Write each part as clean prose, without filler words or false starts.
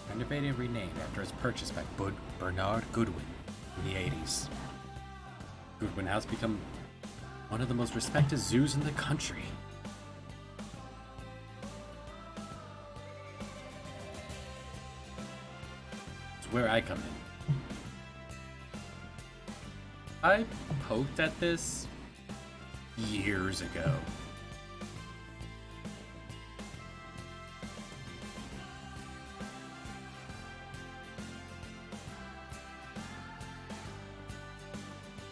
Renovated and renamed after its purchase by Bernard Goodwin in the 80s. Goodwin has become one of the most respected zoos in the country. It's where I come in. I poked at this years ago.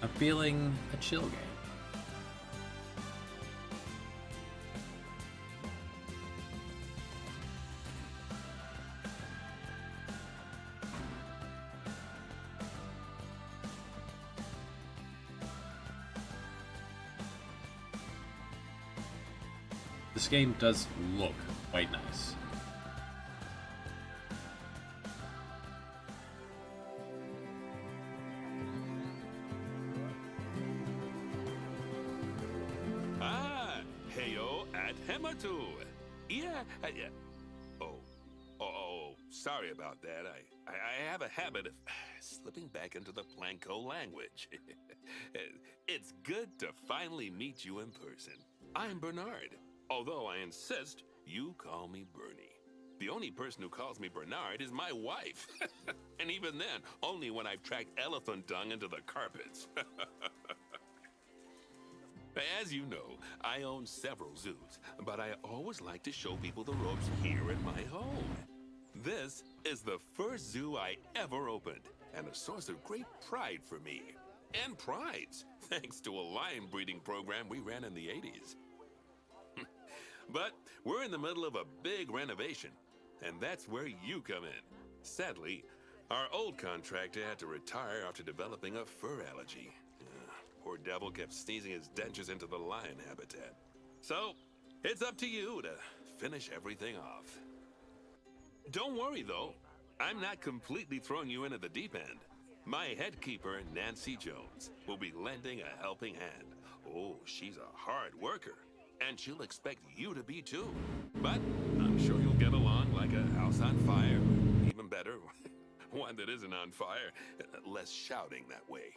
I'm feeling a chill game. This game does look quite nice. Heyo at Hematu. Yeah. Oh, sorry about that. I have a habit of slipping back into the Planko language. It's good to finally meet you in person. I'm Bernard, although I insist you call me Bernie. The only person who calls me Bernard is my wife. And even then, only when I've tracked elephant dung into the carpets. As you know, I own several zoos, but I always like to show people the ropes here at my home. This is the first zoo I ever opened, and a source of great pride for me. And prides, thanks to a lion breeding program we ran in the 80s. But we're in the middle of a big renovation, and that's where you come in. Sadly, our old contractor had to retire after developing a fur allergy. Poor devil kept sneezing his dentures into the lion habitat. So, it's up to you to finish everything off. Don't worry, though. I'm not completely throwing you into the deep end. My head keeper, Nancy Jones, will be lending a helping hand. Oh, she's a hard worker, and she'll expect you to be too. But I'm sure you'll get along like a house on fire. Even better, one that isn't on fire. Less shouting that way.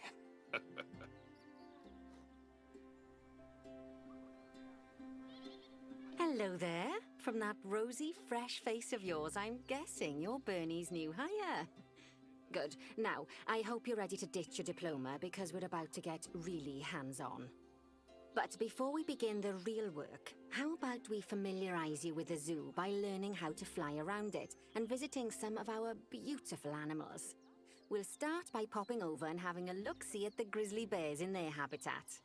Hello there. From that rosy, fresh face of yours, I'm guessing you're Bernie's new hire. Good. Now, I hope you're ready to ditch your diploma because we're about to get really hands-on. But before we begin the real work, how about we familiarize you with the zoo by learning how to fly around it and visiting some of our beautiful animals? We'll start by popping over and having a look-see at the grizzly bears in their habitat.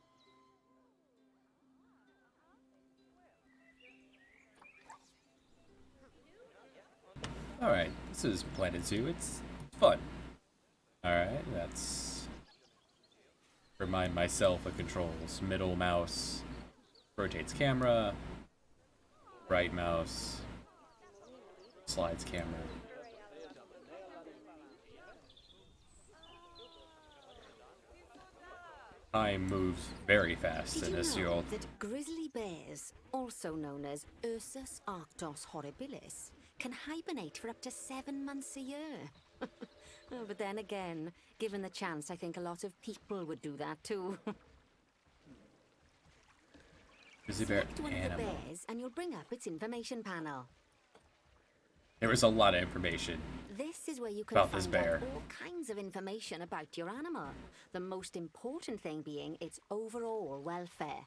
Alright, this is Planet Zoo. It's fun. Alright, that's... Remind myself of controls. Middle mouse rotates camera. Right mouse slides camera. Time moves very fast in this world. Did you know that grizzly bears, also known as Ursus arctos horribilis, can hibernate for up to 7 months a year? Oh, but then again, given the chance, I think a lot of people would do that too. Grizzly bear Select one of the animal. bears and you'll bring up its information panel. There was a lot of information. This is where you can About this find bear. out all kinds of information about your animal. The most important thing being its overall welfare.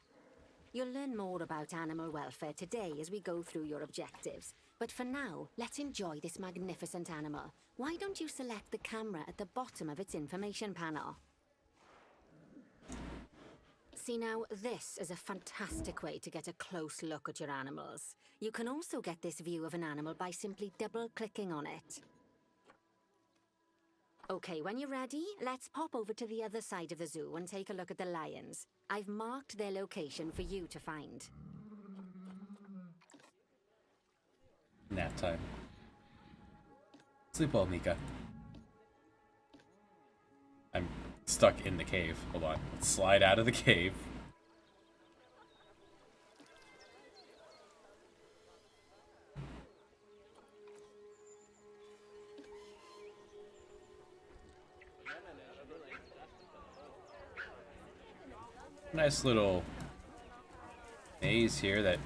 You'll learn more about animal welfare today as we go through your objectives. But for now, let's enjoy this magnificent animal. Why don't you select the camera at the bottom of its information panel? See now, this is a fantastic way to get a close look at your animals. You can also get this view of an animal by simply double-clicking on it. Okay, when you're ready, let's pop over to the other side of the zoo and take a look at the lions. I've marked their location for you to find. Nap time. Sleep well, Mika. I'm stuck in the cave. Hold on. Let's slide out of the cave. Nice little maze here that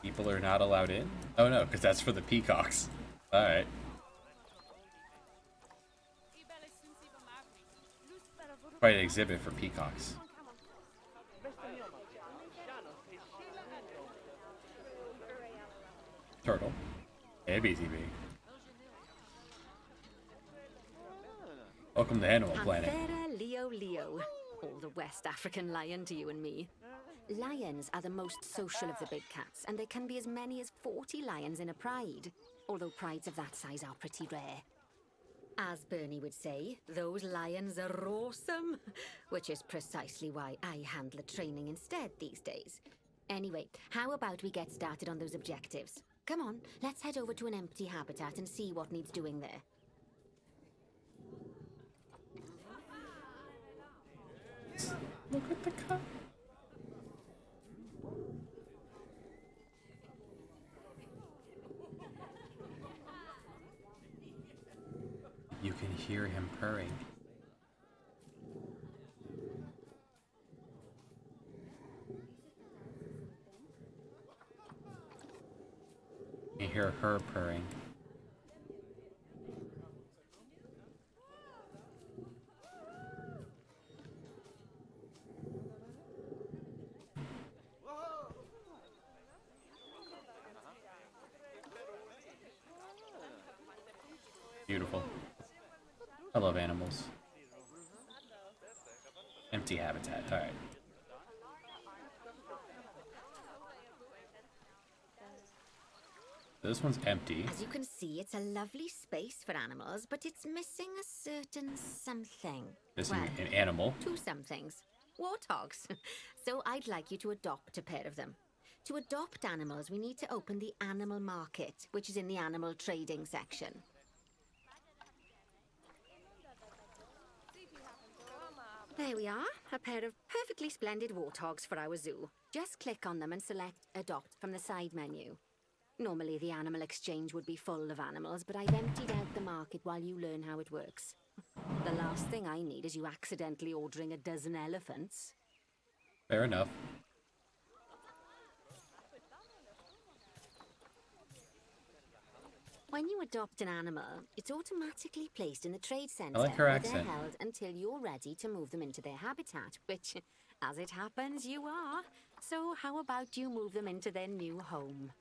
people are not allowed in. Oh no, because that's for the peacocks. Alright. Quite an exhibit for peacocks. Turtle. Hey, BTB. Welcome to Animal Planet. Panthera Leo Leo. All the West African lion to you and me. Lions are the most social of the big cats, and there can be as many as 40 lions in a pride. Although prides of that size are pretty rare. As Bernie would say, those lions are awesome. Which is precisely why I handle the training instead these days. Anyway, how about we get started on those objectives? Come on, let's head over to an empty habitat and see what needs doing there. Look at the car. You can hear him purring. You hear her purring. Beautiful. I love animals. Empty habitat. All right. This one's empty. As you can see, it's a lovely space for animals, but it's missing a certain something. Missing Well, an animal. two somethings. Warthogs. So I'd like you to adopt a pair of them. To adopt animals, we need to open the animal market, which is in the animal trading section. There we are, a pair of perfectly splendid warthogs for our zoo. Just click on them and select Adopt from the side menu. Normally the animal exchange would be full of animals, but I've emptied out the market while you learn how it works. The last thing I need is you accidentally ordering a dozen elephants. Fair enough. When you adopt an animal, it's automatically placed in the trade centre. I like her where accent. they're held until you're ready to move them into their habitat, which, as it happens, you are. So how about you move them into their new home?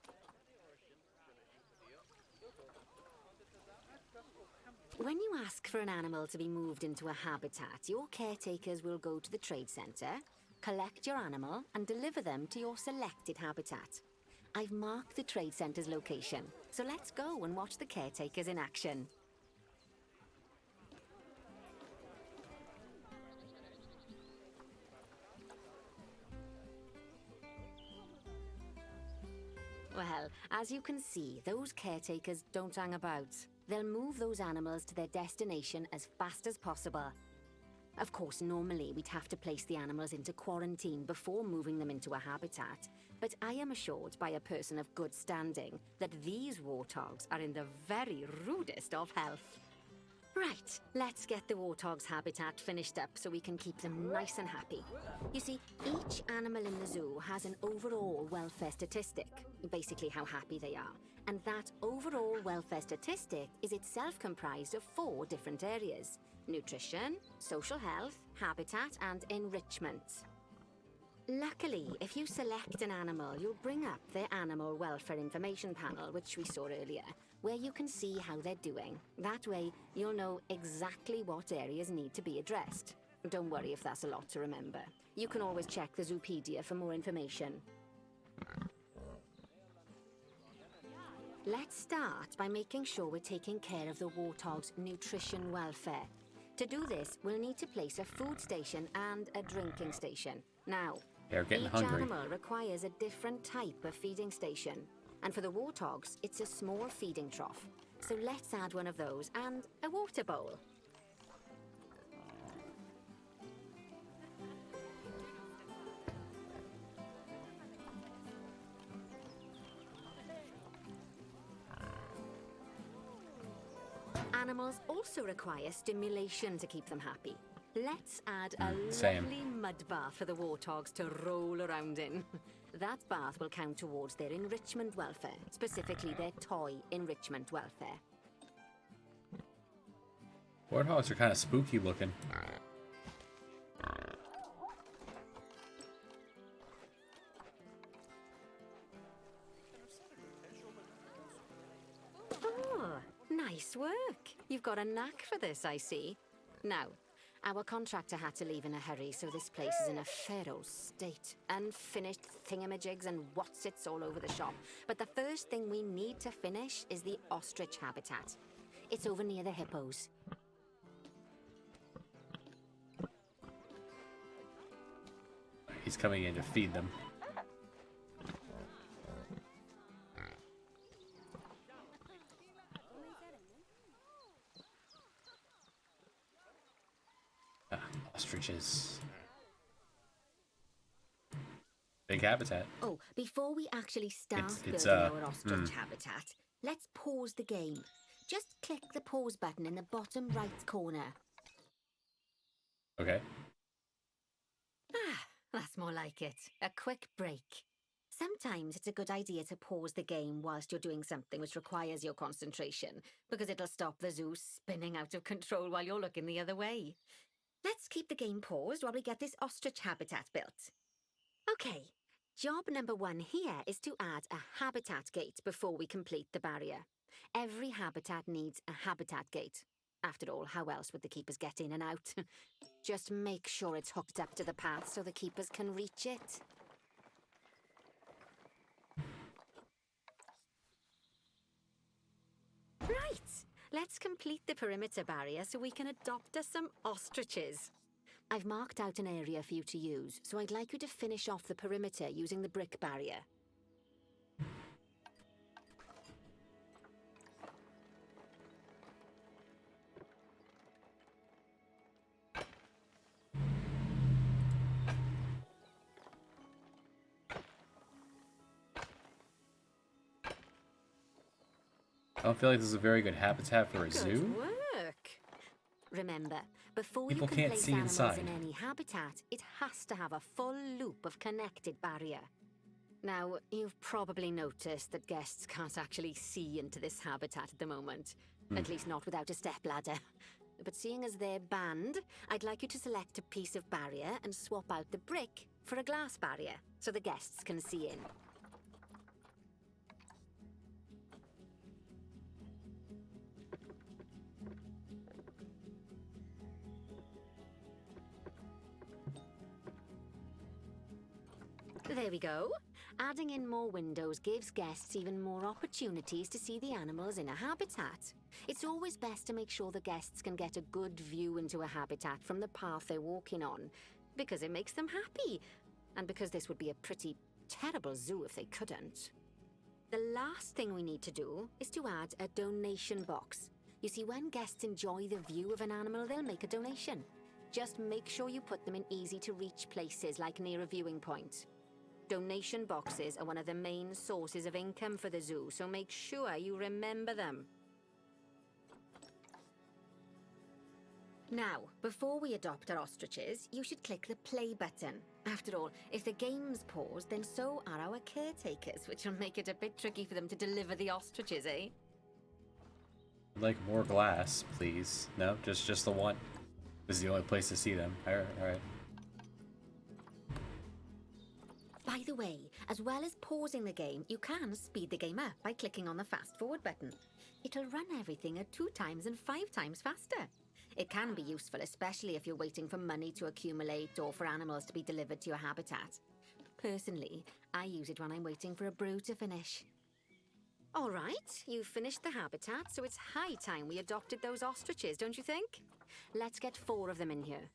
When you ask for an animal to be moved into a habitat, your caretakers will go to the trade centre, collect your animal, and deliver them to your selected habitat. I've marked the trade centre's location, so let's go and watch the caretakers in action. Well, as you can see, those caretakers don't hang about. They'll move those animals to their destination as fast as possible. Of course, normally we'd have to place the animals into quarantine before moving them into a habitat, but I am assured by a person of good standing that these warthogs are in the very rudest of health. Right, let's get the warthog's habitat finished up so we can keep them nice and happy. You see, each animal in the zoo has an overall welfare statistic, basically how happy they are. And that overall welfare statistic is itself comprised of 4 different areas: nutrition, social health, habitat, and enrichment. Luckily, if you select an animal, you'll bring up their animal welfare information panel, which we saw earlier, where you can see how they're doing. That way, you'll know exactly what areas need to be addressed. Don't worry if that's a lot to remember. You can always check the Zoopedia for more information. Let's start by making sure we're taking care of the warthog's nutrition welfare. To do this, we'll need to place a food station and a drinking station. Now, They're getting each hungry. animal requires a different type of feeding station. And for the warthogs, it's a small feeding trough. So let's add one of those and a water bowl. Animals also require stimulation to keep them happy. Let's add a Same. lovely mud bath for the warthogs to roll around in. That bath will count towards their enrichment welfare, specifically their toy enrichment welfare. Warthogs are kind of spooky looking. Oh, nice work. You've got a knack for this, I see. Now, our contractor had to leave in a hurry, so this place is in a fair old state. Unfinished thingamajigs and whatsits all over the shop. But the first thing we need to finish is the ostrich habitat. It's over near the hippos. He's coming in to feed them. Ostriches. Big habitat. Oh, before we actually start It's, building our ostrich habitat, let's pause the game. Just click the pause button in the bottom right corner. Okay. Ah, that's more like it. A quick break. Sometimes it's a good idea to pause the game whilst you're doing something which requires your concentration, because it'll stop the zoo spinning out of control while you're looking the other way. Let's keep the game paused while we get this ostrich habitat built. Okay, job number 1 here is to add a habitat gate before we complete the barrier. Every habitat needs a habitat gate. After all, how else would the keepers get in and out? Just make sure it's hooked up to the path so the keepers can reach it. Right, let's complete the perimeter barrier so we can adopt us some ostriches. I've marked out an area for you to use, so I'd like you to finish off the perimeter using the brick barrier. I don't feel like this is a very good habitat for a Good zoo. work! Remember, before People you can can't place see animals inside. in any habitat, it has to have a full loop of connected barrier. Now, you've probably noticed that guests can't actually see into this habitat at the moment. At least not without a stepladder. But seeing as they're banned, I'd like you to select a piece of barrier and swap out the brick for a glass barrier, so the guests can see in. There we go. Adding in more windows gives guests even more opportunities to see the animals in a habitat. It's always best to make sure the guests can get a good view into a habitat from the path they're walking on, because it makes them happy, and because this would be a pretty terrible zoo if they couldn't. The last thing we need to do is to add a donation box. You see, when guests enjoy the view of an animal, they'll make a donation. Just make sure you put them in easy-to-reach places, like near a viewing point. Donation boxes are one of the main sources of income for the zoo, so make sure you remember them. Now, before we adopt our ostriches, you should click the play button. After all, if the game's paused, then so are our caretakers, which will make it a bit tricky for them to deliver the ostriches, eh? I'd like more glass, please. No, just the one. This is the only place to see them. All right. By the way, as well as pausing the game, you can speed the game up by clicking on the fast forward button. It'll run everything at 2 times and 5 times faster. It can be useful, especially if you're waiting for money to accumulate or for animals to be delivered to your habitat. Personally, I use it when I'm waiting for a brew to finish. All right, you've finished the habitat, so it's high time we adopted those ostriches, don't you think? Let's get 4 of them in here.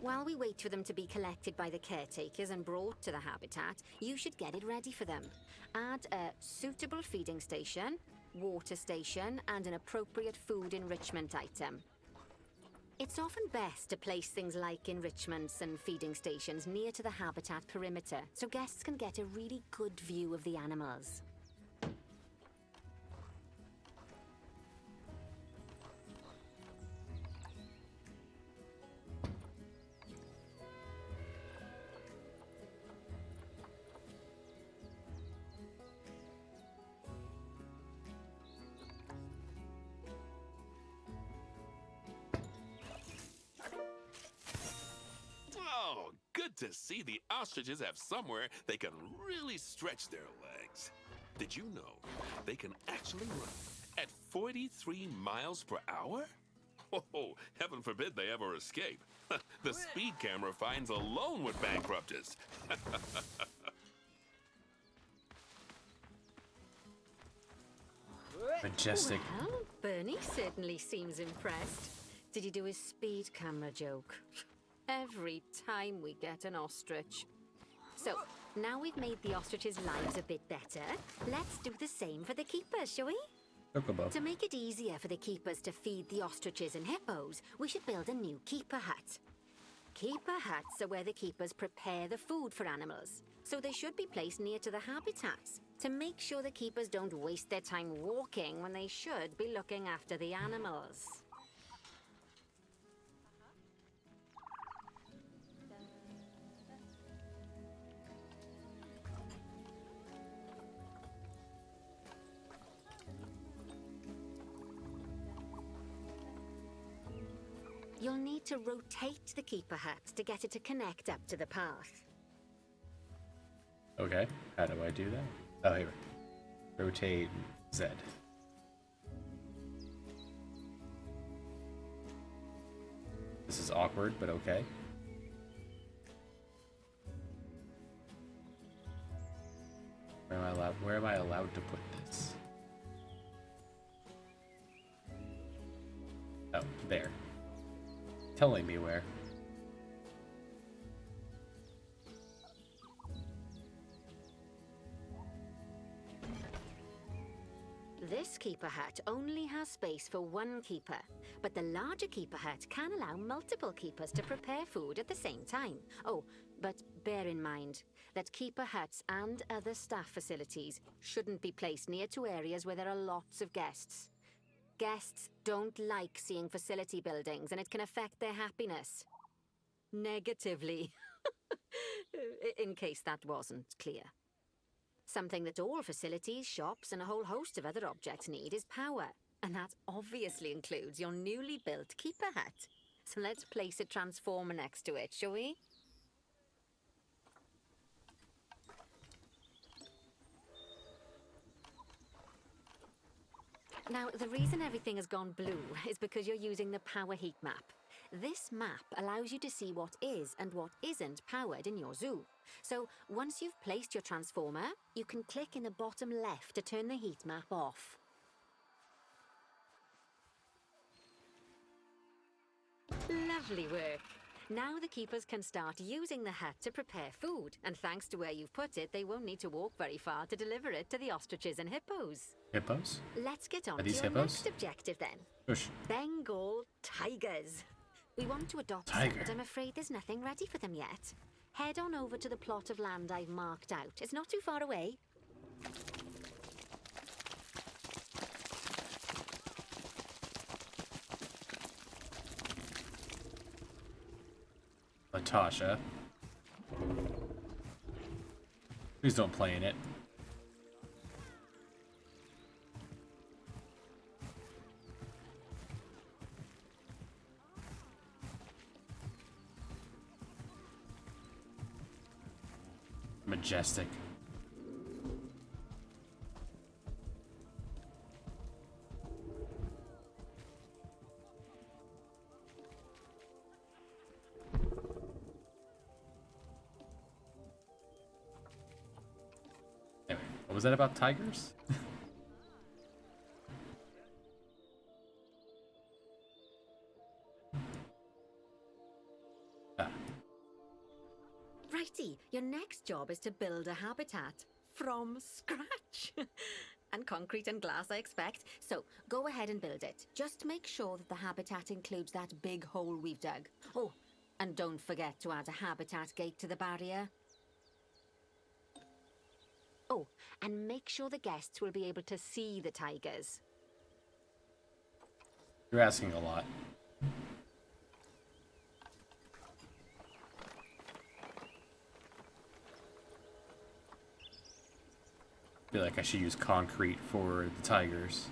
while we wait for them to be collected by the caretakers and brought to the habitat, you should get it ready for them. Add a suitable feeding station, water station, and an appropriate food enrichment item. It's often best to place things like enrichments and feeding stations near to the habitat perimeter, so guests can get a really good view of the animals. Oh, good to see the ostriches have somewhere they can really stretch their legs. Did you know they can actually run at 43 miles per hour? Oh, heaven forbid they ever escape. The speed camera finds alone would bankrupt us. Majestic. Well, Bernie certainly seems impressed. Did he do his speed camera joke? Every time we get an ostrich. So, now we've made the ostriches' lives a bit better, let's do the same for the keepers, shall we? Chocobo. To make it easier for the keepers to feed the ostriches and hippos, we should build a new keeper hut. Keeper huts are where the keepers prepare the food for animals, so they should be placed near to the habitats to make sure the keepers don't waste their time walking when they should be looking after the animals. You'll need to rotate the keeper hut to get it to connect up to the path. Okay, how do I do that? Oh, here. Rotate Z. This is awkward, but okay. Where am I allowed to put this? Oh, there. Telling me where. This keeper hut only has space for one keeper, but the larger keeper hut can allow multiple keepers to prepare food at the same time. Oh, but bear in mind that keeper huts and other staff facilities shouldn't be placed near to areas where there are lots of guests. Guests don't like seeing facility buildings, and it can affect their happiness. Negatively. In case that wasn't clear. Something that all facilities, shops, and a whole host of other objects need is power. And that obviously includes your newly built keeper hut. So let's place a transformer next to it, shall we? Now, the reason everything has gone blue is because you're using the power heat map. This map allows you to see what is and what isn't powered in your zoo. So, once you've placed your transformer, you can click in the bottom left to turn the heat map off. Lovely work. Now the keepers can start using the hut to prepare food, and thanks to where you've put it, they won't need to walk very far to deliver it to the ostriches and hippos. Hippos? Let's get on Are to these your hippos? next objective then. Push. Bengal tigers. We want to adopt Tiger. some, but I'm afraid there's nothing ready for them yet. Head on over to the plot of land I've marked out. It's not too far away. Latasha. Please don't play in it. Majestic. Anyway, what was that about tigers? Ah, Righty, your next job is to build a habitat from scratch. And concrete and glass, I expect. So go ahead and build it. Just make sure that the habitat includes that big hole we've dug. Oh, and don't forget to add a habitat gate to the barrier. Oh, and make sure the guests will be able to see the tigers. You're asking a lot. I feel like I should use concrete for the tigers.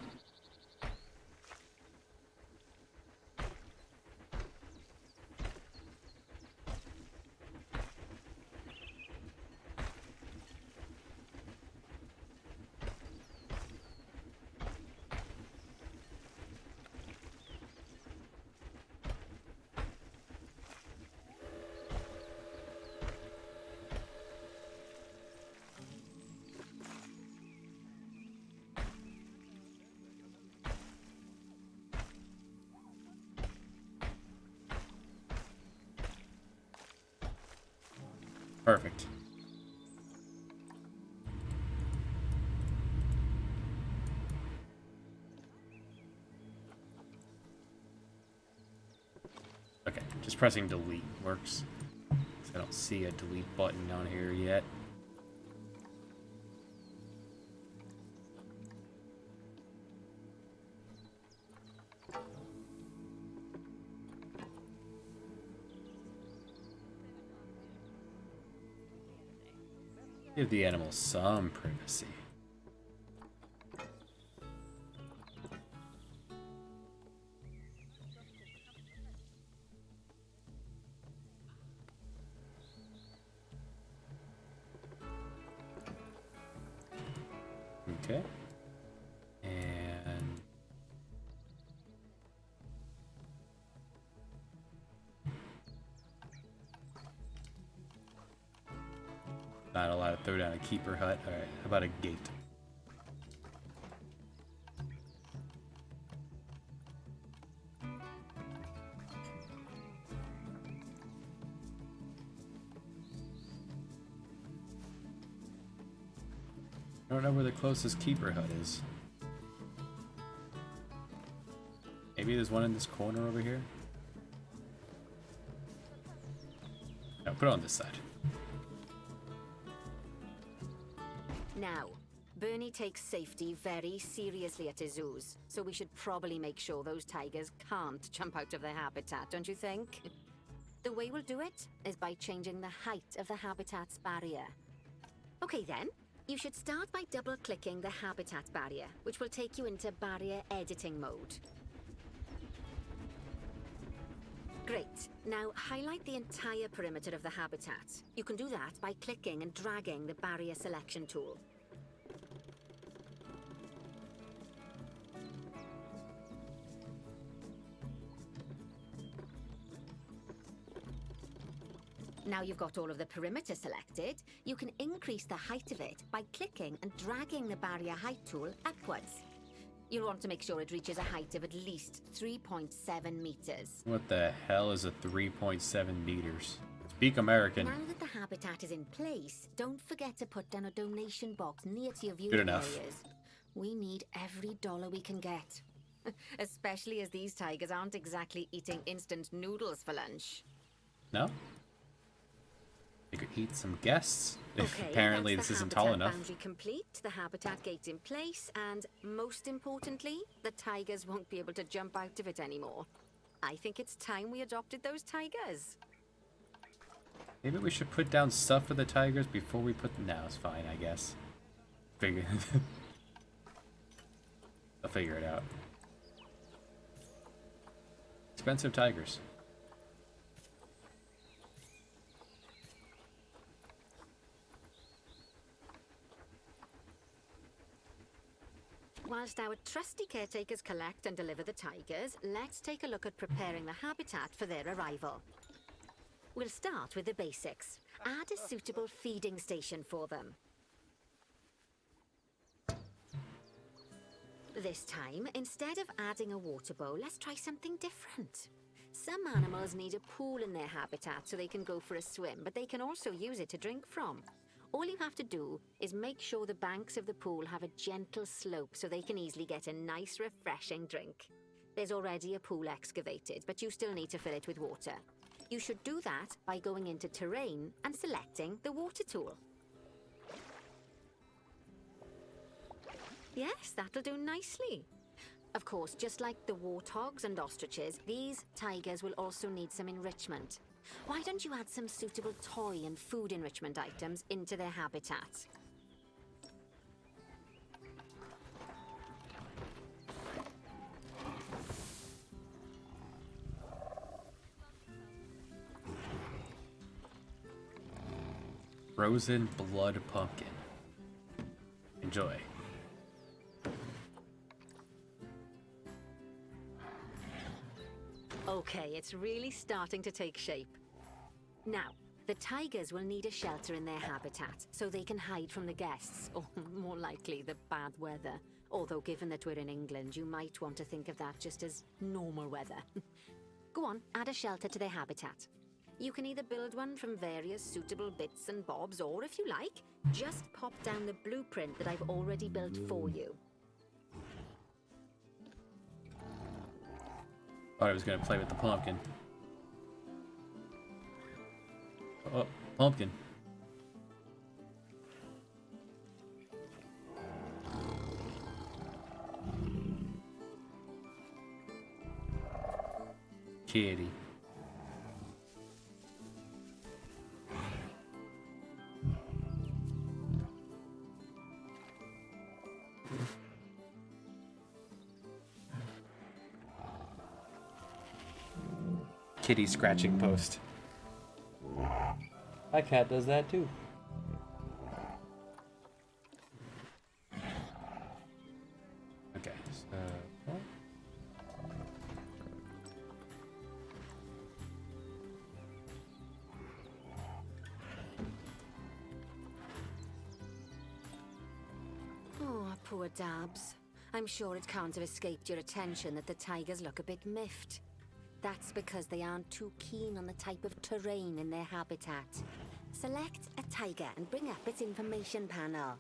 Perfect. Okay, just pressing delete works. I don't see a delete button on here yet. Give the animals some privacy. Okay. And not allowed to throw down a keeper hut. Alright, how about a gate? I don't know where the closest keeper hut is. Maybe there's one in this corner over here? No, put it on this side. Now, Bernie takes safety very seriously at his zoos, so we should probably make sure those tigers can't jump out of their habitat, don't you think? The way we'll do it is by changing the height of the habitat's barrier. Okay then, you should start by double-clicking the habitat barrier, which will take you into barrier editing mode. Great. Now highlight the entire perimeter of the habitat. You can do that by clicking and dragging the barrier selection tool. Now you've got all of the perimeter selected, you can increase the height of it by clicking and dragging the barrier height tool upwards. You'll want to make sure it reaches a height of at least 3.7 meters. What the hell is a 3.7 meters? Speak American. Now that the habitat is in place, don't forget to put down a donation box near to your viewing Good enough. areas. We need every dollar we can get. Especially as these tigers aren't exactly eating instant noodles for lunch. No? They could eat some guests if Okay, apparently that's this the isn't tall habitat enough. Boundary complete, the habitat gate's in place, and most importantly, the tigers won't be able to jump out of it anymore. I think it's time we adopted those tigers. Maybe we should put down stuff for the tigers before we put them. No, it's fine, I guess. Figure. I'll figure it out. Expensive tigers. Whilst our trusty caretakers collect and deliver the tigers, let's take a look at preparing the habitat for their arrival. We'll start with the basics. Add a suitable feeding station for them. This time, instead of adding a water bowl, let's try something different. Some animals need a pool in their habitat so they can go for a swim, but they can also use it to drink from. All you have to do is make sure the banks of the pool have a gentle slope so they can easily get a nice, refreshing drink. There's already a pool excavated, but you still need to fill it with water. You should do that by going into terrain and selecting the water tool. Yes, that'll do nicely. Of course, just like the warthogs and ostriches, these tigers will also need some enrichment. Why don't you add some suitable toy and food enrichment items into their habitat? Frozen blood pumpkin. Enjoy. Okay, it's really starting to take shape. Now, the tigers will need a shelter in their habitat so they can hide from the guests, or more likely, the bad weather. Although given that we're in England, you might want to think of that just as normal weather. Go on, add a shelter to their habitat. You can either build one from various suitable bits and bobs, or if you like, just pop down the blueprint that I've already built for you. Thought I was gonna play with the pumpkin. Oh, pumpkin. Kitty. Kitty scratching post. My cat does that too. Okay, so... Oh, poor Dabs. I'm sure it can't have escaped your attention that the tigers look a bit miffed. That's because they aren't too keen on the type of terrain in their habitat. Select a tiger and bring up its information panel.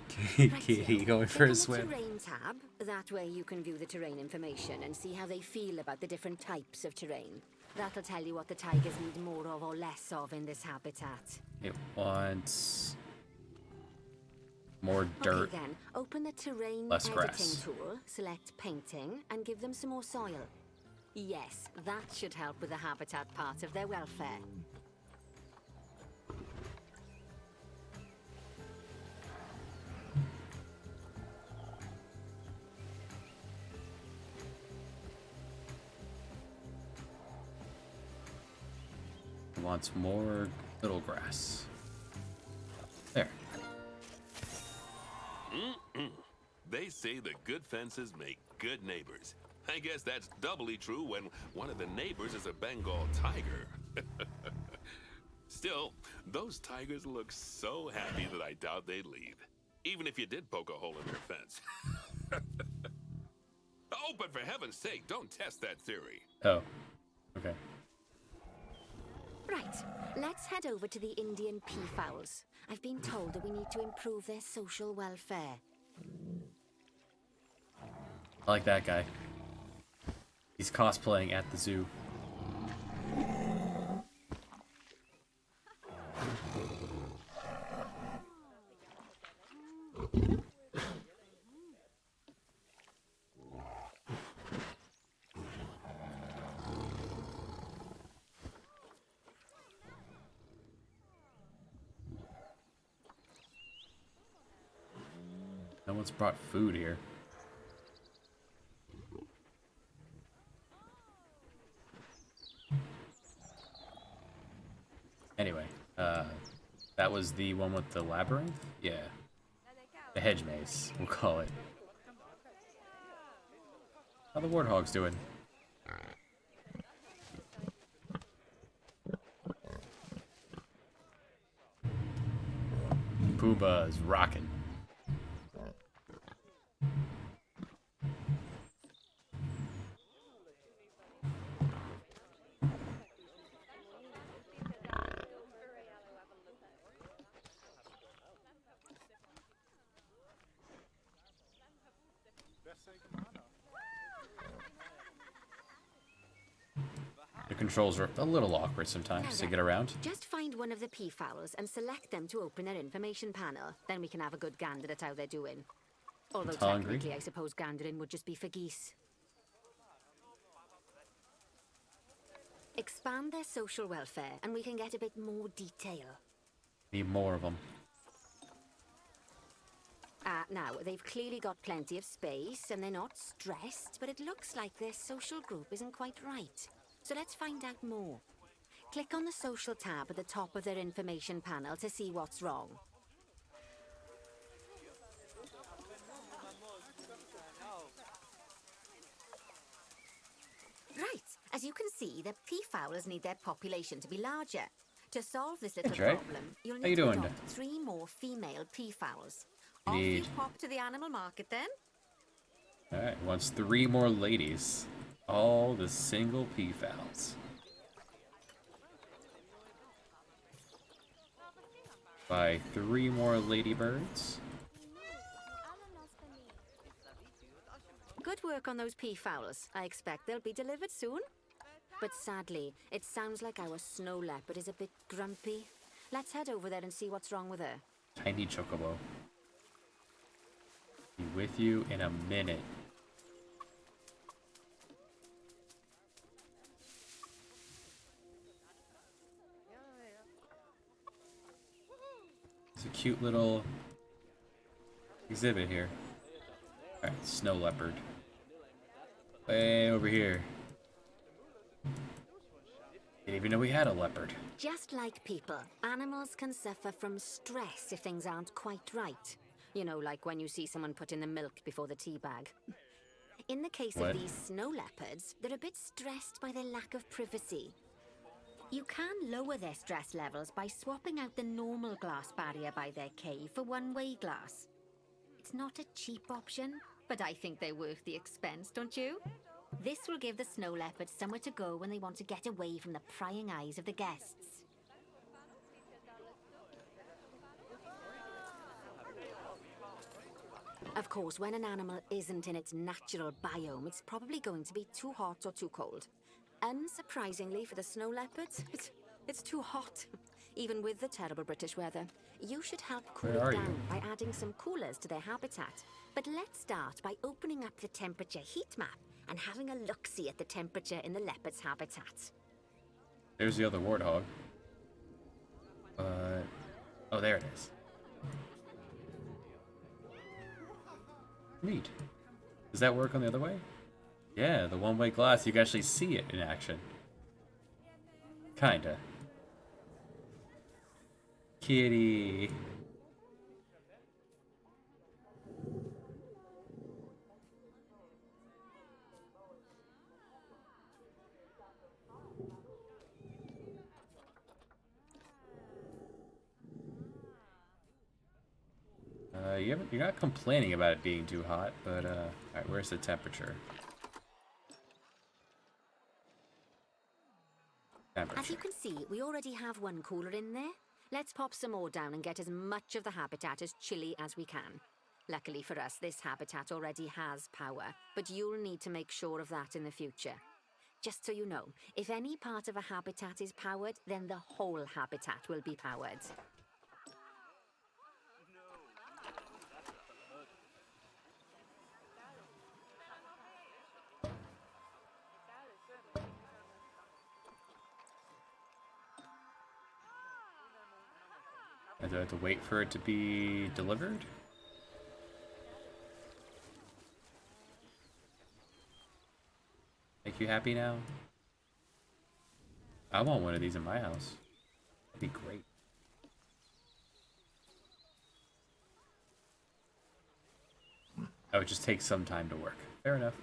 Kitty going for a Click on the swim. Terrain tab. That way you can view the terrain information and see how they feel about the different types of terrain. That'll tell you what the tigers need more of or less of in this habitat. It wants more dirt. Okay then, open the terrain Less editing grass. tool, select painting, and give them some more soil. Yes, that should help with the habitat part of their welfare. It wants more little grass. There. They say that good fences make good neighbors. I guess that's doubly true when one of the neighbors is a Bengal tiger. Still, those tigers look so happy that I doubt they'd leave, even if you did poke a hole in their fence. Oh, but for heaven's sake, don't test that theory. Oh. Okay. Right, let's head over to the Indian peafowls. I've been told that we need to improve their social welfare. I like that guy. He's cosplaying at the zoo. No one's brought food here. Anyway, that was the one with the labyrinth? Yeah. The hedge maze, we'll call it. How the warthogs doing? Pumbaa's rocking. The controls are a little awkward sometimes to get around. Just find one of the peafowls and select them to open their information panel. Then we can have a good gander at how they're doing. Although It's hungry. technically, I suppose gandering would just be for geese. Expand their social welfare, and we can get a bit more detail. Need more of them. Now, they've clearly got plenty of space, and they're not stressed, but it looks like their social group isn't quite right. So let's find out more. Click on the social tab at the top of their information panel to see what's wrong. Right, as you can see, the peafowlers need their population to be larger. To solve this little That's right. problem, you'll How you need to doing? adopt 3 more female peafowls. Off you Need- pop to the animal market then. Alright, wants 3 more ladies. All the single peafowls. Buy 3 more ladybirds. Good work on those peafowls. I expect they'll be delivered soon. But sadly, it sounds like our snow leopard is a bit grumpy. Let's head over there and see what's wrong with her. Tiny chocobo. Be with you in a minute. It's a cute little exhibit here. Alright, snow leopard. Way over here. Didn't even know we had a leopard. Just like people, animals can suffer from stress if things aren't quite right. You know, like when you see someone put in the milk before the tea bag. In the case What? of these snow leopards, they're a bit stressed by their lack of privacy. You can lower their stress levels by swapping out the normal glass barrier by their cave for one-way glass. It's not a cheap option, but I think they're worth the expense, don't you? This will give the snow leopards somewhere to go when they want to get away from the prying eyes of the guests. Of course, when an animal isn't in its natural biome, it's probably going to be too hot or too cold. Unsurprisingly for the snow leopards, it's too hot. Even with the terrible British weather. You should help cool Where are it you? down by adding some coolers to their habitat. But let's start by opening up the temperature heat map and having a look-see at the temperature in the leopard's habitat. There's the other warthog. Oh, there it is. Neat. Does that work on the other way? Yeah, the one-way glass, you can actually see it in action. Kinda. Kitty. You're not complaining about it being too hot, but alright, where's the temperature? As you can see, we already have one cooler in there. Let's pop some more down and get as much of the habitat as chilly as we can. Luckily for us, this habitat already has power, but you'll need to make sure of that in the future. Just so you know, if any part of a habitat is powered, then the whole habitat will be powered. Do I have to wait for it to be delivered? Make you happy now? I want one of these in my house. That'd be great. That would just take some time to work. Fair enough.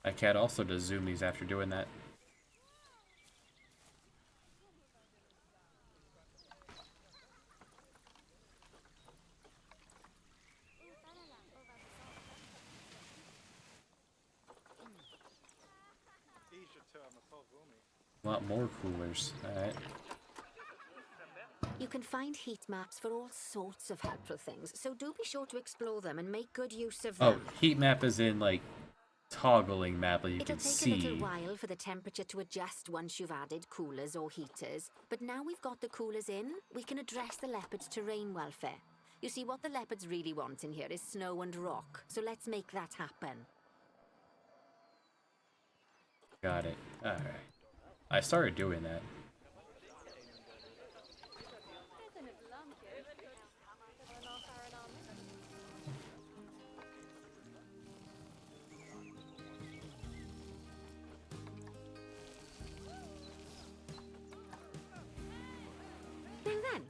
My cat also does zoomies after doing that. Want more coolers. Alright. You can find heat maps for all sorts of helpful things, so do be sure to explore them and make good use of them. Oh, heat map is in like toggling map that you It'll can take see. a little while for the temperature to adjust once you've added coolers or heaters, but now we've got the coolers in, we can address the leopards' terrain welfare. You see, what the leopards really want in here is snow and rock, so let's make that happen. Got it. Alright. I started doing that. Then,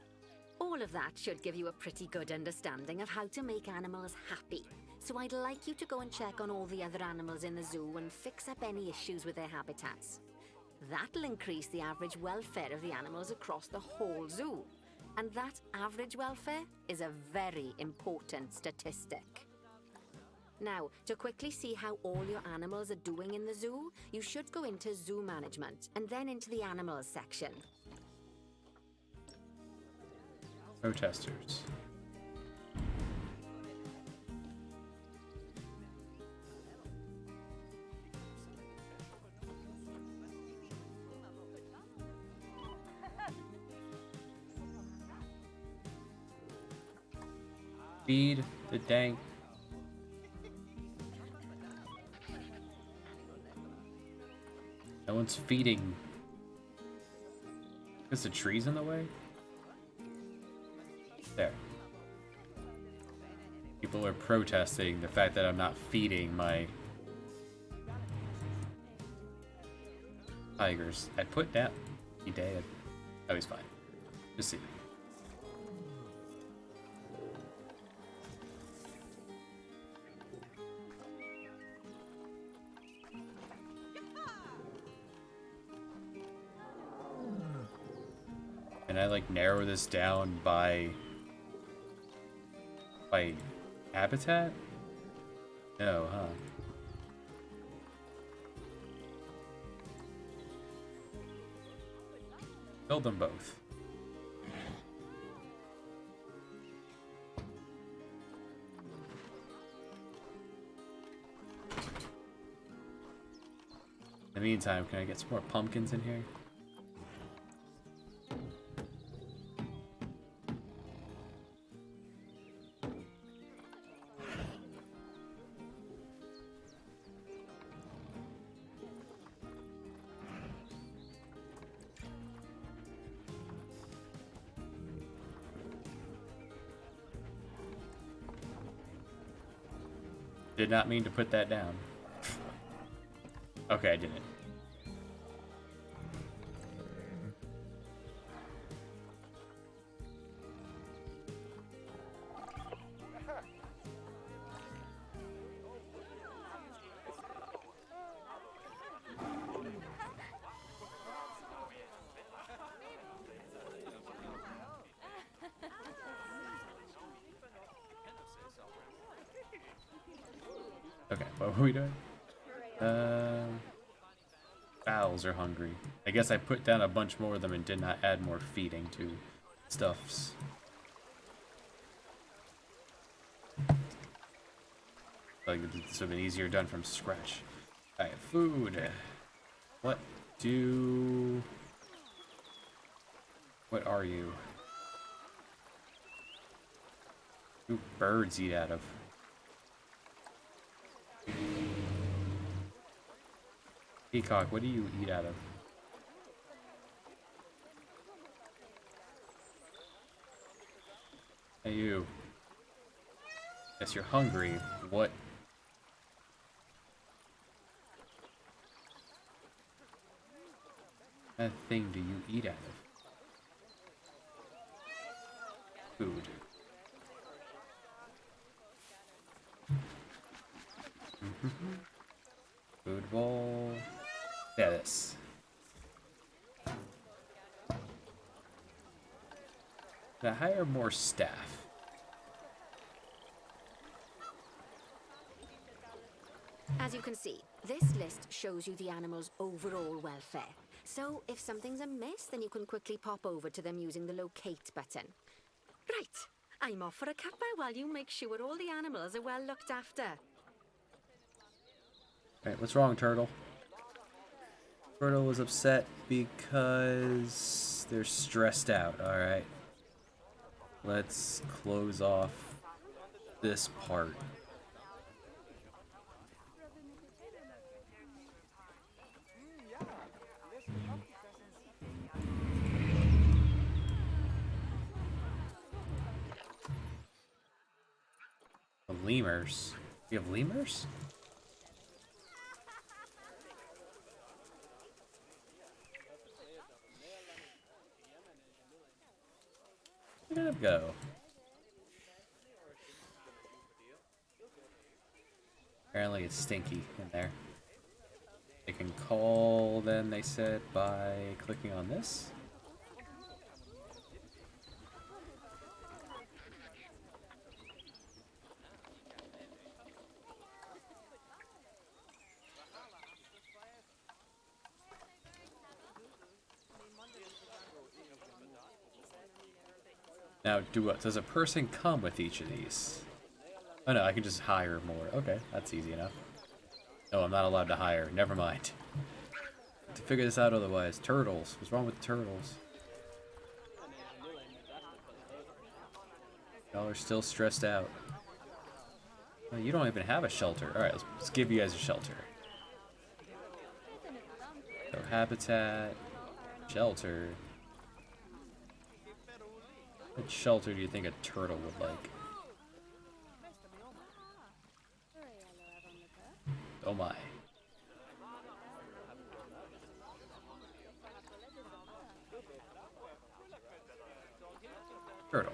all of that should give you a pretty good understanding of how to make animals happy. So I'd like you to go and check on all the other animals in the zoo and fix up any issues with their habitats. That'll increase the average welfare of the animals across the whole zoo. And that average welfare is a very important statistic. Now, to quickly see how all your animals are doing in the zoo, you should go into zoo management and then into the animals section. Protesters. Feed the dank. No one's feeding. Is the trees in the way? There. People are protesting the fact that I'm not feeding my tigers. I put down. He dead. Oh, he's fine. Just see. Can I like narrow this down by habitat? No, huh? Build them both. In the meantime, can I get some more pumpkins in here? Did not mean to put that down. Okay, I didn't. Okay, what were we doing? Owls are hungry. I guess I put down a bunch more of them and did not add more feeding to stuffs. Like this would have been easier done from scratch. Alright, food. What are you? Who birds eat out of? Peacock, what do you eat out of? Hey, you. Yes, you're hungry. What? What thing do you eat out of? Food. Food bowl. Yeah, this. Can I hire more staff? As you can see, this list shows you the animal's overall welfare. So if something's amiss, then you can quickly pop over to them using the locate button. Right, I'm off for a cuppa while you make sure all the animals are well looked after. Alright, what's wrong, Turtle? Turtle was upset because they're stressed out. Alright. Let's close off this part. The lemurs. You have lemurs? Where did it go? Apparently it's stinky in there. They can call them, they said, by clicking on this. Now, does a person come with each of these? Oh no, I can just hire more. Okay, that's easy enough. No, I'm not allowed to hire. Never mind. To figure this out otherwise. Turtles. What's wrong with the turtles? Y'all are still stressed out. Oh, you don't even have a shelter. Alright, let's give you guys a shelter. So, habitat, shelter. What shelter do you think a turtle would like? Oh my. Turtle.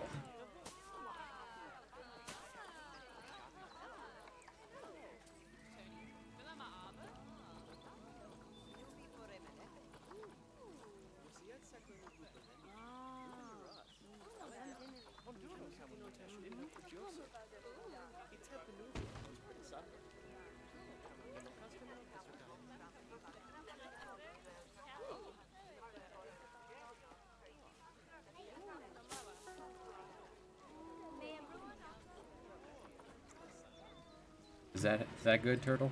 Is that good, Turtle?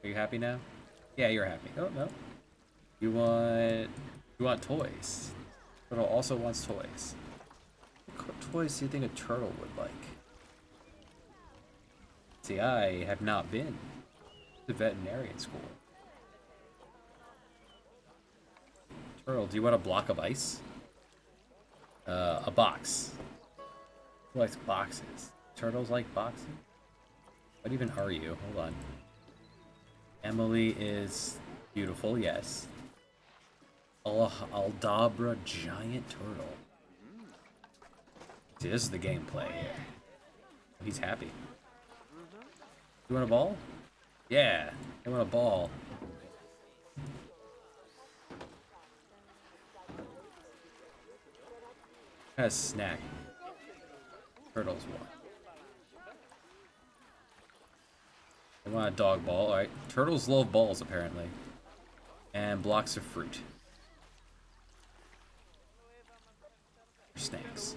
Are you happy now? Yeah, you're happy. Oh no. You want toys. Turtle also wants toys. What toys do you think a turtle would like? See, I have not been to veterinarian school. Turtle, do you want a block of ice? A box. Who likes boxes? Turtles like boxes? What even are you? Hold on. Emily is beautiful, yes. Aldabra giant turtle. See, this is the gameplay here. He's happy. You want a ball? Yeah, I want a ball. What kind of snack? Turtles want. I want a dog ball. Alright. Turtles love balls, apparently. And blocks of fruit. Snakes.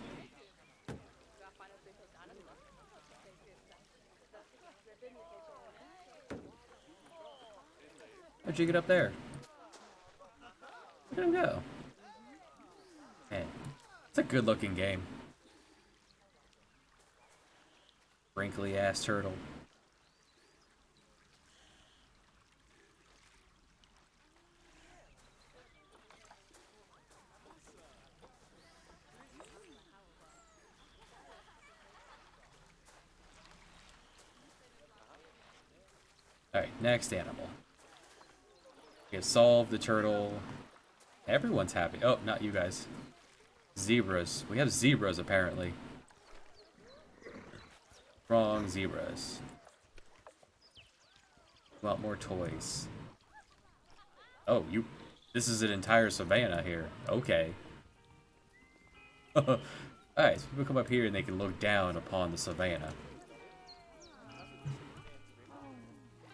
How'd you get up there? Where'd him go? Man, it's a good looking game. Wrinkly ass turtle. Alright, next animal. We have solved the turtle. Everyone's happy. Oh, not you guys. Zebras. We have zebras, apparently. Wrong zebras. Want more toys. Oh, you... This is an entire savanna here. Okay. Alright, so people come up here and they can look down upon the savanna.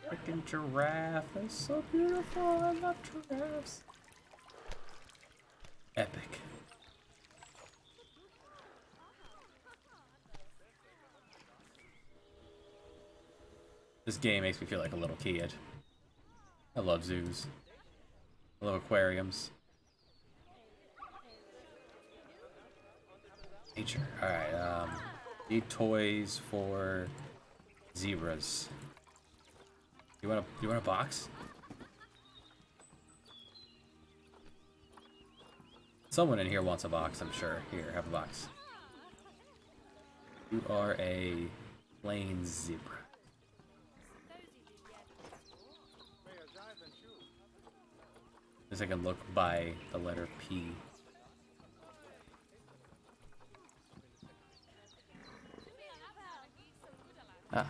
Freaking giraffe. That's so beautiful. I love giraffes. Epic. This game makes me feel like a little kid. I love zoos. I love aquariums. Nature. Alright, need toys for zebras. You want a box? Someone in here wants a box, I'm sure. Here, have a box. You are a plain zebra. As I can look by the letter P. Ah,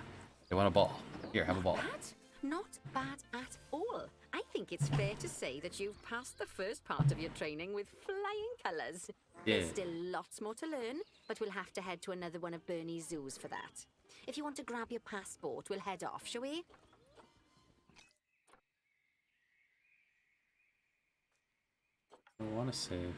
they want a ball. Here, have a ball. That? Not bad at all. I think it's fair to say that you've passed the first part of your training with flying colours. Yeah. There's still lots more to learn, but we'll have to head to another one of Bernie's zoos for that. If you want to grab your passport, we'll head off, shall we? I want to save.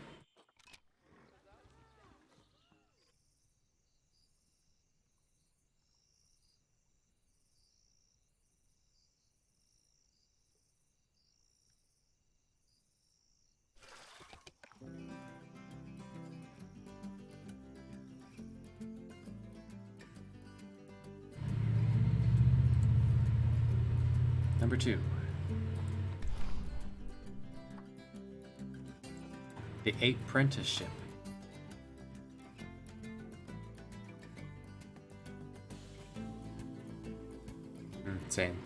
Number 2. The Apprenticeship. Same.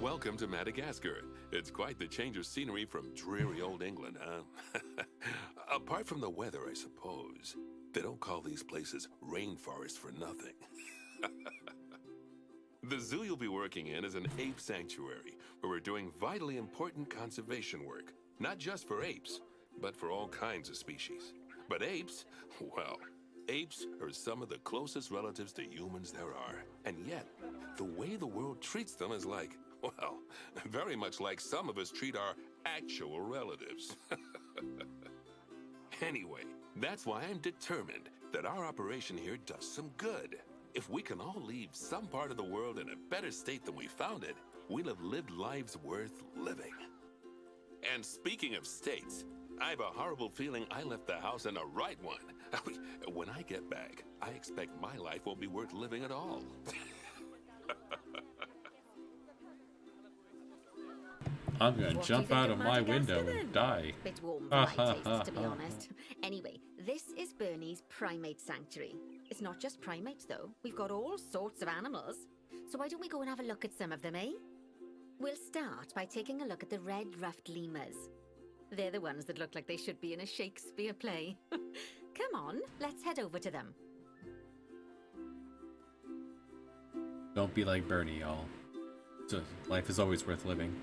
Welcome to Madagascar. It's quite the change of scenery from dreary old England, huh? Apart from the weather, I suppose. They don't call these places rainforests for nothing. The zoo you'll be working in is an ape sanctuary, where we're doing vitally important conservation work. Not just for apes, but for all kinds of species. But apes, well, apes are some of the closest relatives to humans there are. And yet, the way the world treats them is like, well, very much like some of us treat our actual relatives. Anyway, that's why I'm determined that our operation here does some good. If we can all leave some part of the world in a better state than we found it, we'll have lived lives worth living. And speaking of states, I have a horrible feeling I left the house in the right one. When I get back, I expect my life won't be worth living at all. I'm gonna What do you jump think out of of my Madagascar, window then? and die. Bit warm for my taste, to be honest. Anyway, this is Bernie's Primate Sanctuary. It's not just primates, though. We've got all sorts of animals. So why don't we go and have a look at some of them, eh? We'll start by taking a look at the red-ruffed lemurs. They're the ones that look like they should be in a Shakespeare play. Come on, let's head over to them. Don't be like Bernie, y'all. So, life is always worth living.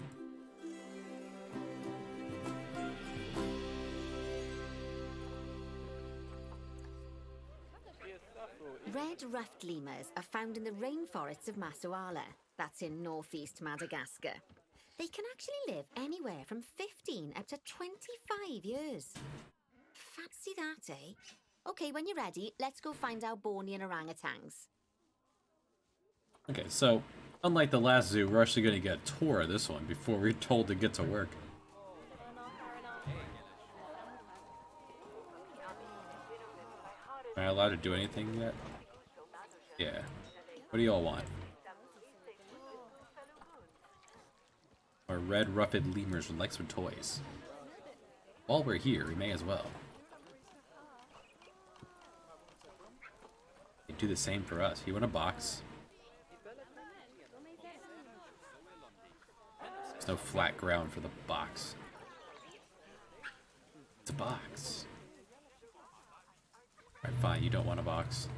Red-ruffed lemurs are found in the rainforests of Masoala. That's in northeast Madagascar. They can actually live anywhere from 15 up to 25 years. Fancy that, eh? Okay, when you're ready, let's go find our Bornean orangutans. Okay, so, unlike the last zoo, we're actually gonna get a tour of this one before we're told to get to work. Am I allowed to do anything yet? Yeah. What do y'all want? Our red-ruffed lemurs would like some toys. While we're here, we may as well. They do the same for us. You want a box? No flat ground for the box. It's a box. Alright, fine, you don't want a box.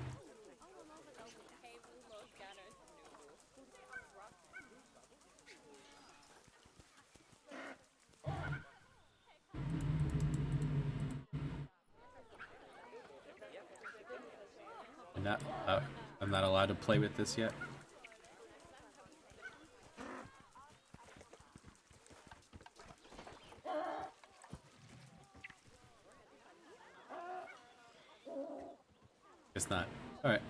I'm not allowed to play with this yet. It's not. Alright.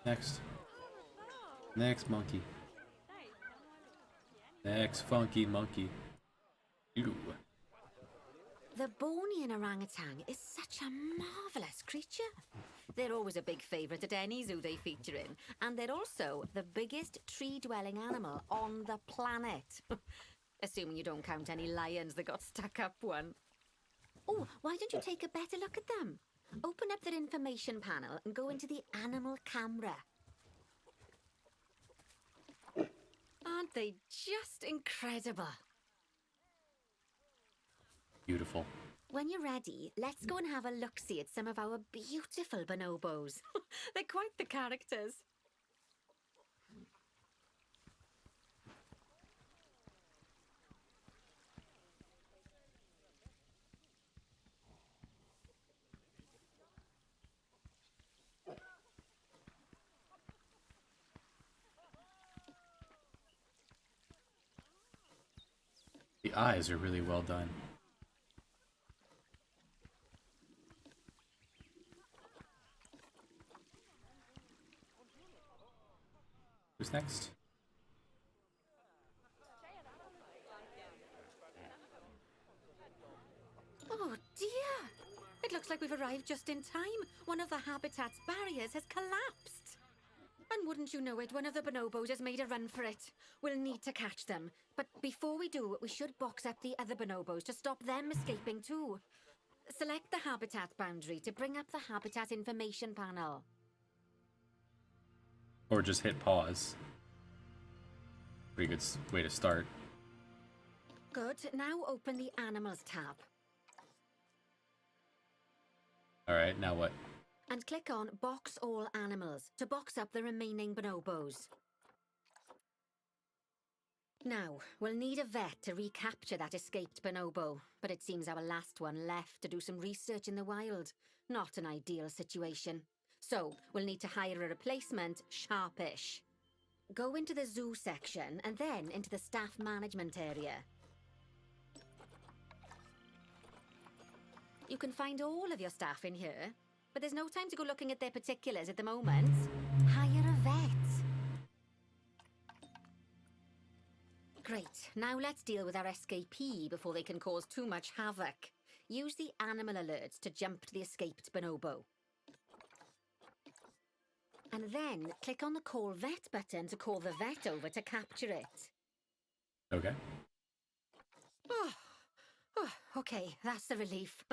Next. Next monkey. Next funky monkey. Ew. The Bornean orangutan is such a marvelous creature. They're always a big favourite at any zoo they feature in, and they're also the biggest tree-dwelling animal on the planet. Assuming you don't count any lions that got stuck up one. Oh, why don't you take a better look at them? Open up their information panel and go into the animal camera. Aren't they just incredible? Beautiful. When you're ready, let's go and have a look-see at some of our beautiful bonobos. They're quite the characters. The eyes are really well done. Who's next? Oh dear! It looks like we've arrived just in time. One of the habitat's barriers has collapsed. And wouldn't you know it, one of the bonobos has made a run for it. We'll need to catch them. But before we do, we should box up the other bonobos to stop them escaping too. Select the habitat boundary to bring up the habitat information panel. Or just hit pause. Pretty good way to start. Good. Now open the Animals tab. Alright, now what? And click on Box All Animals to box up the remaining bonobos. Now, we'll need a vet to recapture that escaped bonobo, but it seems our last one left to do some research in the wild. Not an ideal situation. So, we'll need to hire a replacement, sharpish. Go into the zoo section and then into the staff management area. You can find all of your staff in here, but there's no time to go looking at their particulars at the moment. Hire a vet. Great, now let's deal with our escapee before they can cause too much havoc. Use the animal alerts to jump to the escaped bonobo. And then click on the Call Vet button to call the vet over to capture it. Okay. Oh, okay, that's a relief.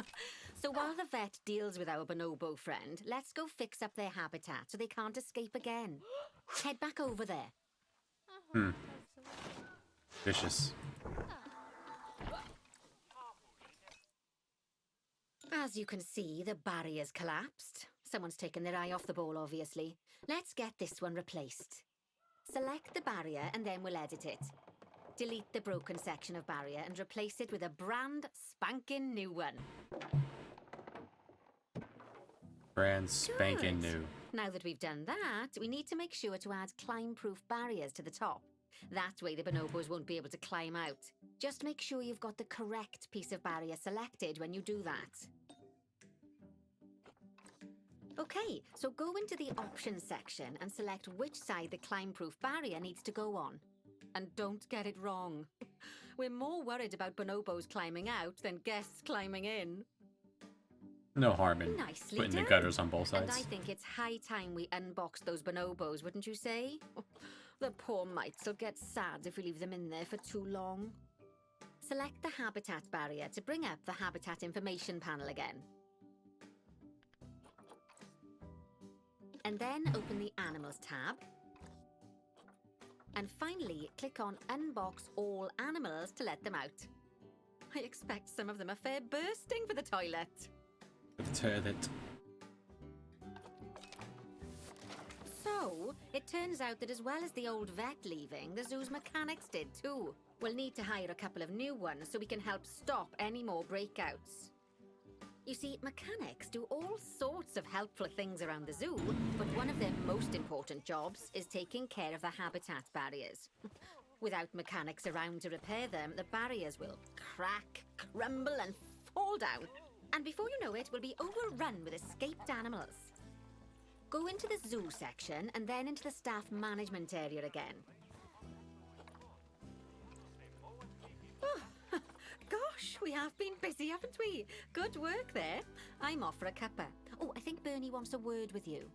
So while the vet deals with our bonobo friend, let's go fix up their habitat so they can't escape again. Head back over there. Vicious. As you can see, the barrier's collapsed. Someone's taken their eye off the ball, obviously. Let's get this one replaced. Select the barrier and then we'll edit it. Delete the broken section of barrier and replace it with a brand spanking new one. Brand spanking Good. new. Now that we've done that, we need to make sure to add climb-proof barriers to the top. That way the bonobos won't be able to climb out. Just make sure you've got the correct piece of barrier selected when you do that. Okay, so go into the options section and select which side the climb-proof barrier needs to go on. And don't get it wrong. We're more worried about bonobos climbing out than guests climbing in. No harm in Nicely putting the done. gutters on both And sides. I think it's high time we unboxed those bonobos, wouldn't you say? The poor mites will get sad if we leave them in there for too long. Select the habitat barrier to bring up the habitat information panel again. And then open the Animals tab. And finally, click on Unbox All Animals to let them out. I expect some of them are fair bursting for the toilet. The toilet. So, it turns out that as well as the old vet leaving, the zoo's mechanics did too. We'll need to hire a couple of new ones so we can help stop any more breakouts. You see, mechanics do all sorts of helpful things around the zoo, but one of their most important jobs is taking care of the habitat barriers. Without mechanics around to repair them, the barriers will crack, crumble, and fall down. And before you know it, we'll be overrun with escaped animals. Go into the zoo section and then into the staff management area again. Oh, gosh, we have been busy, haven't we? Good work there. I'm off for a cuppa. Oh, I think Bernie wants a word with you.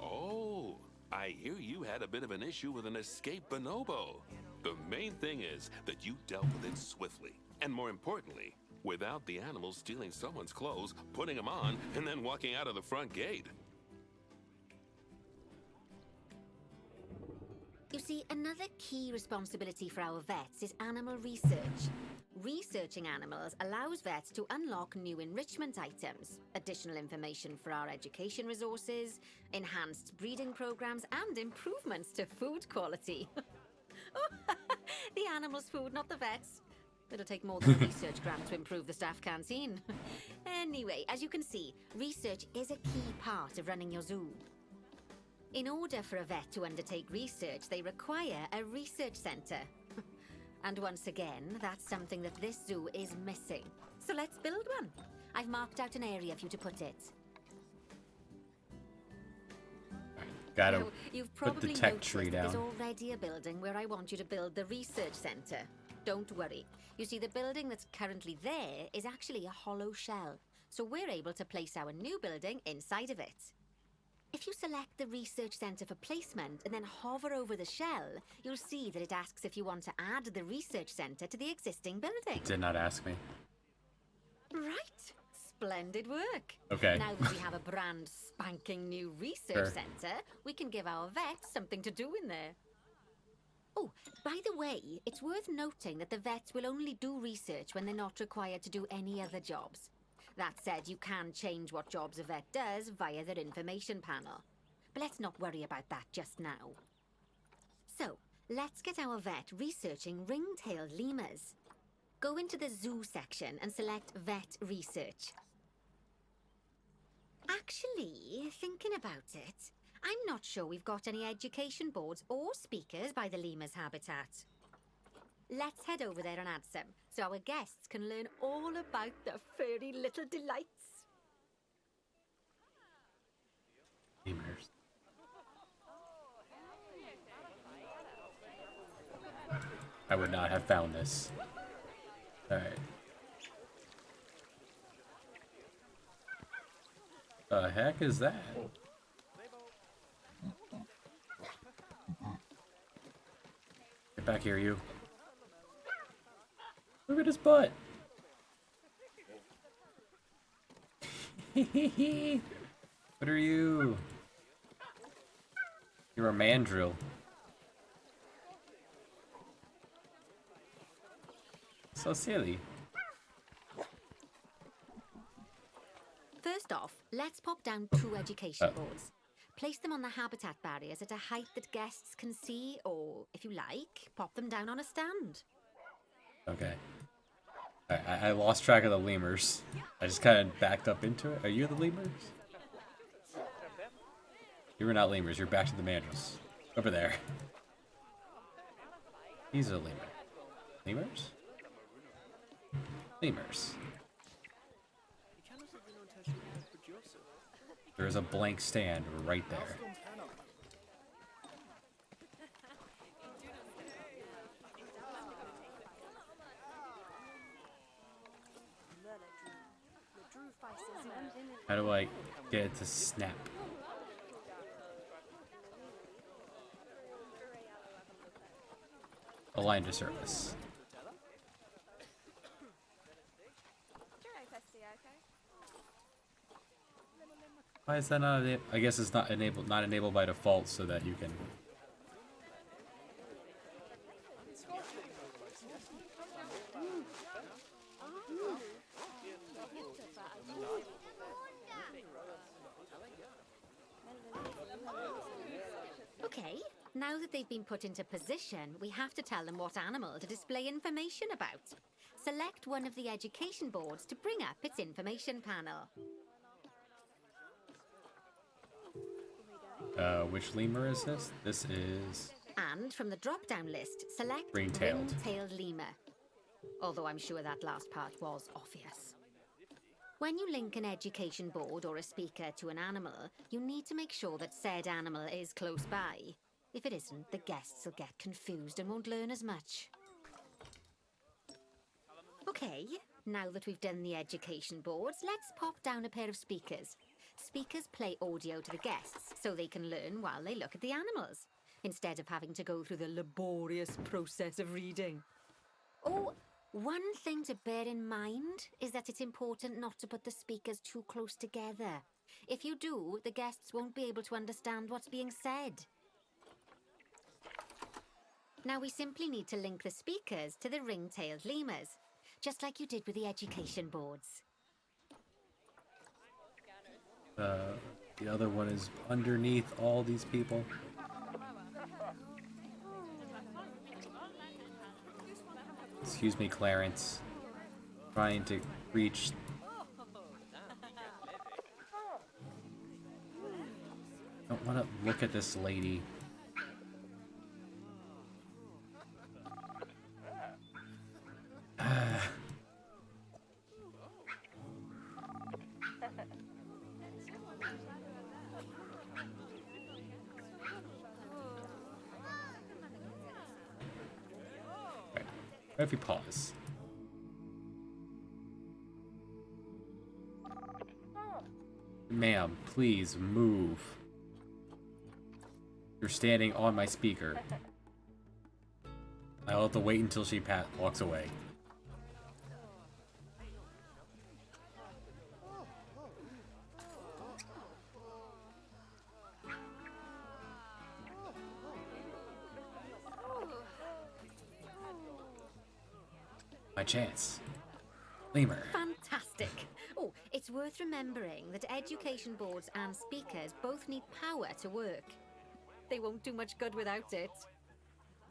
Oh, I hear you had a bit of an issue with an escaped bonobo. The main thing is that you dealt with it swiftly, and more importantly, without the animals stealing someone's clothes, putting them on, and then walking out of the front gate. You see, another key responsibility for our vets is animal research. Researching animals allows vets to unlock new enrichment items, additional information for our education resources, enhanced breeding programs, and improvements to food quality. Oh, the animals' food, not the vets. It'll take more than a research grant to improve the staff canteen. Anyway, as you can see, research is a key part of running your zoo. In order for a vet to undertake research, they require a research centre. And once again, that's something that this zoo is missing. So let's build one. I've marked out an area for you to put it. Gotta Now, you've put the probably tech noticed tree that there's down. already a building where I want you to build the research centre. Don't worry. You see, the building that's currently there is actually a hollow shell. So we're able to place our new building inside of it. If you select the research centre for placement and then hover over the shell, you'll see that it asks if you want to add the research centre to the existing building. Did not ask me. Right. Splendid work. Okay. Now that we have a brand spanking new research Sure. centre, we can give our vets something to do in there. Oh, by the way, it's worth noting that the vets will only do research when they're not required to do any other jobs. That said, you can change what jobs a vet does via their information panel. But let's not worry about that just now. So, let's get our vet researching ring-tailed lemurs. Go into the zoo section and select Vet Research. Actually, thinking about it, I'm not sure we've got any education boards or speakers by the lemur's habitat. Let's head over there and add some, so our guests can learn all about the furry little delights. Lemurs. I would not have found this. Alright. The heck is that? Get back here, you. Look at his butt. What are you? You're a mandrill. So silly. First off, let's pop down 2 education boards. Place them on the habitat barriers at a height that guests can see, or, if you like, pop them down on a stand. Okay. I lost track of the lemurs. I just kind of backed up into it. Are you the lemurs? You were not lemurs. You're back to the mandrills. Over there. These are lemurs. Lemurs? Lemurs. There is a blank stand right there. How do I get it to snap? Align to surface. Why is that not enabled? I guess it's not enabled by default so that you can... Okay, now that they've been put into position, we have to tell them what animal to display information about. Select one of the education boards to bring up its information panel. Which lemur is this? This is... And from the drop-down list, select Ring-tailed. ring-tailed lemur. Although I'm sure that last part was obvious. When you link an education board or a speaker to an animal, you need to make sure that said animal is close by. If it isn't, the guests will get confused and won't learn as much. Okay, now that we've done the education boards, let's pop down a pair of speakers. Speakers play audio to the guests so they can learn while they look at the animals, instead of having to go through the laborious process of reading. Oh, one thing to bear in mind is that it's important not to put the speakers too close together. If you do, the guests won't be able to understand what's being said. Now we simply need to link the speakers to the ring-tailed lemurs, just like you did with the education boards. The other one is underneath all these people. Excuse me, Clarence. Trying to reach... Don't want to look at this lady. What if you pause? Ma'am, please move. You're standing on my speaker. I'll have to wait until she walks away. My chance. Lemur. Fantastic. Oh, it's worth remembering that education boards and speakers both need power to work. They won't do much good without it.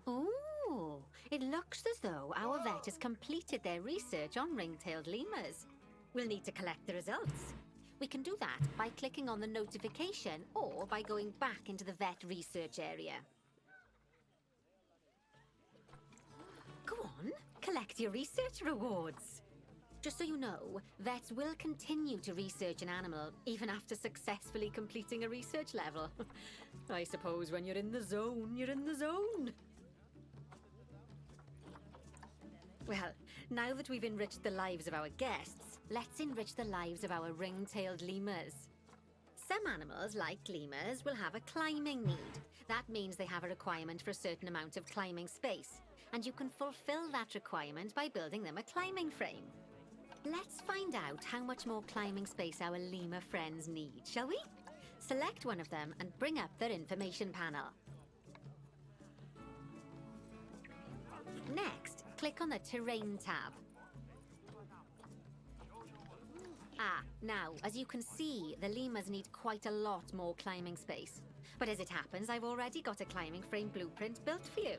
Oh, it looks as though our vet has completed their research on ring-tailed lemurs. We'll need to collect the results. We can do that by clicking on the notification or by going back into the vet research area. Go on, collect your research rewards. Just so you know, vets will continue to research an animal even after successfully completing a research level. I suppose when you're in the zone, you're in the zone. Well, now that we've enriched the lives of our guests, let's enrich the lives of our ring-tailed lemurs. Some animals, like lemurs, will have a climbing need. That means they have a requirement for a certain amount of climbing space, and you can fulfill that requirement by building them a climbing frame. Let's find out how much more climbing space our lemur friends need, shall we? Select one of them and bring up their information panel. Next, click on the Terrain tab. Now, as you can see, the lemurs need quite a lot more climbing space. But as it happens, I've already got a climbing frame blueprint built for you.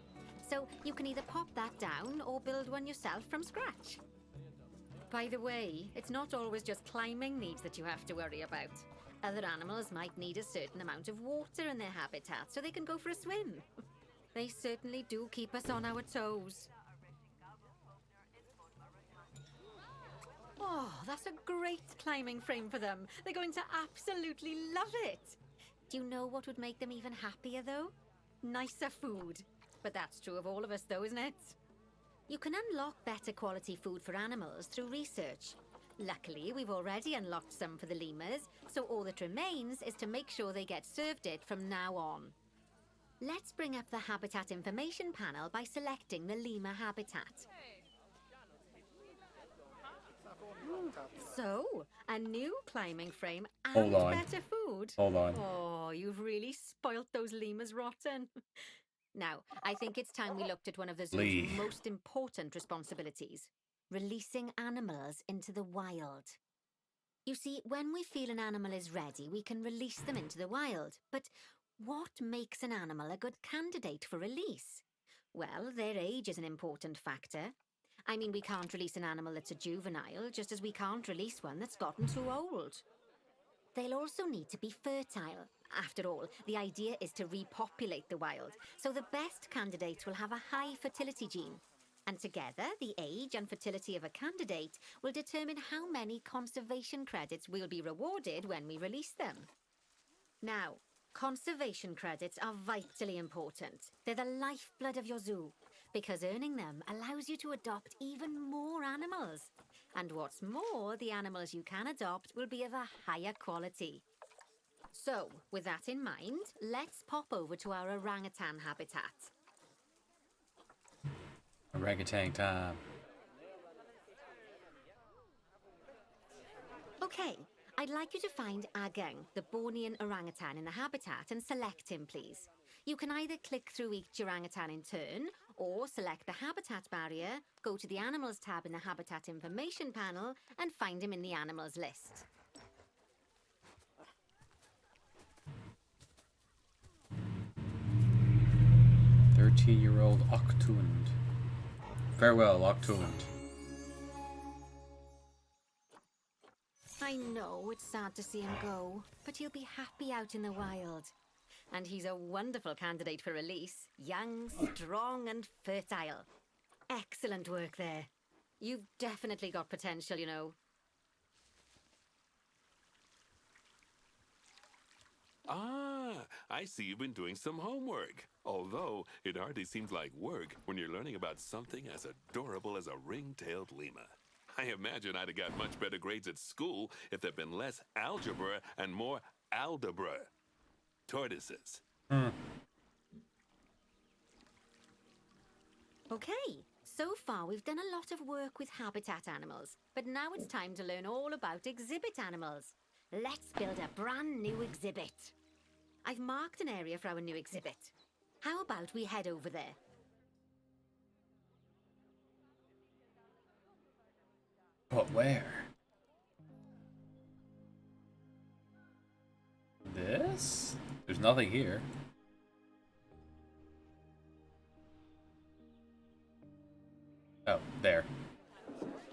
So you can either pop that down or build one yourself from scratch. By the way, it's not always just climbing needs that you have to worry about. Other animals might need a certain amount of water in their habitat so they can go for a swim. They certainly do keep us on our toes. Oh, that's a great climbing frame for them. They're going to absolutely love it. Do you know what would make them even happier, though? Nicer food. But that's true of all of us, though, isn't it? You can unlock better quality food for animals through research. Luckily, we've already unlocked some for the lemurs, so all that remains is to make sure they get served it from now on. Let's bring up the habitat information panel by selecting the lemur habitat. So, a new climbing frame and Hold on. better food. Hold on. Oh, you've really spoilt those lemurs rotten. Now, I think it's time we looked at one of the zoo's Lee. most important responsibilities, releasing animals into the wild. You see, when we feel an animal is ready, we can release them into the wild. But what makes an animal a good candidate for release? Well, their age is an important factor. I mean, we can't release an animal that's a juvenile, just as we can't release one that's gotten too old. They'll also need to be fertile. After all, the idea is to repopulate the wild, so the best candidates will have a high fertility gene. And together, the age and fertility of a candidate will determine how many conservation credits we'll be rewarded when we release them. Now, conservation credits are vitally important. They're the lifeblood of your zoo, because earning them allows you to adopt even more animals. And what's more, the animals you can adopt will be of a higher quality. So, with that in mind, let's pop over to our orangutan habitat. Orangutan time. Okay, I'd like you to find Agang, the Bornean orangutan in the habitat, and select him, please. You can either click through each orangutan in turn, or select the habitat barrier, go to the animals tab in the habitat information panel, and find him in the animals list. "13-year-old Octund. Farewell, Octund." I know it's sad to see him go, but he'll be happy out in the wild. And he's a wonderful candidate for release. Young, strong, and fertile. Excellent work there. You've definitely got potential, you know. Ah, I see you've been doing some homework. Although, it hardly seems like work when you're learning about something as adorable as a ring-tailed lemur. I imagine I'd have got much better grades at school if there'd been less algebra and more aldebra. Tortoises. Okay, so far we've done a lot of work with habitat animals, but now it's time to learn all about exhibit animals. Let's build a brand new exhibit. I've marked an area for our new exhibit. How about we head over there? But where? This? There's nothing here. Oh, there.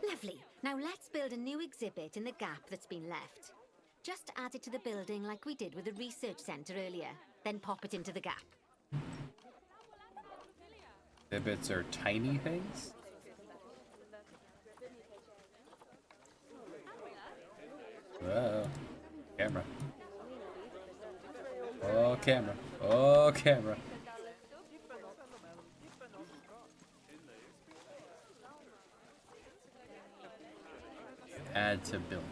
Lovely. Now let's build a new exhibit in the gap that's been left. Just add it to the building like we did with the research centre earlier, then pop it into the gap. Exhibits are tiny things? Whoa. Camera. Oh, camera. Oh, camera. Add to building.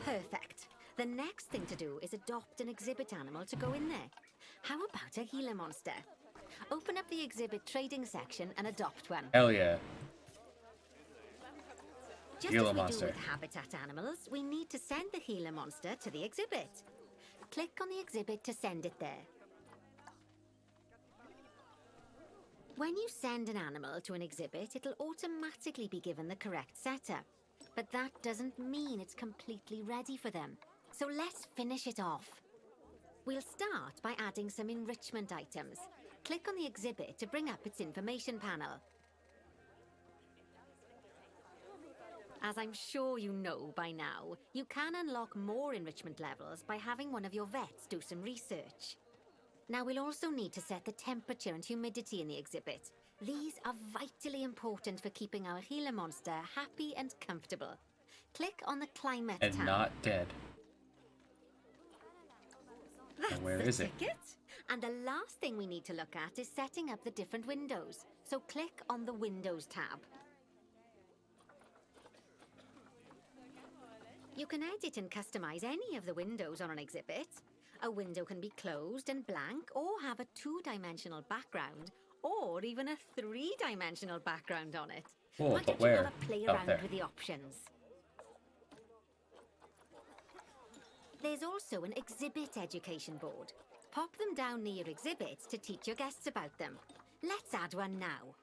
Perfect. The next thing to do is adopt an exhibit animal to go in there. How about a Gila monster? Open up the exhibit trading section and adopt one. Hell yeah. Just Gila as we monster. do with habitat animals, we need to send the Gila monster to the exhibit. Click on the exhibit to send it there. When you send an animal to an exhibit, it'll automatically be given the correct setup. But that doesn't mean it's completely ready for them. So let's finish it off. We'll start by adding some enrichment items. Click on the exhibit to bring up its information panel. As I'm sure you know by now, you can unlock more enrichment levels by having one of your vets do some research. Now we'll also need to set the temperature and humidity in the exhibit. These are vitally important for keeping our Gila monster happy and comfortable. Click on the climate And tab. not dead. That's where the is it? ticket. And the last thing we need to look at is setting up the different windows. So click on the Windows tab. You can edit and customize any of the windows on an exhibit. A window can be closed and blank, or have a two-dimensional background, or even a three-dimensional background on it. Cool, Why but don't where? you have a play Oh, around there. with the options? There's also an exhibit education board. Pop them down near exhibits to teach your guests about them. Let's add one now.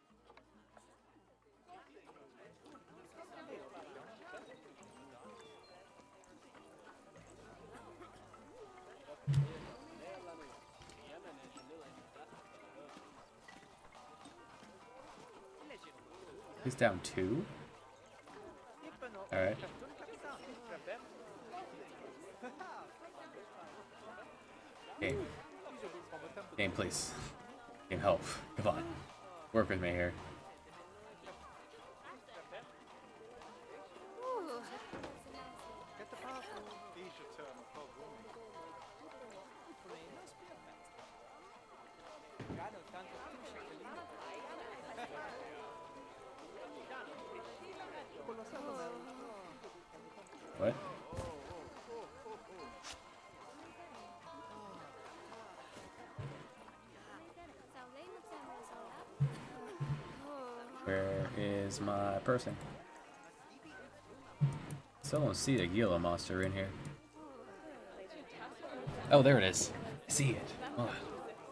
He's down 2? Alright. Game. Game, please. Game, help. Come on. Work with me here. What? Where is my person? Still don't see the Gila monster in here. Oh, there it is. I see it. Hold on.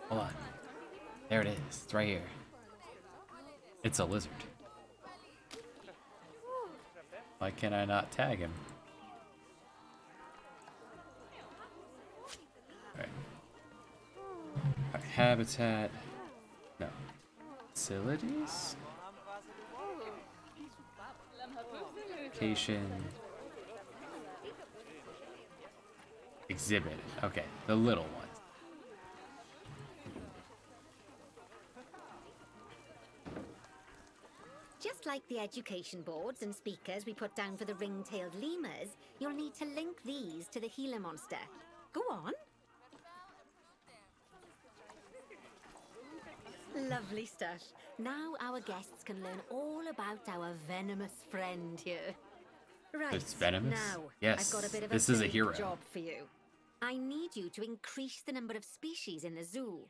Hold on. There it is. It's right here. It's a lizard. Why can I not tag him? Alright. Habitat. No. Facilities? Location. Exhibit. Okay, the little one. Just like the education boards and speakers we put down for the ring-tailed lemurs, you'll need to link these to the Gila monster. Go on. Lovely stuff. Now our guests can learn all about our venomous friend here. Right. It's venomous? Now, Yes, I've got a bit of this a is a big hero. job for you. I need you to increase the number of species in the zoo.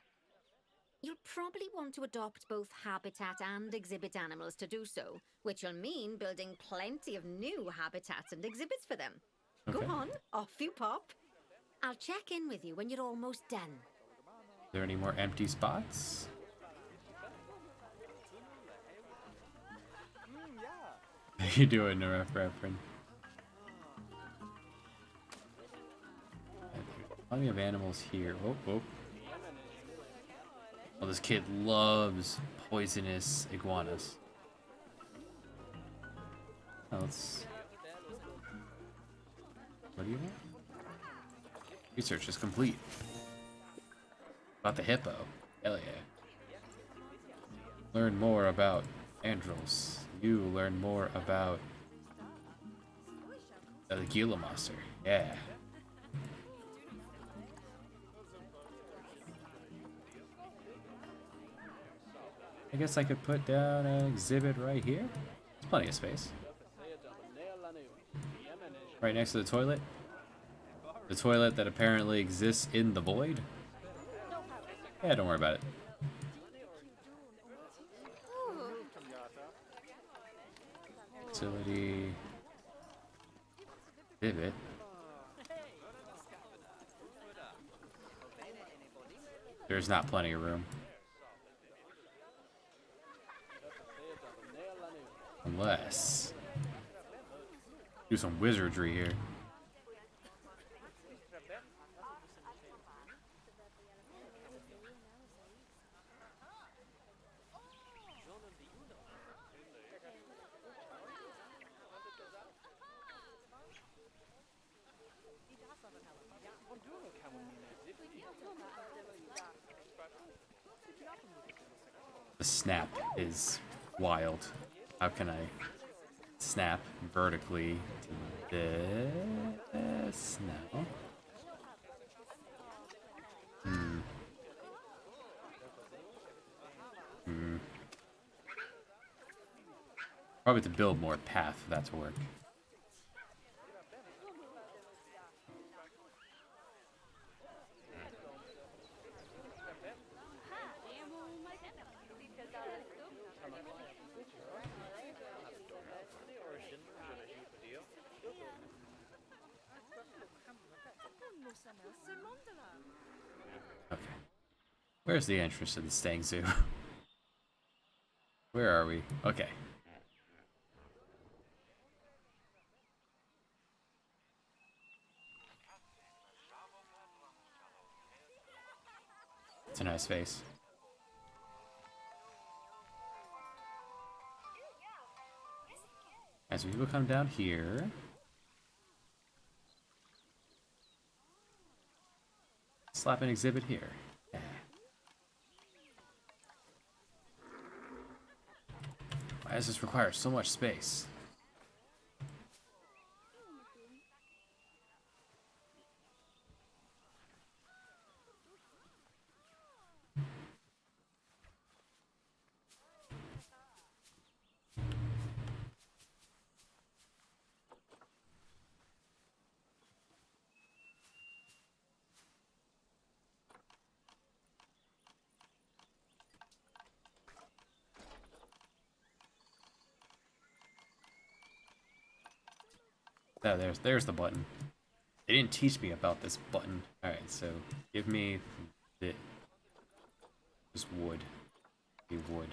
You'll probably want to adopt both habitat and exhibit animals to do so, which will mean building plenty of new habitats and exhibits for them. Okay. Go on, off you pop. I'll check in with you when you're almost done. Are there any more empty spots? How you doing, Naref Referin? Plenty of animals here. Oh, oh. Oh, this kid loves poisonous iguanas. Oh, let's... What do you want? Research is complete. About the hippo. Hell yeah. Learn more about Andros. You learn more about the Gila monster. Yeah. I guess I could put down an exhibit right here. There's plenty of space. Right next to the toilet. The toilet that apparently exists in the void. Yeah, don't worry about it. Facility. Exhibit. There's not plenty of room. Unless do some wizardry here. The snap is wild. How can I snap vertically to this? No. Probably to build more path for that to work. Okay. Where's the entrance to the Stang Zoo? Where are we? Okay. It's a nice face. As we will come down here. Slap an exhibit here. Yeah. Why does this require so much space? Oh, there's the button. They didn't teach me about this button. Alright, so give me this wood. A wood.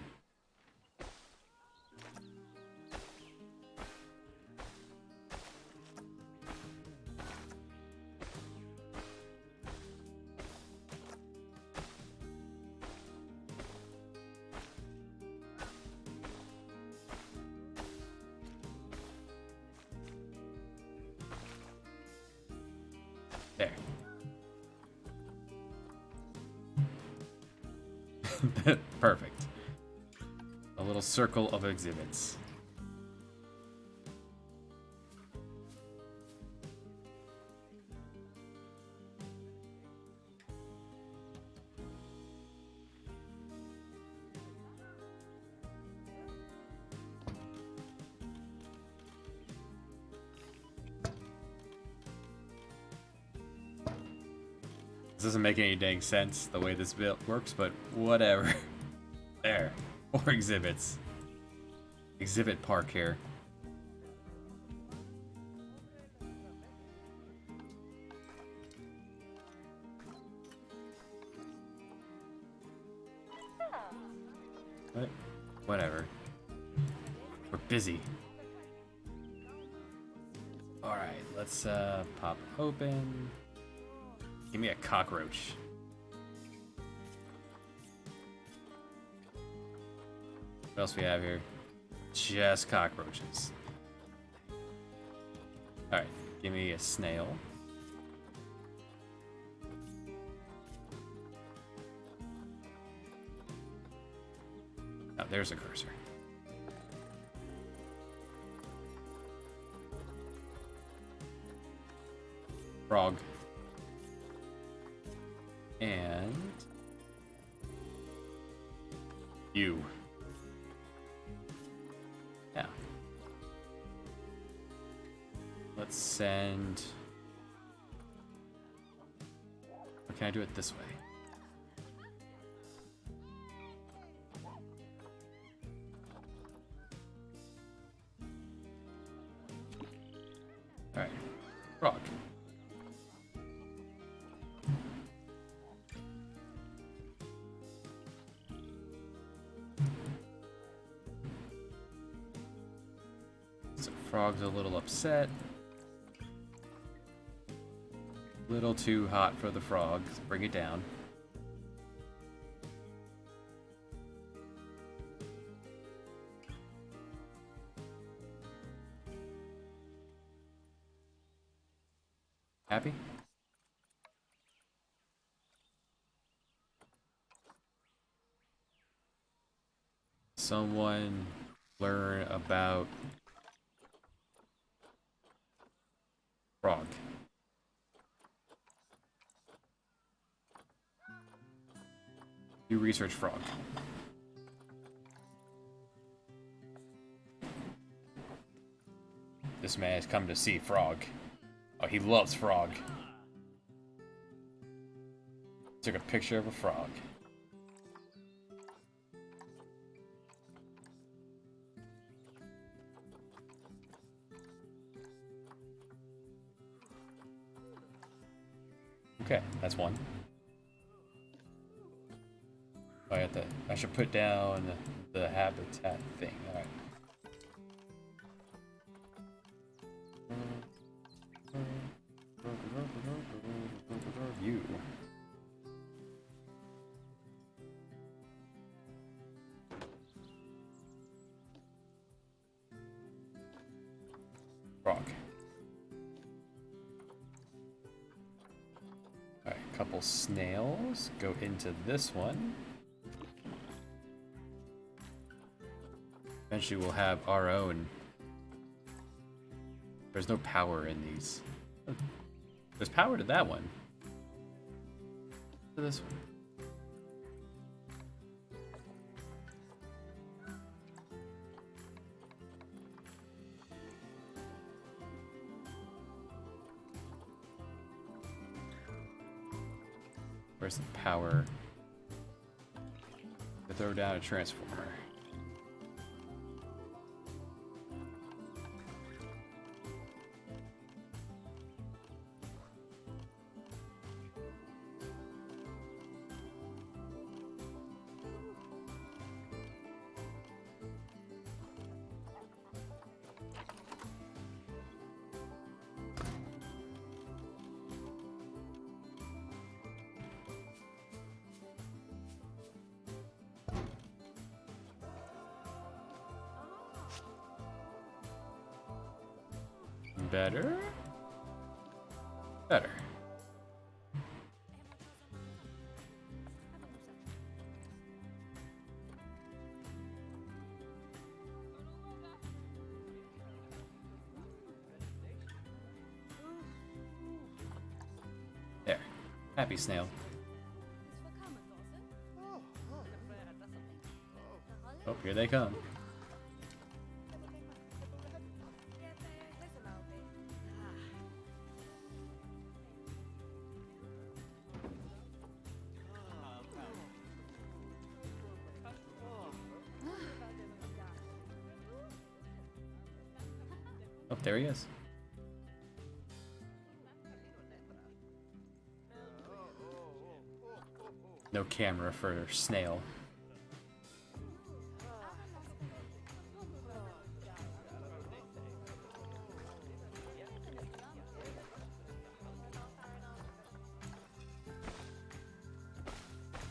There. Perfect. A little circle of exhibits. This doesn't make any dang sense the way this build works, but whatever. There. More exhibits. Exhibit park here. What? Whatever. We're busy. Alright, let's pop open. Give me a cockroach. What else we have here? Just cockroaches. Alright, give me a snail. Oh, there's a cursor. Frog. And you. Yeah. Let's send. Or can I do it this way? All right. Frog. Frog's a little upset. Little too hot for the frog. Let's bring it down. Happy? Someone learn about frog. You research frog. This man has come to see frog. Oh, he loves frog. Took a picture of a frog. Okay, that's one. I should put down the habitat thing. Alright. You. Frog. Alright, a couple snails. Go into this one. Eventually we'll have our own. There's no power in these. There's power to that one. To this one. Where's the power to throw down a transformer? Better? Better. There. Happy snail. Oh, here they come. Oh, there he is. No camera for snail.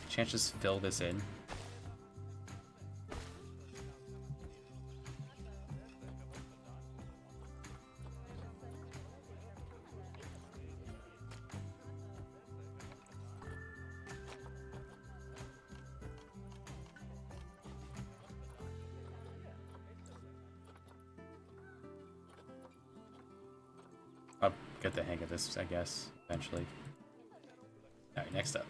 Can't just fill this in. I'll get the hang of this, I guess, eventually. Alright, next up.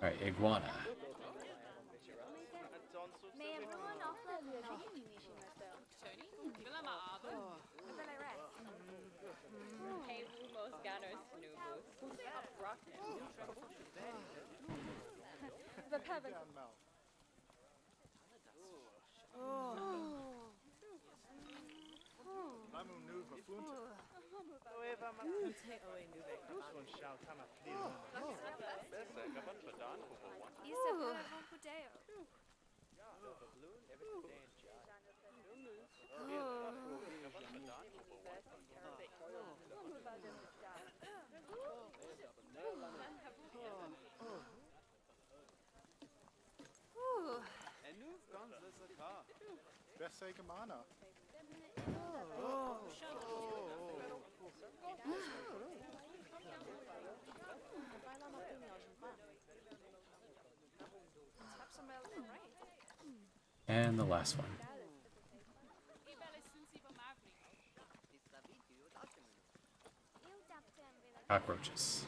Alright, iguana. And the last one. Cockroaches.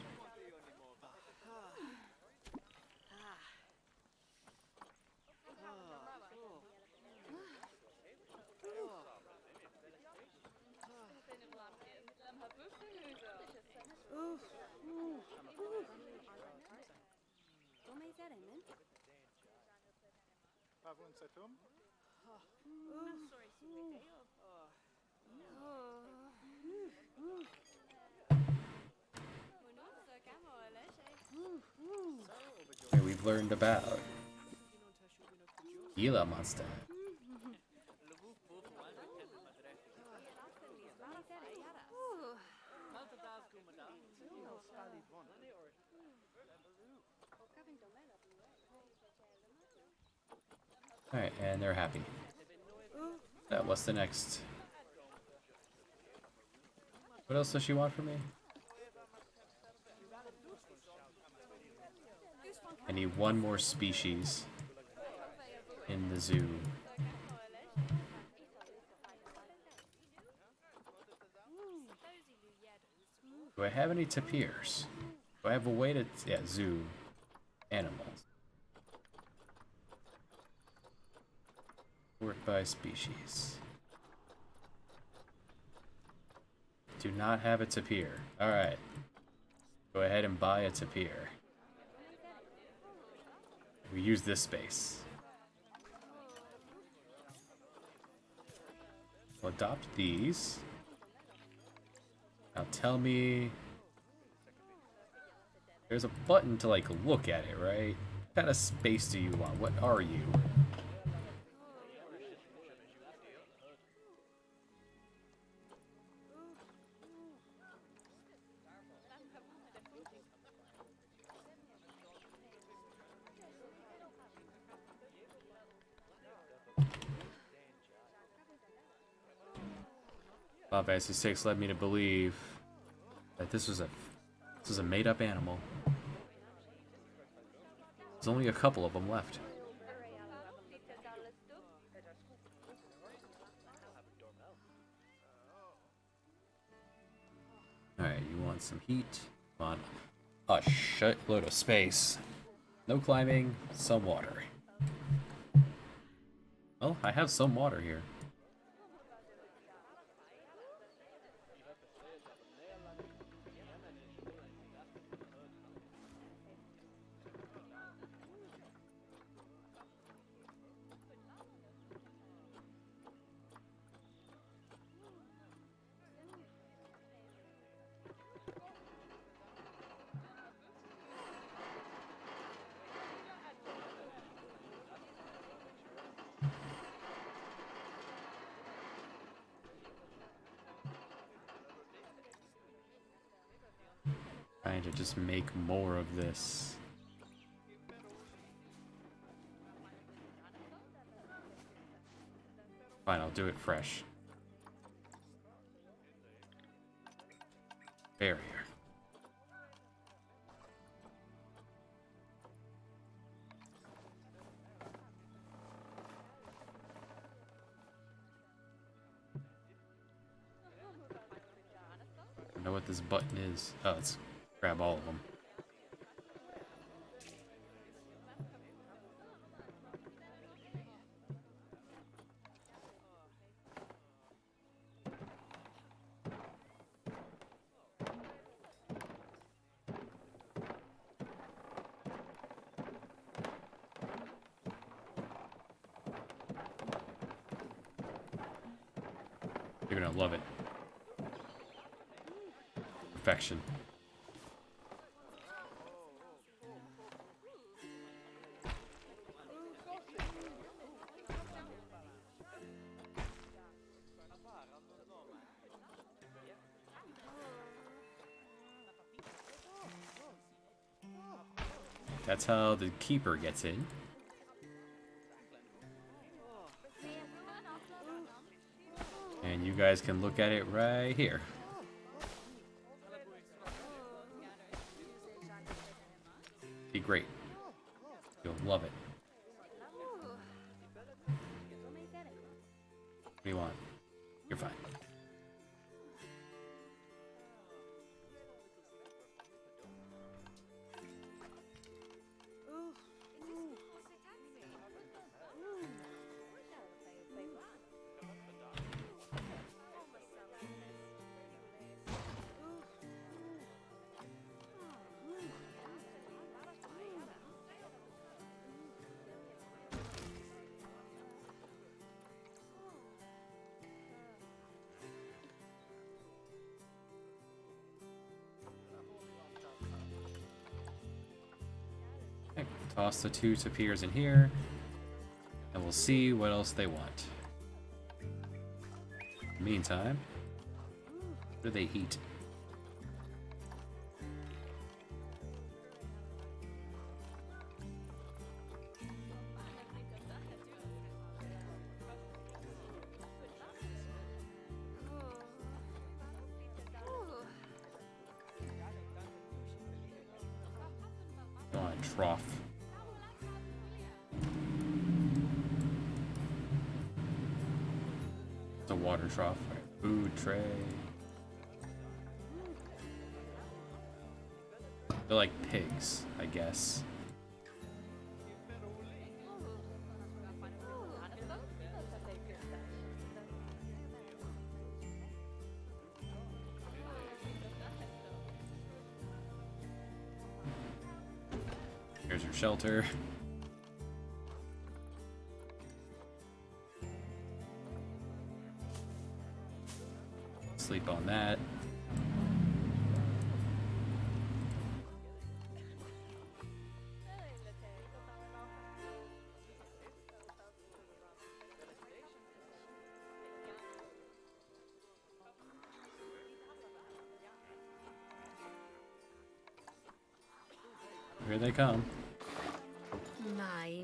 Okay, we've learned about Gila monster. Alright, and they're happy. What's the next? What else does she want from me? I need one more species in the zoo. Do I have any tapirs? Do I have a way to... yeah, zoo animals. Sort by species. Do not have a tapir. Alright. Go ahead and buy a tapir. We use this space. We'll adopt these. Now tell me... there's a button to, like, look at it, right? What kind of space do you want? What are you? Final Fantasy VI led me to believe that this was a made-up animal. There's only a couple of them left. Alright, you want some heat? Want a shitload of space. No climbing, some water. Well, I have some water here. Trying to just make more of this. Fine, I'll do it fresh. Barrier. I don't know what this button is. Oh, it's grab all of them. You're gonna love it. Perfection. That's how the keeper gets in. And you guys can look at it right here. Be great. You'll love it. What do you want? You're fine. Toss the 2 tapirs in here, and we'll see what else they want. Meantime, what do they eat? Go on, trough. It's a water trough. Right. Food tray. They're like pigs, I guess. Here's your shelter. Sleep on that. Here they come.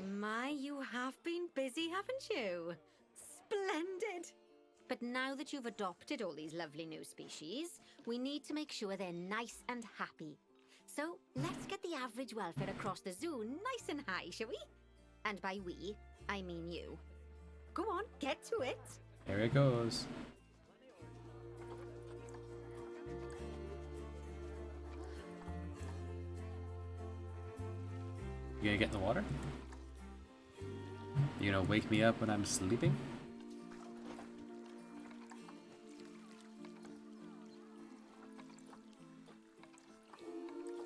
My, you have been busy, haven't you? Splendid! But now that you've adopted all these lovely new species, we need to make sure they're nice and happy. So let's get the average welfare across the zoo nice and high, shall we? And by we, I mean you. Go on, get to it. There it goes. You gonna get in the water? You gonna wake me up when I'm sleeping?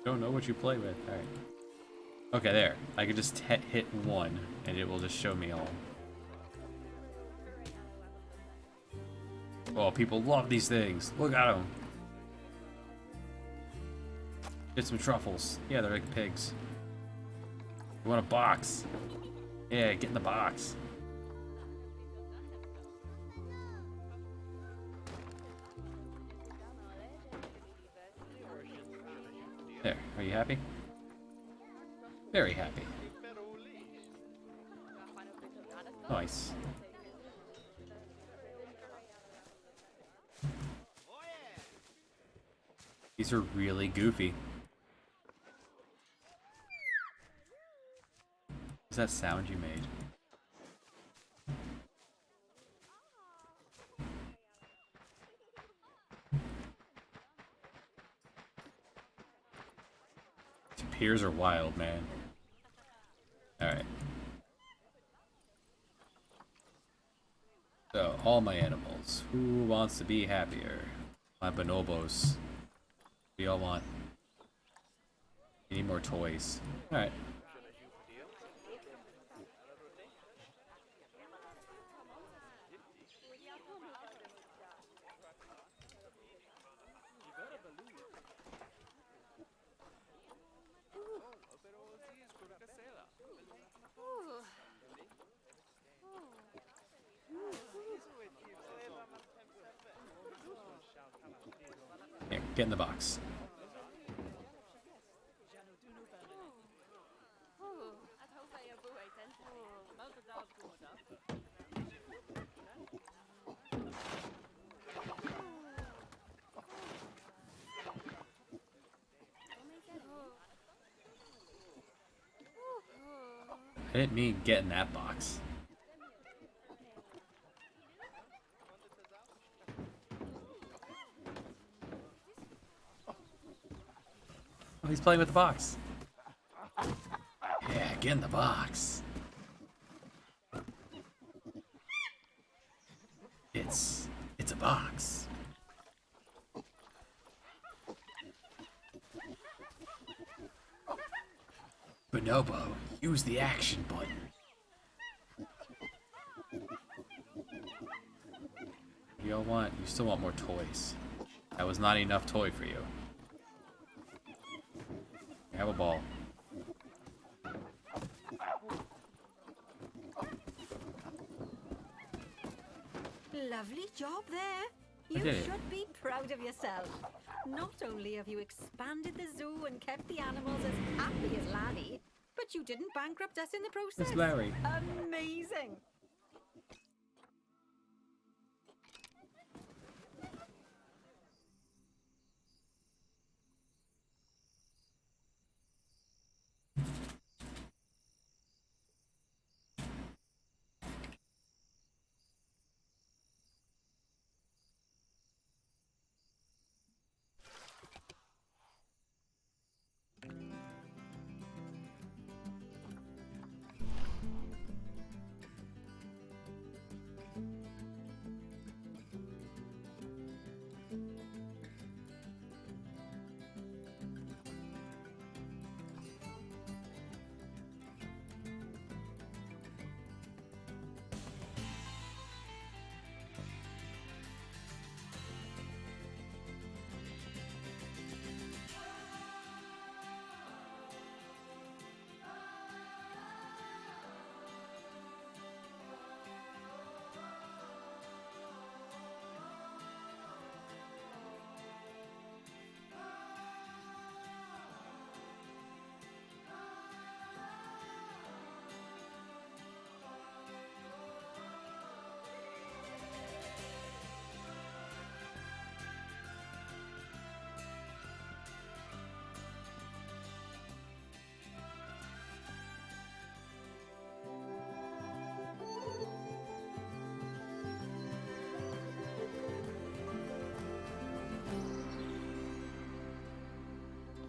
Don't know what you play with. Alright. Okay, there. I could just hit 1 and it will just show me all. Oh, people love these things. Look at them. Get some truffles. Yeah, they're like pigs. You want a box? Yeah, get in the box. There, are you happy? Very happy. Nice. These are really goofy. What's that sound you made? Tapirs are wild, man. Alright. So, all my animals. Who wants to be happier? My bonobos. What do y'all want? You need more toys. Alright. Here, get in the box. I didn't mean get in that box. Oh, he's playing with the box. Yeah, get in the box. It's a box. Bonobo, use the action button. You still want more toys. That was not enough toy for you. Have a ball. Lovely job there. I You did it. should be proud of yourself. Not only have you expanded the zoo and kept the animals as happy as Larry, but you didn't bankrupt us in the process. It's Larry. Amazing.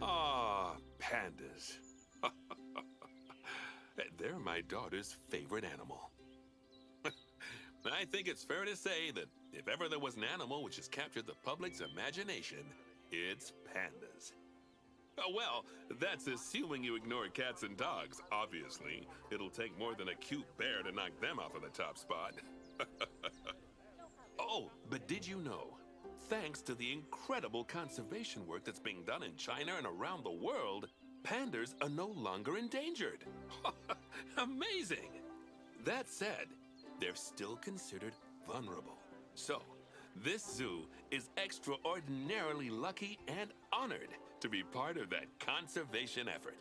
Ah, pandas. They're my daughter's favorite animal. I think it's fair to say that if ever there was an animal which has captured the public's imagination, it's pandas. Oh, well, that's assuming you ignore cats and dogs, obviously. It'll take more than a cute bear to knock them off of the top spot. Oh, but did you know? Thanks to the incredible conservation work that's being done in China and around the world, pandas are no longer endangered. Amazing! That said, they're still considered vulnerable. So, this zoo is extraordinarily lucky and honored to be part of that conservation effort.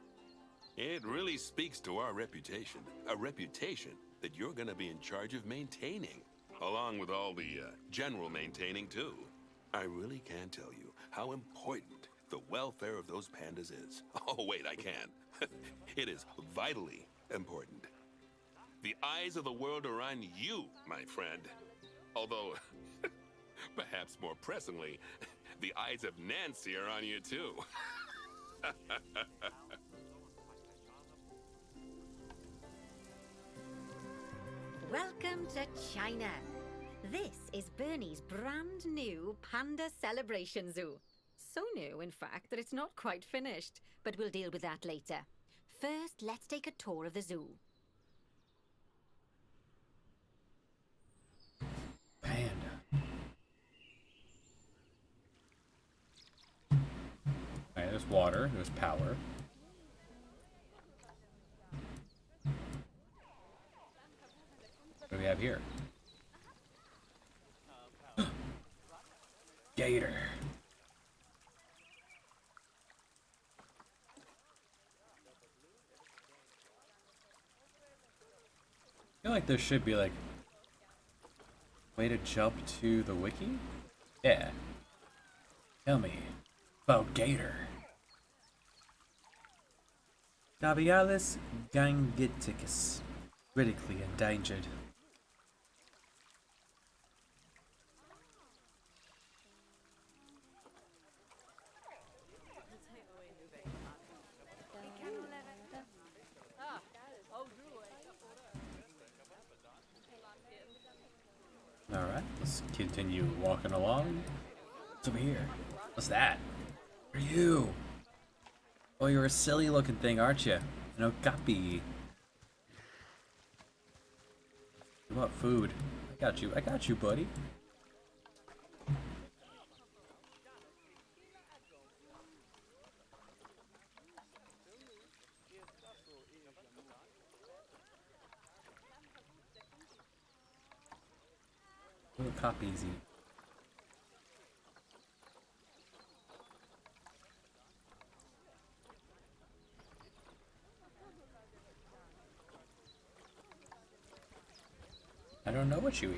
It really speaks to our reputation, a reputation that you're going to be in charge of maintaining, along with all the general maintaining too. I really can't tell you how important the welfare of those pandas is. Oh, wait, I can. It is vitally important. The eyes of the world are on you, my friend. Although, perhaps more pressingly, the eyes of Nancy are on you too. Welcome to China. This is Bernie's brand new Panda Celebration Zoo. So new, in fact, that it's not quite finished, but we'll deal with that later. First, let's take a tour of the zoo. Panda. Alright, there's water, there's power. What do we have here? Gator. I feel like there should be like way to jump to the wiki? Yeah. Tell me about Gator. Gavialis gangeticus. Critically endangered. Alright, let's continue walking along. What's over here? What's that? Who are you? Oh, you're a silly looking thing, aren't you? An okapi. You want food? I got you, buddy. Little cop easy. I don't know what you eat.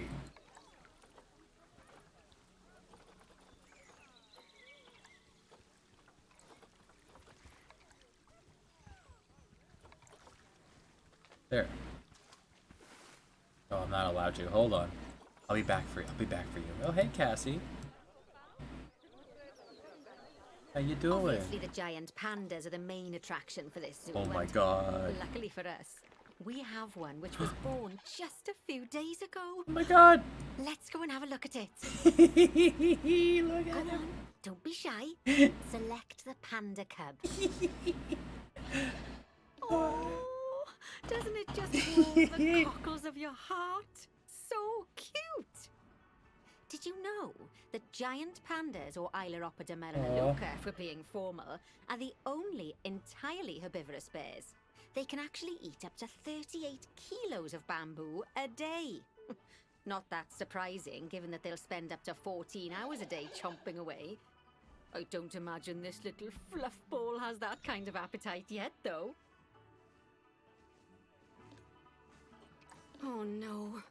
There. Oh, I'm not allowed to. Hold on. I'll be back for you. I'll be back for you. Oh, hey, Cassie. How you doing? Obviously, the giant pandas are the main attraction for this zoo. Oh my and god. luckily for us, we have one which was born just a few days ago. Oh my god. Let's go and have a look at it. Look Go at him. on, don't be shy. Select the panda cub. Oh, doesn't it just warm the cockles of your heart? So cute. Did you know that giant pandas, or Ailuropoda melaleuca for being formal, are the only entirely herbivorous bears? They can actually eat up to 38 kilos of bamboo a day. Not that surprising, given that they'll spend up to 14 hours a day chomping away. I don't imagine this little fluff ball has that kind of appetite yet, though. Oh no.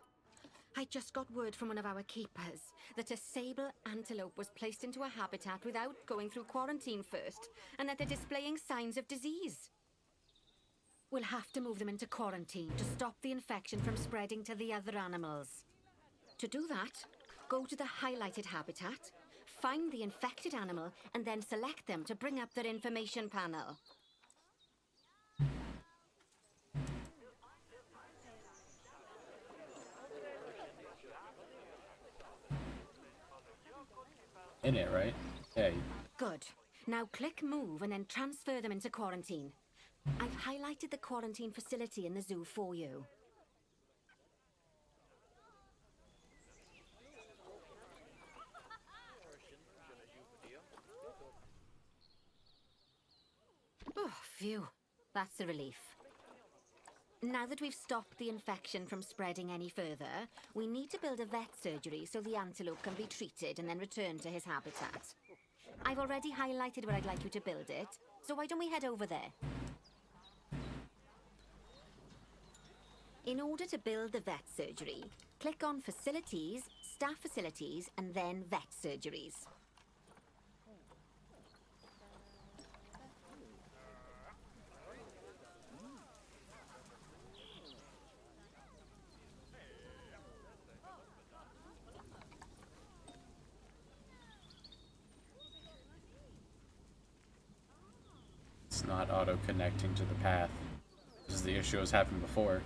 I just got word from one of our keepers that a sable antelope was placed into a habitat without going through quarantine first, and that they're displaying signs of disease. We'll have to move them into quarantine to stop the infection from spreading to the other animals. To do that, go to the highlighted habitat, find the infected animal, and then select them to bring up their information panel. In it, right? Yeah. Good. Now click move and then transfer them into quarantine. I've highlighted the quarantine facility in the zoo for you. Oh, phew. That's a relief. Now that we've stopped the infection from spreading any further, we need to build a vet surgery so the antelope can be treated and then returned to his habitat. I've already highlighted where I'd like you to build it, so why don't we head over there? In order to build the vet surgery, click on Facilities, Staff Facilities, and then Vet Surgeries. It's not auto-connecting to the path. This is the issue that's happened before.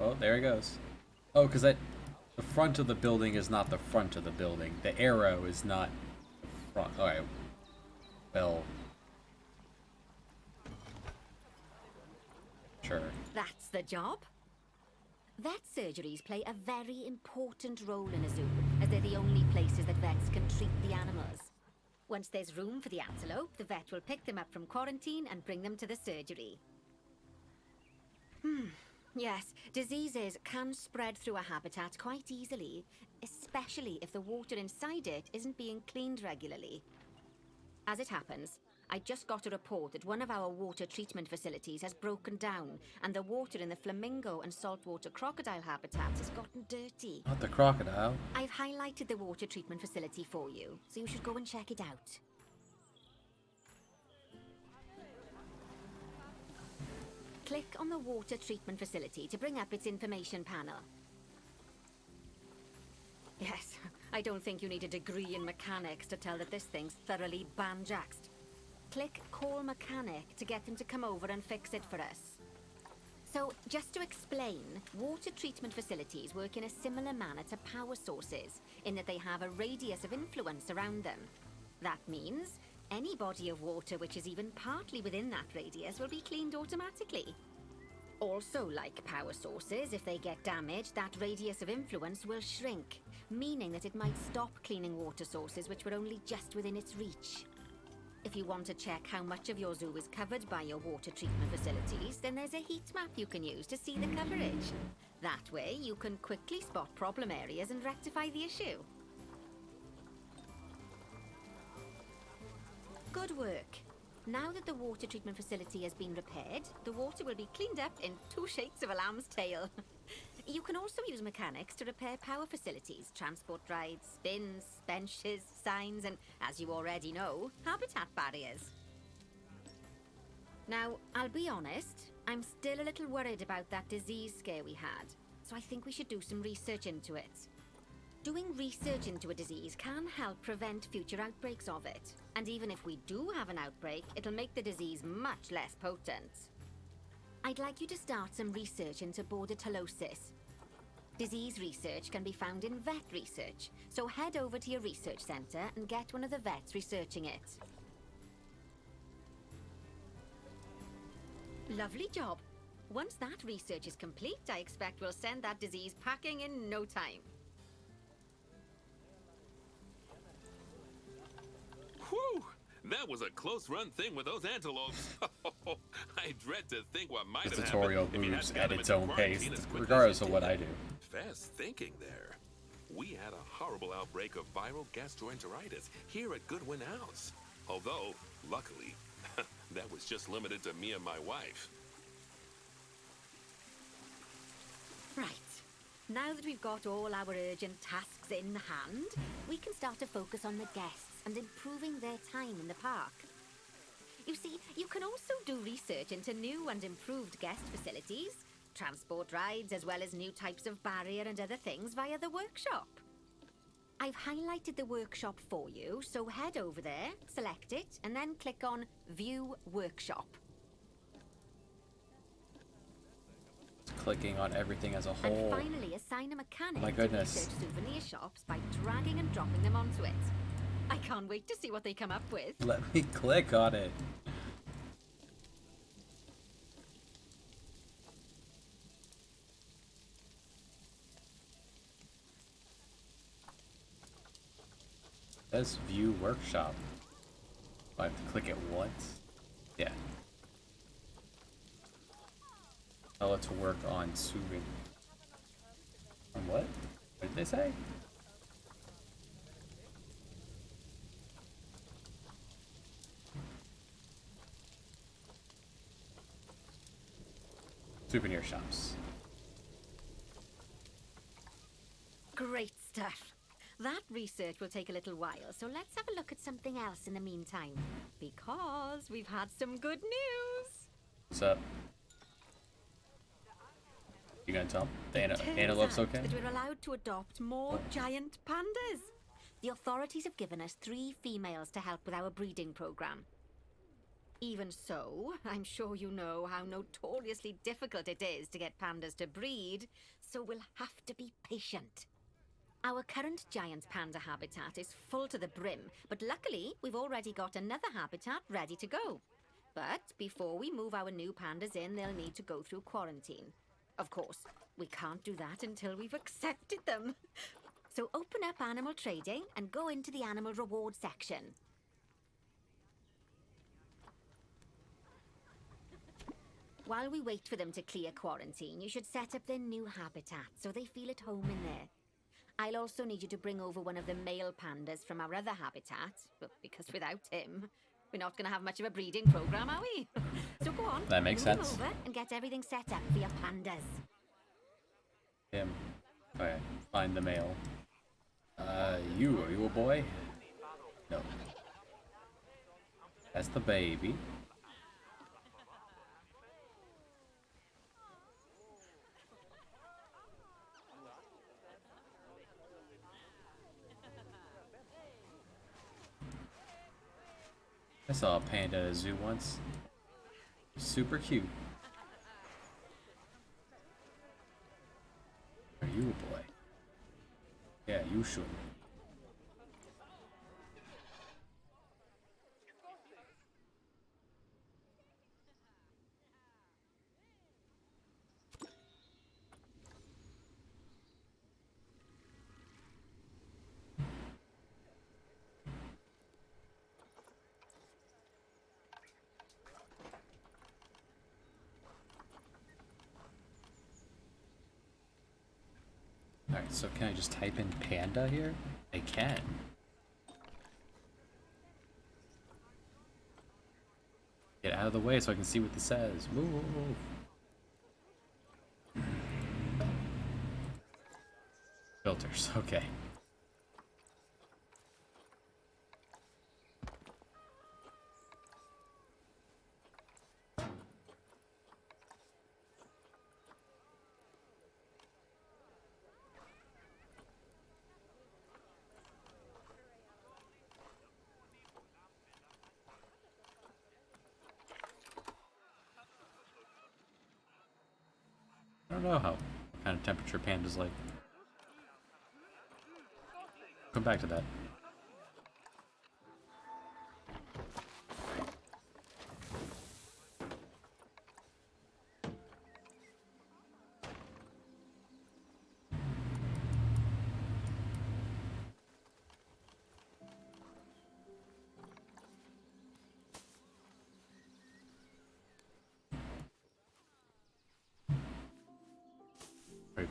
Oh, there he goes. Oh, because the front of the building is not the front of the building. The arrow is not the front. Alright. Well. Sure. That's the job. Vet surgeries play a very important role in a zoo, as they're the only places that vets can treat the animals. Once there's room for the antelope, the vet will pick them up from quarantine and bring them to the surgery. Yes, diseases can spread through a habitat quite easily, especially if the water inside it isn't being cleaned regularly. As it happens, I just got a report that one of our water treatment facilities has broken down, and the water in the flamingo and saltwater crocodile habitats has gotten dirty. Not the crocodile. I've highlighted the water treatment facility for you, so you should go and check it out. Click on the water treatment facility to bring up its information panel. I don't think you need a degree in mechanics to tell that this thing's thoroughly banjaxed. Click Call Mechanic to get them to come over and fix it for us. So, just to explain, water treatment facilities work in a similar manner to power sources, in that they have a radius of influence around them. That means any body of water which is even partly within that radius will be cleaned automatically. Also, like power sources, if they get damaged, that radius of influence will shrink, meaning that it might stop cleaning water sources which were only just within its reach. If you want to check how much of your zoo is covered by your water treatment facilities, then there's a heat map you can use to see the coverage. That way, you can quickly spot problem areas and rectify the issue. Good work. Now that the water treatment facility has been repaired, the water will be cleaned up in 2 shakes of a lamb's tail. You can also use mechanics to repair power facilities, transport rides, spins, benches, signs, and, as you already know, habitat barriers. Now, I'll be honest, I'm still a little worried about that disease scare we had, so I think we should do some research into it. Doing research into a disease can help prevent future outbreaks of it. And even if we do have an outbreak, it'll make the disease much less potent. I'd like you to start some research into bordetellosis. Disease research can be found in vet research, so head over to your research centre and get one of the vets researching it. Lovely job. Once that research is complete, I expect we'll send that disease packing in no time. Whew! That was a close-run thing with those antelopes. I dread to think what might The have tutorial happened if you moves hadn't got at them its into own quarantine pace, as quickly as regardless you of what did. I do. Fast thinking there. We had a horrible outbreak of viral gastroenteritis here at Goodwin House. Although, luckily, that was just limited to me and my wife. Right. Now that we've got all our urgent tasks in hand, we can start to focus on the guests and improving their time in the park. You see, you can also do research into new and improved guest facilities, transport rides, as well as new types of barrier and other things via the workshop. I've highlighted the workshop for you, so head over there, select it, and then click on View Workshop. Clicking on everything as a And whole. finally, assign a mechanic My to goodness. research souvenir shops by dragging and dropping them onto it. I can't wait to see what they come up with. Let me click on it. Let's view workshop. I have to click it once. Yeah. Tell it to work on souvenir. On what? What did they say? Souvenir shops. Great stuff. That research will take a little while, so let's have a look at something else in the meantime. Because we've had some good news. What's up? You gonna tell 'em? The Turns antelope's out okay? that we're allowed to adopt more giant pandas. The authorities have given us 3 females to help with our breeding program. Even so, I'm sure you know how notoriously difficult it is to get pandas to breed, so we'll have to be patient. Our current giant panda habitat is full to the brim, but luckily we've already got another habitat ready to go. But before we move our new pandas in, they'll need to go through quarantine. Of course, we can't do that until we've accepted them. So open up animal trading and go into the animal reward section. While we wait for them to clear quarantine, you should set up their new habitat so they feel at home in there. I'll also need you to bring over one of the male pandas from our other habitat, but because without him, we're not going to have much of a breeding program, are we? So go on, That makes move sense. over and get everything set up for your pandas. Him. Okay, find the male. Are you a boy? No. That's the baby. I saw a panda at a zoo once. Super cute. Are you a boy? Yeah, you should. Alright, so can I just type in panda here? I can. Get out of the way so I can see what this says. Move. Filters, okay. I don't know what kind of temperature pandas like. Come back to that.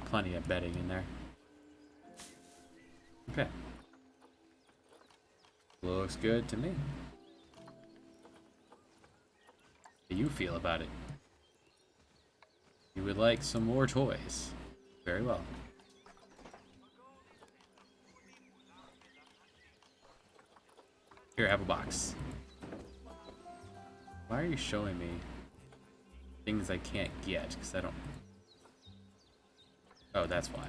Plenty of bedding in there. Okay. Looks good to me. How do you feel about it? You would like some more toys. Very well. Here, have a box. Why are you showing me things I can't get? Because I don't... Oh, that's why.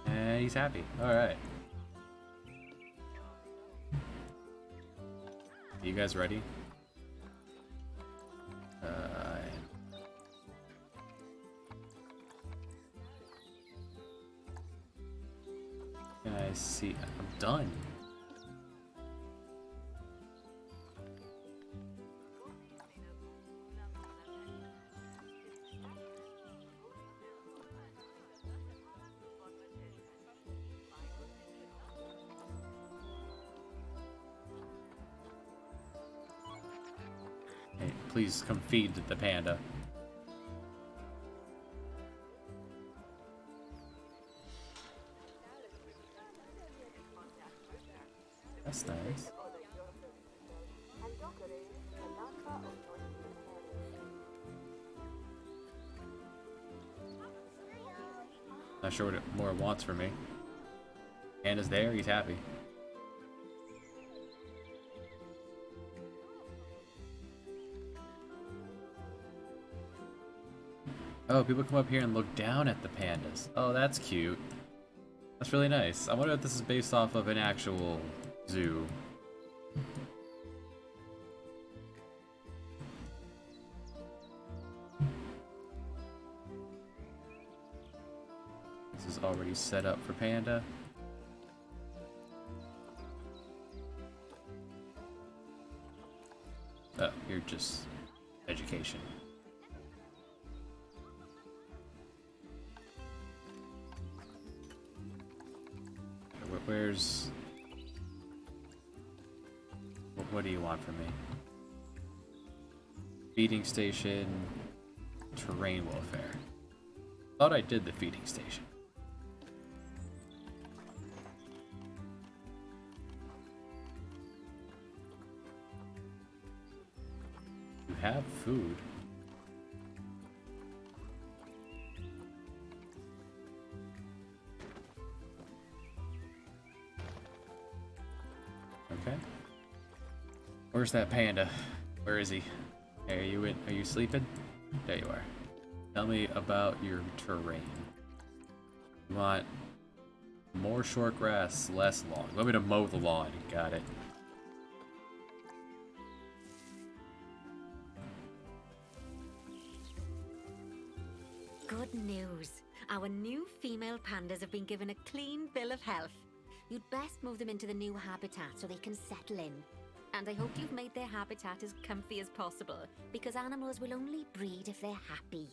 And he's happy. Alright. You guys ready? I see. I'm done. Hey, please come feed the panda. That's nice. Not sure what more it wants from me. Panda's there, he's happy. Oh, people come up here and look down at the pandas. Oh, that's cute. That's really nice. I wonder if this is based off of an actual zoo. This is already set up for panda. Oh, you're just education. Where's... What do you want from me? Feeding station, terrain welfare. Thought I did the feeding station. You have food. Okay. Where's that panda? Where is he? Hey, are you sleeping? There you are. Tell me about your terrain. You want more short grass, less lawn. You want me to mow the lawn. Got it. Good news. Our new female pandas have been given a clean bill of health. You'd best move them into the new habitat so they can settle in. And I hope you've made their habitat as comfy as possible, because animals will only breed if they're happy.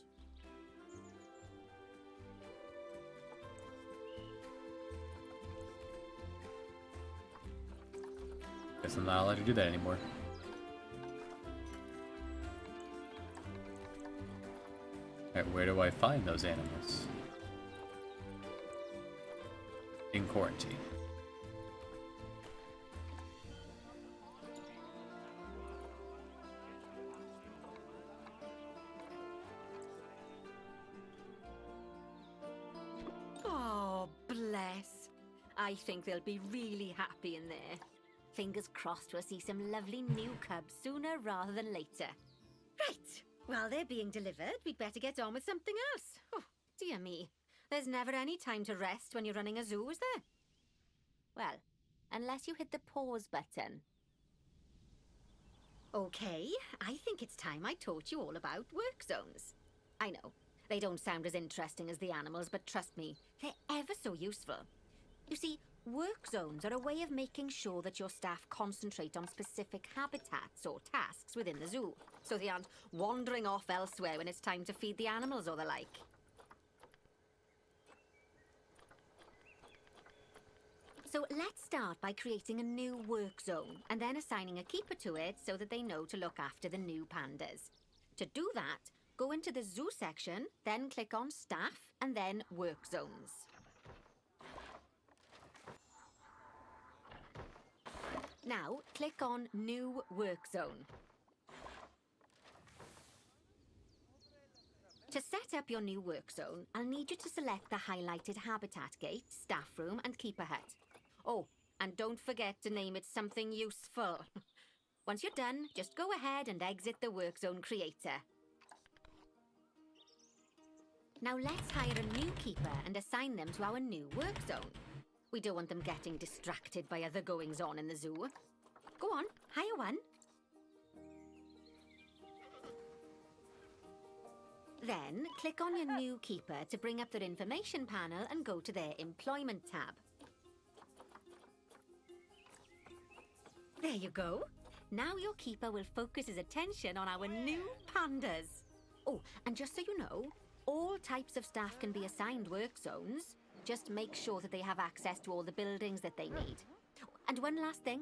Guess I'm not allowed to do that anymore. Alright, where do I find those animals? In quarantine. Oh, bless. I think they'll be really happy in there. Fingers crossed we'll see some lovely new cubs sooner rather than later. Right. While they're being delivered, we'd better get on with something else. Oh, dear me. There's never any time to rest when you're running a zoo, is there? Well, unless you hit the pause button. Okay, I think it's time I taught you all about work zones. I know, they don't sound as interesting as the animals, but trust me, they're ever so useful. You see, work zones are a way of making sure that your staff concentrate on specific habitats or tasks within the zoo, so they aren't wandering off elsewhere when it's time to feed the animals or the like. So let's start by creating a new work zone and then assigning a keeper to it so that they know to look after the new pandas. To do that, go into the zoo section, then click on staff and then work zones. Now, click on New Work Zone. To set up your new work zone, I'll need you to select the highlighted habitat gate, staff room, and keeper hut. Oh, and don't forget to name it something useful. Once you're done, just go ahead and exit the work zone creator. Now let's hire a new keeper and assign them to our new work zone. We don't want them getting distracted by other goings-on in the zoo. Go on, hire one. Then, click on your new keeper to bring up their information panel and go to their employment tab. There you go. Now your keeper will focus his attention on our new pandas. Oh, and just so you know, all types of staff can be assigned work zones. Just make sure that they have access to all the buildings that they need. And one last thing,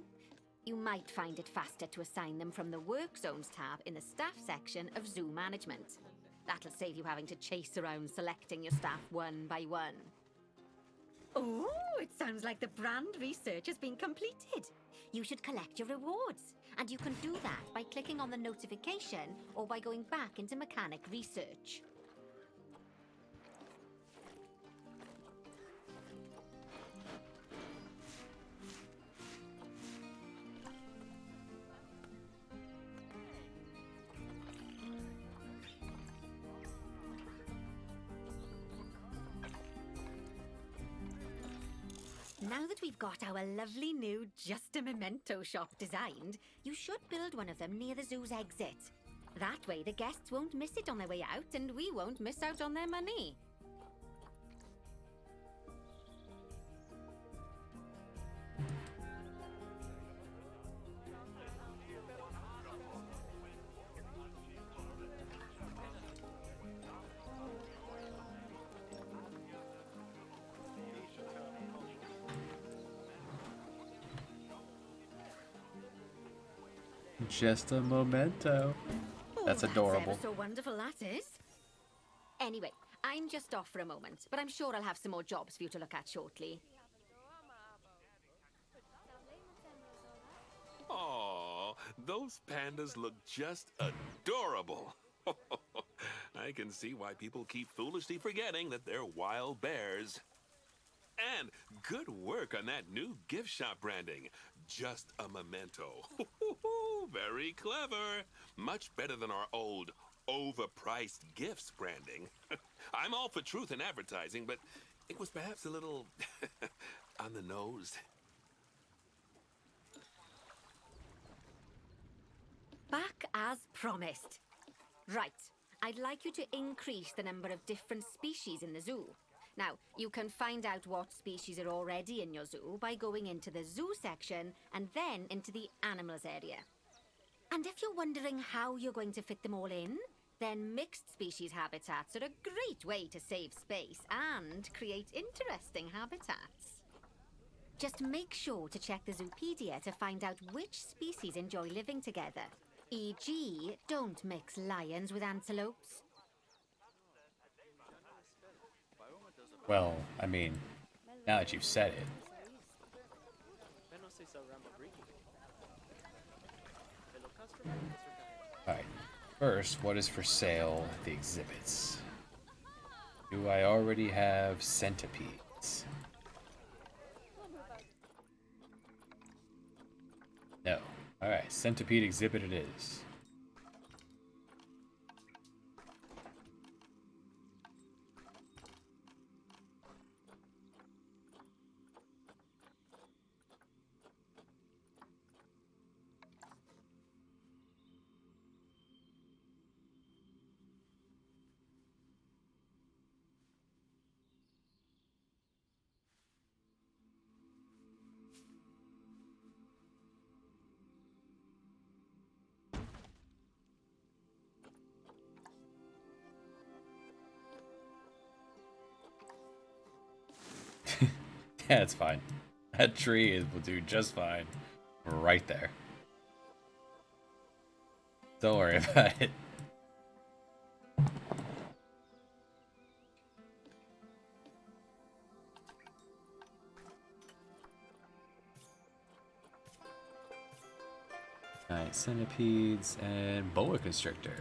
you might find it faster to assign them from the Work Zones tab in the Staff section of Zoo Management. That'll save you having to chase around selecting your staff one by one. Oh, it sounds like the brand research has been completed. You should collect your rewards, and you can do that by clicking on the notification or by going back into Mechanic Research. Now that we've got our lovely new Just a Memento shop designed, you should build one of them near the zoo's exit. That way the guests won't miss it on their way out and we won't miss out on their money. Just a memento. That's adorable. Ever so wonderful, that is. Anyway, I'm just off for a moment, but I'm sure I'll have some more jobs for you to look at shortly. Aw, those pandas look just adorable. I can see why people keep foolishly forgetting that they're wild bears. And good work on that new gift shop branding. Just a memento. Ooh, very clever. Much better than our old overpriced gifts branding. I'm all for truth in advertising, but it was perhaps a little on the nose. Back as promised. Right. I'd like you to increase the number of different species in the zoo. Now, you can find out what species are already in your zoo by going into the zoo section and then into the animals area. And if you're wondering how you're going to fit them all in, then mixed species habitats are a great way to save space and create interesting habitats. Just make sure to check the Zoopedia to find out which species enjoy living together. E.g., don't mix lions with antelopes. Well, I mean, now that you've said it. Alright, first, what is for sale at the exhibits? Do I already have centipedes? No. Alright, centipede exhibit it is. Yeah, it's fine. That tree will do just fine. Right there. Don't worry about it. Alright, centipedes and boa constrictor.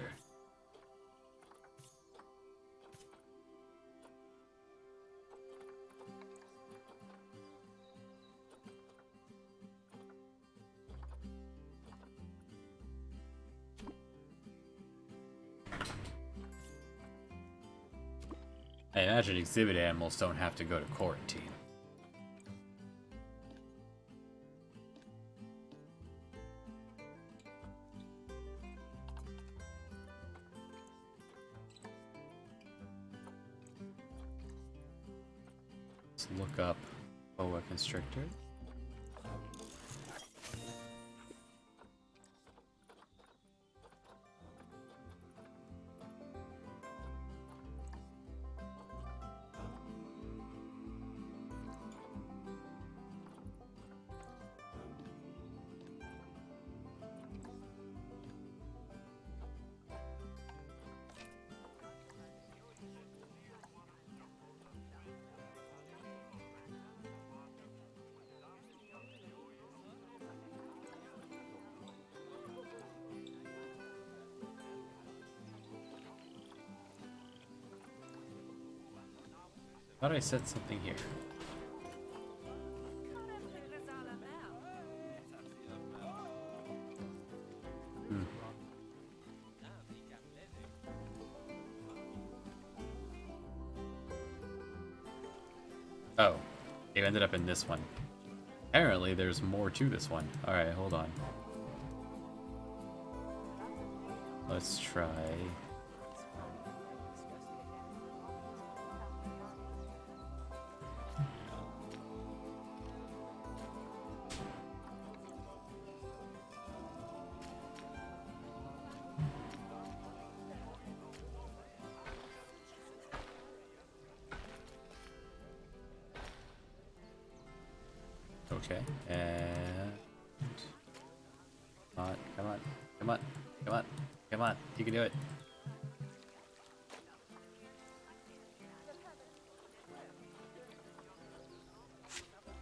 I imagine exhibit animals don't have to go to quarantine. Let's look up boa constrictor. Thought I said something here. Oh, it ended up in this one. Apparently, there's more to this one. Alright, hold on. Let's try... Okay, and... Come on, come on, come on, come on, come on, you can do it.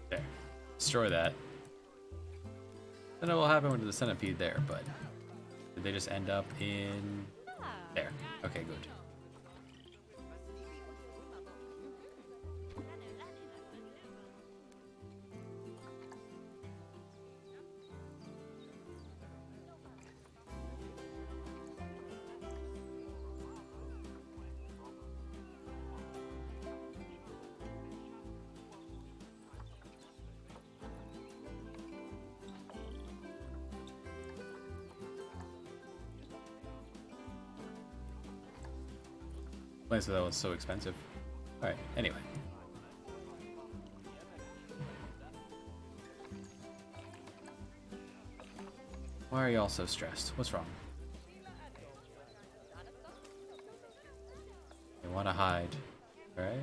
There. Destroy that. I don't know what happened with the centipede there, but... Did they just end up in... There. Okay, good. Why so that was so expensive? Alright, anyway. Why are you all so stressed? What's wrong? You want to hide, right?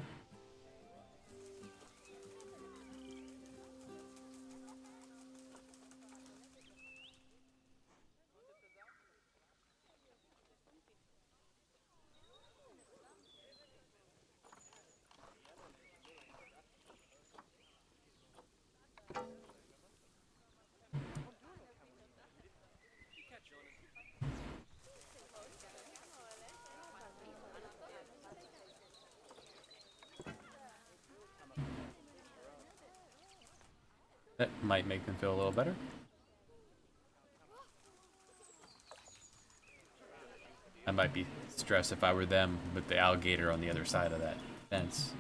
That might make them feel a little better. I might be stressed if I were them with the alligator on the other side of that fence.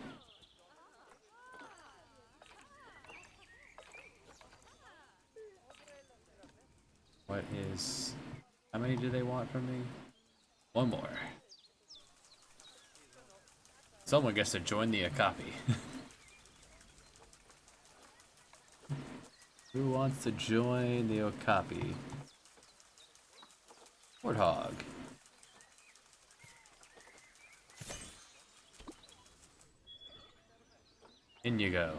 What is... How many do they want from me? One more. Someone gets to join the Okapi. Who wants to join the Okapi? Warthog. In you go.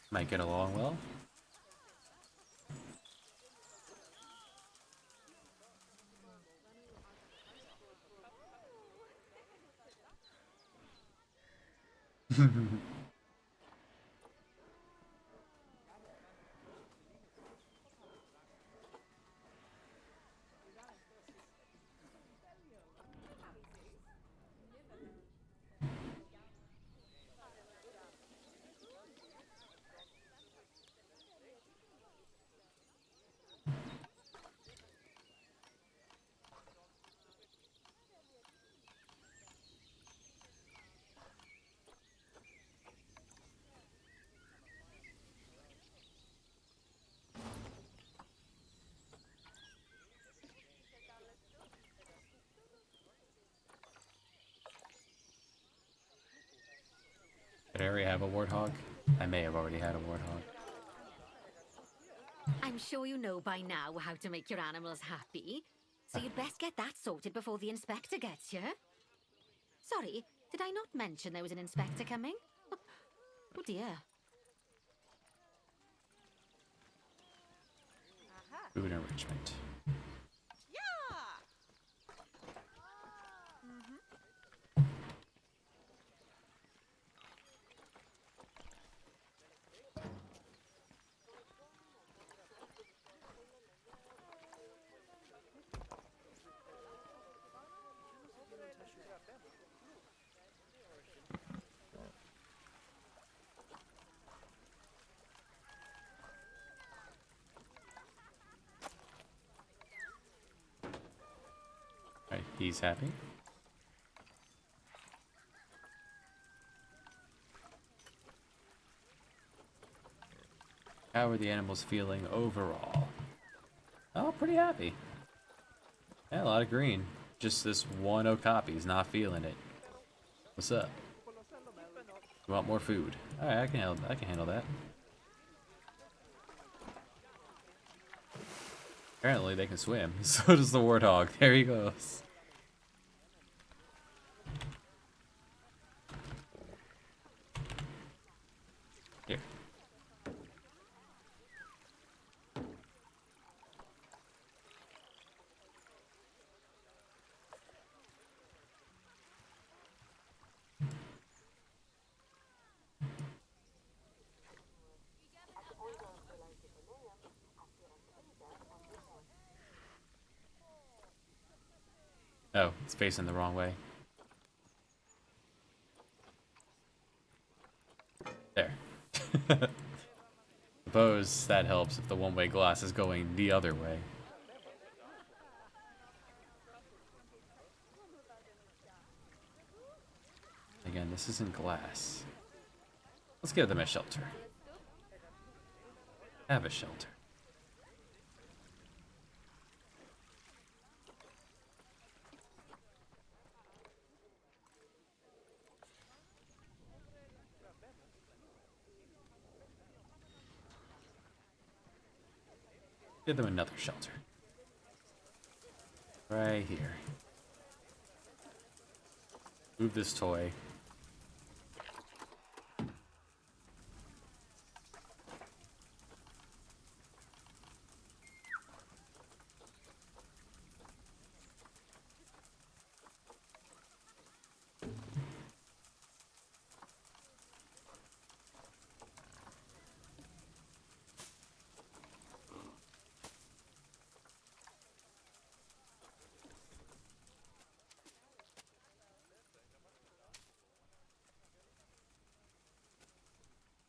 Might get along well. Did I already have a warthog? I may have already had a warthog. I'm sure you know by now how to make your animals happy. So you'd best get that sorted before the inspector gets here. Sorry, did I not mention there was an inspector coming? Oh dear. Food enrichment. Alright, he's happy. How are the animals feeling overall? Oh, pretty happy. Yeah, a lot of green. Just this one Okapi's not feeling it. What's up? You want more food? Alright, I can handle that. Apparently they can swim. So does the warthog. There he goes. Here. Oh, it's facing the wrong way. There. Suppose that helps if the one-way glass is going the other way. Again, this isn't glass. Let's give them a shelter. Have a shelter. Give them another shelter. Right here. Move this toy.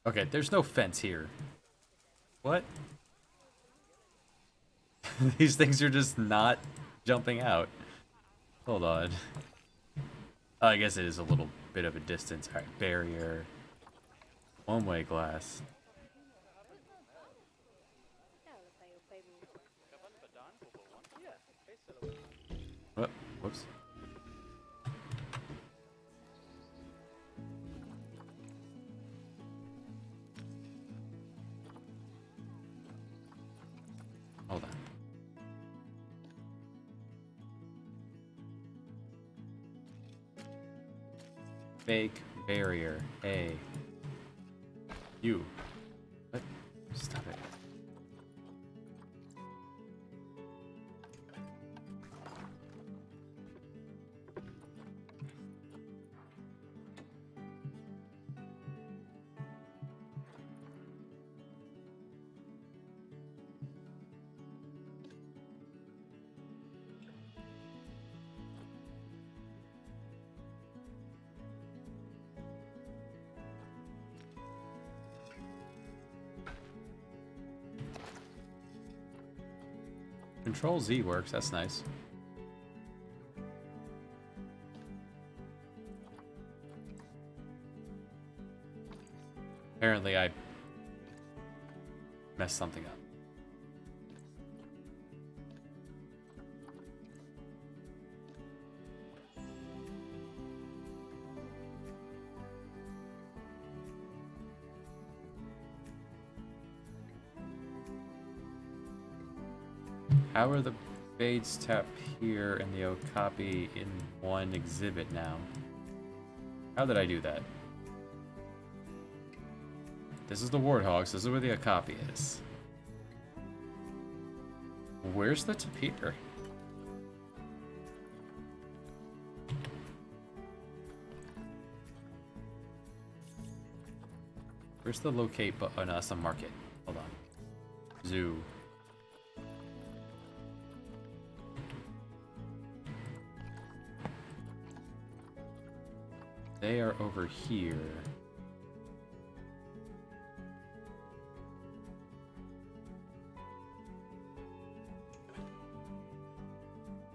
Okay, there's no fence here. What? These things are just not jumping out. Hold on. Oh, I guess it is a little bit of a distance. Alright, barrier. One-way glass. Oh, whoops. Hold on. Fake barrier. Hey. You. What? Stop it. Control Z works, that's nice. Apparently I messed something up. How are the Fades tap here and the Okapi in one exhibit now? How did I do that? This is the Warthog, so this is where the Okapi is. Where's the tapir? Where's the locate button? Oh no, that's the market. Hold on. Zoo. They are over here.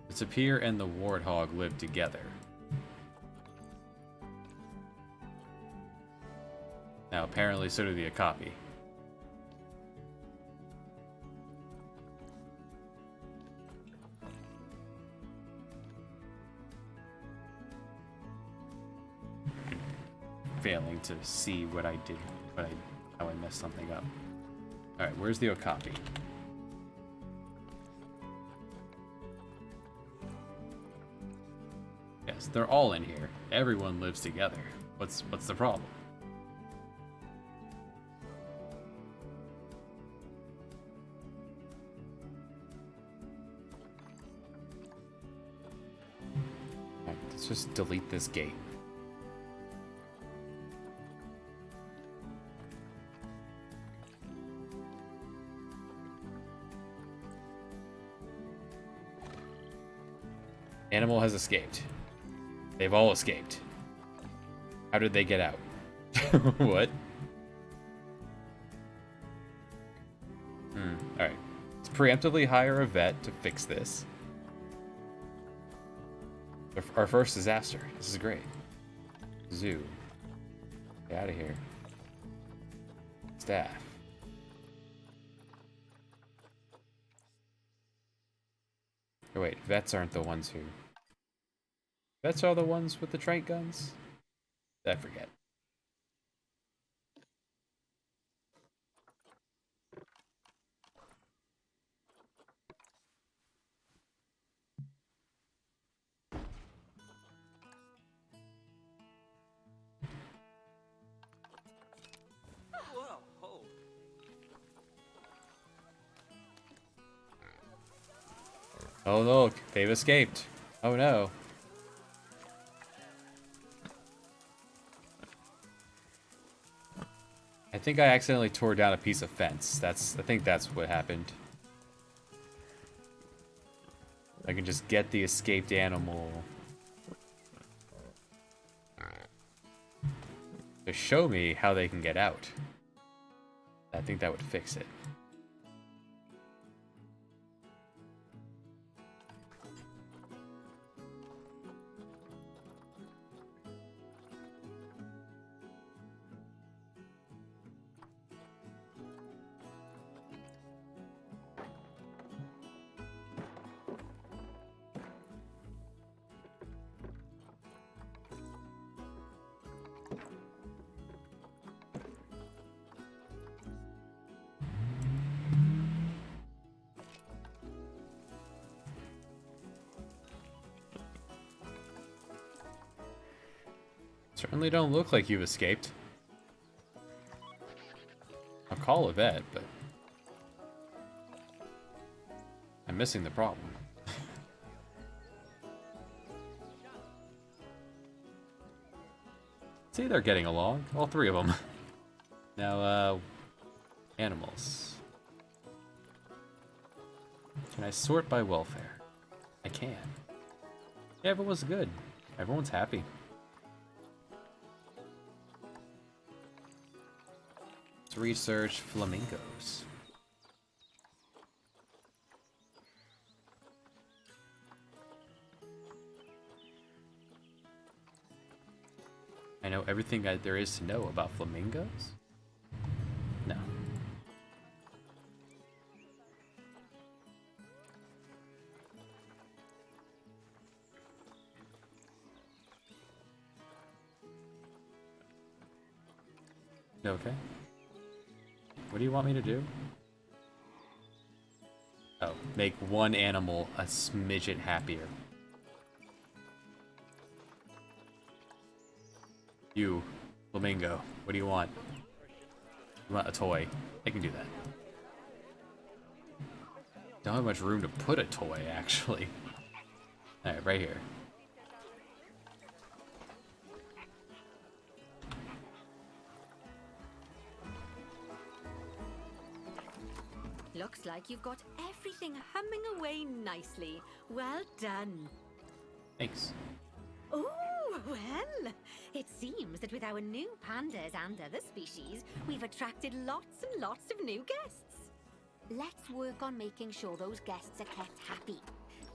The tapir and the warthog live together. Now, apparently, so do the Okapi. Failing to see what I did, how I messed something up. Alright, where's the Okapi? Yes, they're all in here. Everyone lives together. What's the problem? Alright, let's just delete this gate. Animal has escaped. They've all escaped. How did they get out? What? Alright. Let's preemptively hire a vet to fix this. Our first disaster. This is great. Zoo. Get out of here. Staff. Oh wait, vets aren't the ones who... Vets are the ones with the trike guns? I forget. Oh look, they've escaped. Oh no. I think I accidentally tore down a piece of fence. I think that's what happened. I can just get the escaped animal to show me how they can get out. I think that would fix it. Certainly don't look like you've escaped. I'll call a vet, but I'm missing the problem. See, they're getting along, all three of them. Now, animals. Can I sort by welfare? I can. Yeah, everyone's good. Everyone's happy. Let's research flamingos. I know everything there is to know about flamingos? No. Okay. What do you want me to do? Oh, make one animal a smidget happier. You, flamingo, what do you want? You want a toy? I can do that. Don't have much room to put a toy, actually. Alright, right here. Looks like you've got everything humming away nicely. Well done. Thanks. Oh, well, it seems that with our new pandas and other species, we've attracted lots and lots of new guests. Let's work on making sure those guests are kept happy.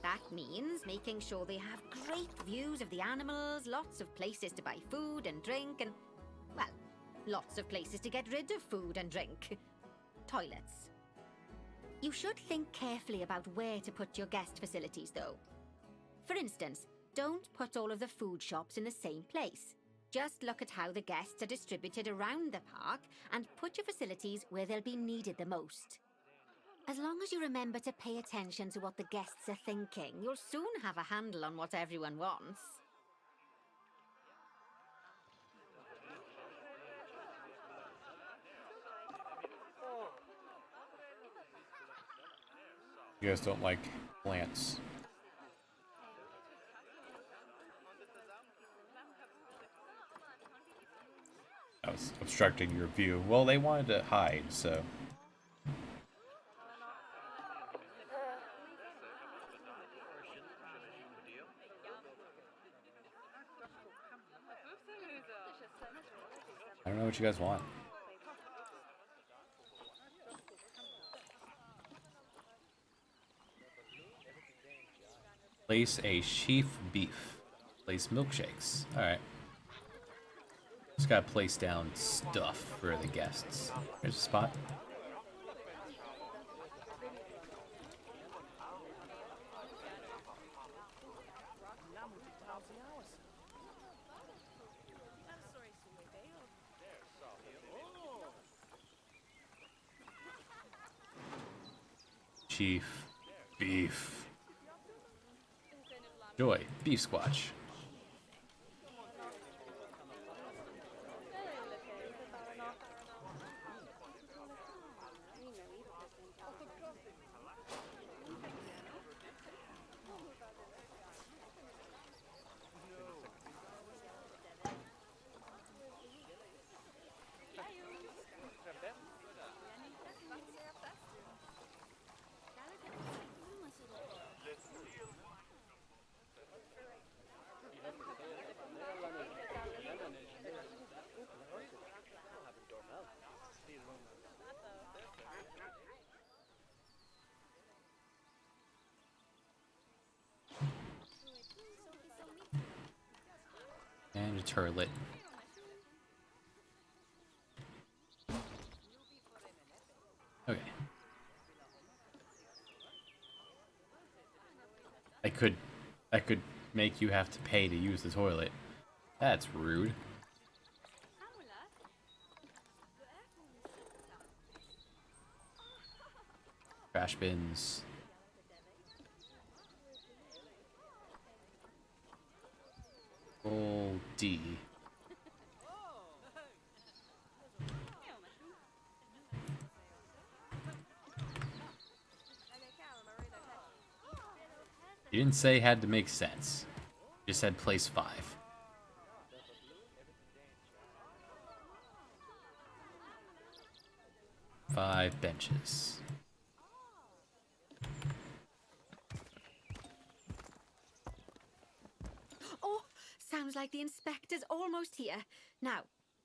That means making sure they have great views of the animals, lots of places to buy food and drink, and, well, lots of places to get rid of food and drink. Toilets. You should think carefully about where to put your guest facilities, though. For instance, don't put all of the food shops in the same place. Just look at how the guests are distributed around the park and put your facilities where they'll be needed the most. As long as you remember to pay attention to what the guests are thinking, you'll soon have a handle on what everyone wants. You guys don't like plants. I was obstructing your view. Well, they wanted to hide, so. I don't know what you guys want. Place a sheaf beef. Place milkshakes. Alright. Just gotta place down stuff for the guests. There's a spot. Chief beef. Joy, beef squash. And a turlet. Okay. I could make you have to pay to use the toilet. That's rude. Trash bins. Full D. You didn't say it had to make sense. You said place 5. Five benches. Oh, sounds like the inspector's almost here. Now,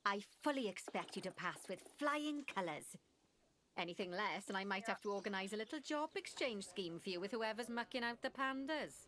I fully expect you to pass with flying colours. Anything less, and I might have to organise a little job exchange scheme for you with whoever's mucking out the pandas.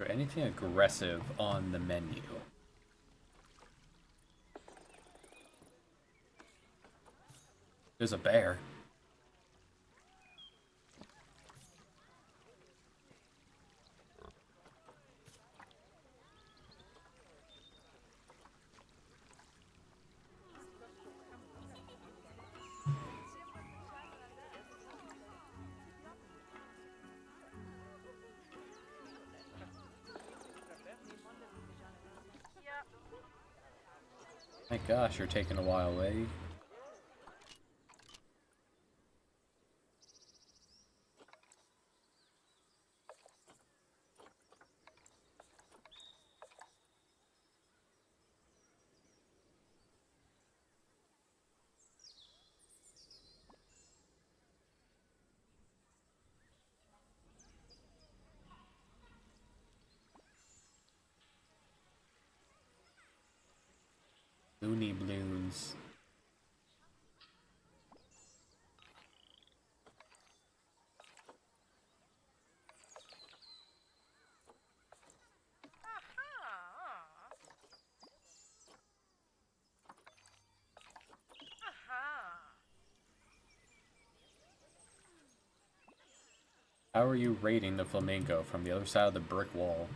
Or anything aggressive on the menu? There's a bear. My gosh, you're taking a while, lady. Looney Balloons. How are you raiding the flamingo from the other side of the brick wall?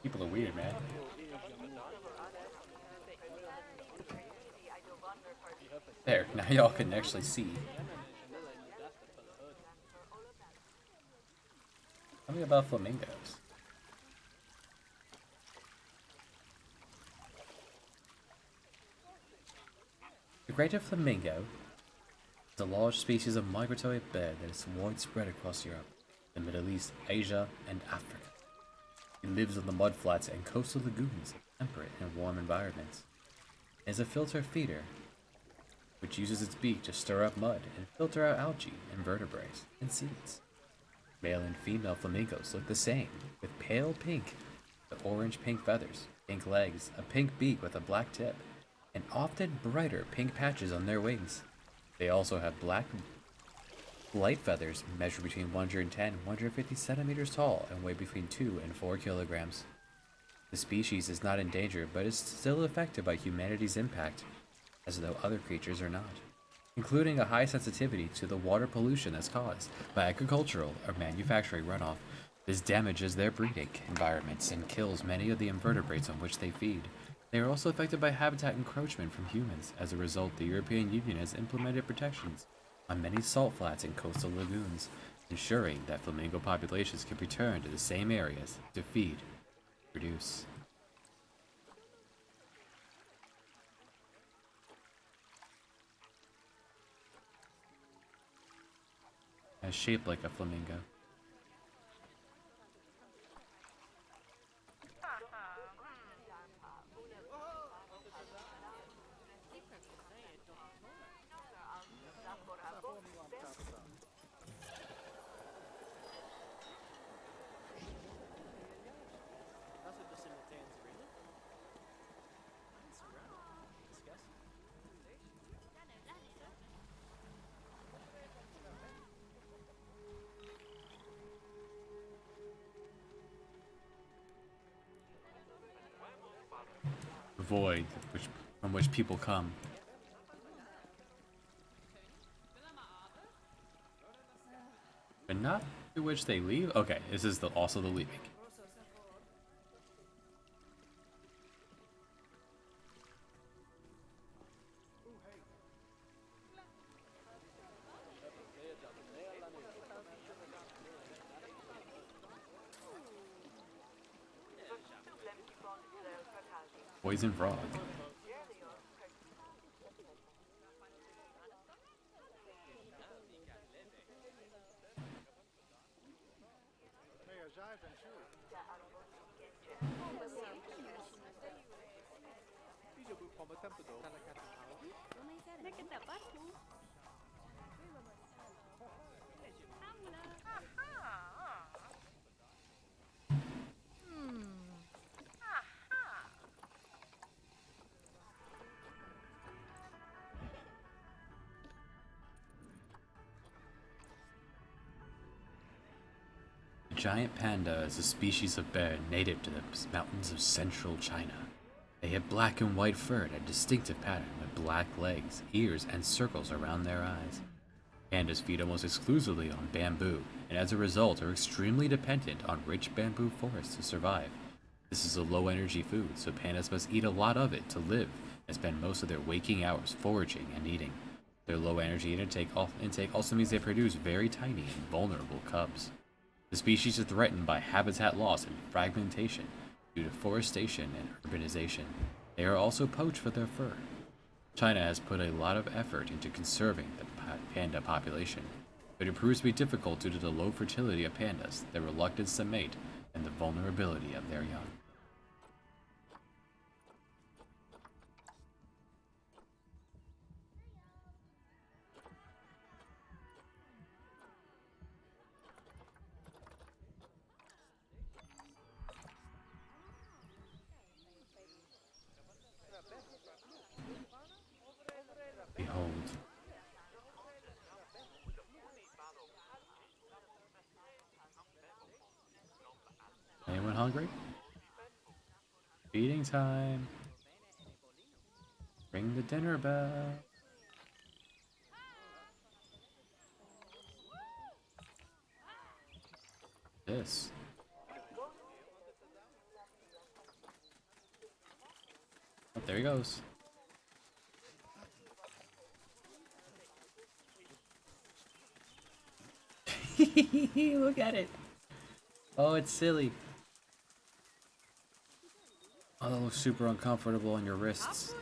People are weird, man. There, now y'all can actually see. Tell me about flamingos. The greater flamingo is a large species of migratory bird that is widespread across Europe, the Middle East, Asia, and Africa. It lives on the mudflats and coastal lagoons in temperate and warm environments. It is a filter feeder, which uses its beak to stir up mud and filter out algae, invertebrates, and seeds. Male and female flamingos look the same, with pale pink to orange-pink feathers, pink legs, a pink beak with a black tip, and often brighter pink patches on their wings. They also have black light feathers measure between 110 and 150 centimeters tall and weigh between 2 and 4 kilograms. The species is not endangered but is still affected by humanity's impact, as though other creatures are not, including a high sensitivity to the water pollution that's caused by agricultural or manufacturing runoff. This damages their breeding environments and kills many of the invertebrates on which they feed. They are also affected by habitat encroachment from humans. As a result, the European Union has implemented protections on many salt flats and coastal lagoons, ensuring that flamingo populations can return to the same areas to feed, produce. Is shaped like a flamingo. Void from which people come. But not to which they leave? Okay, this is also the leaving. Poison frog. The giant panda is a species of bear native to the mountains of central China. They have black and white fur and a distinctive pattern with black legs, ears, and circles around their eyes. Pandas feed almost exclusively on bamboo, and as a result are extremely dependent on rich bamboo forests to survive. This is a low-energy food, so pandas must eat a lot of it to live and spend most of their waking hours foraging and eating. Their low-energy intake also means they produce very tiny and vulnerable cubs. The species is threatened by habitat loss and fragmentation due to forestation and urbanization. They are also poached for their fur. China has put a lot of effort into conserving the panda population, but it proves to be difficult due to the low fertility of pandas, their reluctance to mate, and the vulnerability of their young. Anyone hungry? Feeding time. Ring the dinner bell. This. Oh, there he goes. Look at it. Oh, it's silly. Oh, that looks super uncomfortable on your wrists.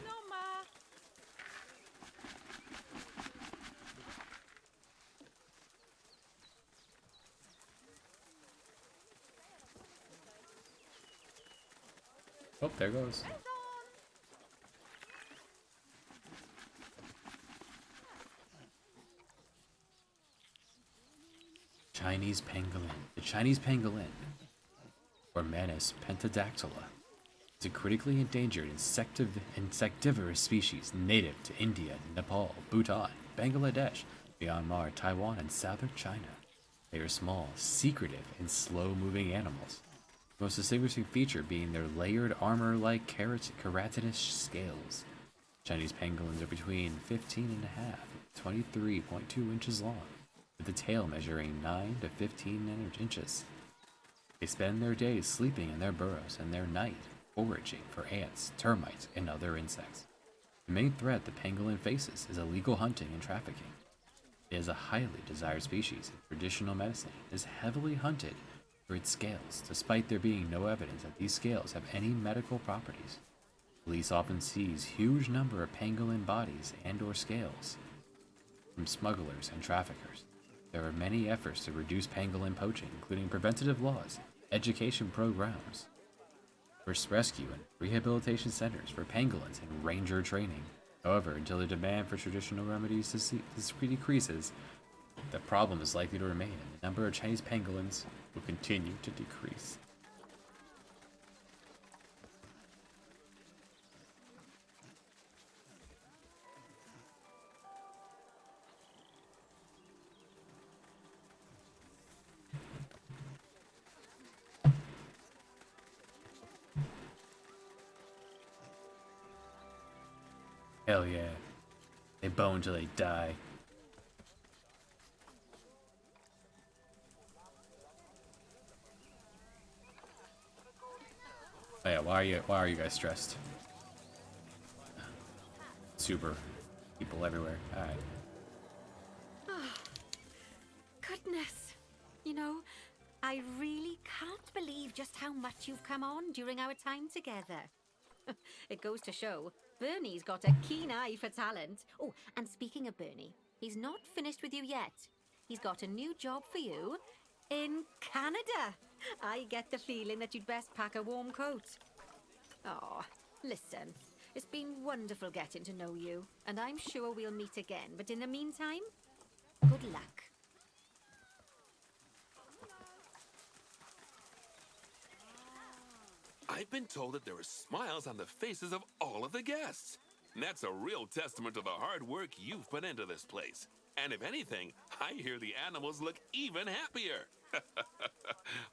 Oh, there goes. Chinese pangolin. The Chinese pangolin, or Manis pentadactyla, is a critically endangered insectivorous species native to India, Nepal, Bhutan, Bangladesh, Myanmar, Taiwan, and southern China. They are small, secretive, and slow-moving animals. The most distinguishing feature being their layered armor-like keratinous scales. Chinese pangolins are between 15.5 and 23.2 inches long, with the tail measuring 9 to 15 inches. They spend their days sleeping in their burrows and their night foraging for ants, termites, and other insects. The main threat the pangolin faces is illegal hunting and trafficking. It is a highly desired species in traditional medicine. It is heavily hunted for its scales, despite there being no evidence that these scales have any medical properties. Police often seize huge number of pangolin bodies and or scales from smugglers and traffickers. There are many efforts to reduce pangolin poaching, including preventative laws, education programs, first rescue and rehabilitation centers for pangolins, and ranger training. However, until the demand for traditional remedies decreases, the problem is likely to remain, and the number of Chinese pangolins will continue to decrease. Hell yeah. They bone till they die. Oh yeah, why are you guys stressed? Super. People everywhere. Alright. Goodness. You know, I really can't believe just how much you've come on during our time together. It goes to show, Bernie's got a keen eye for talent. Oh, and speaking of Bernie, he's not finished with you yet. He's got a new job for you in Canada. I get the feeling that you'd best pack a warm coat. Oh, listen, it's been wonderful getting to know you, and I'm sure we'll meet again. But in the meantime, good luck. I've been told that there are smiles on the faces of all of the guests. And that's a real testament to the hard work you've put into this place. And if anything, I hear the animals look even happier.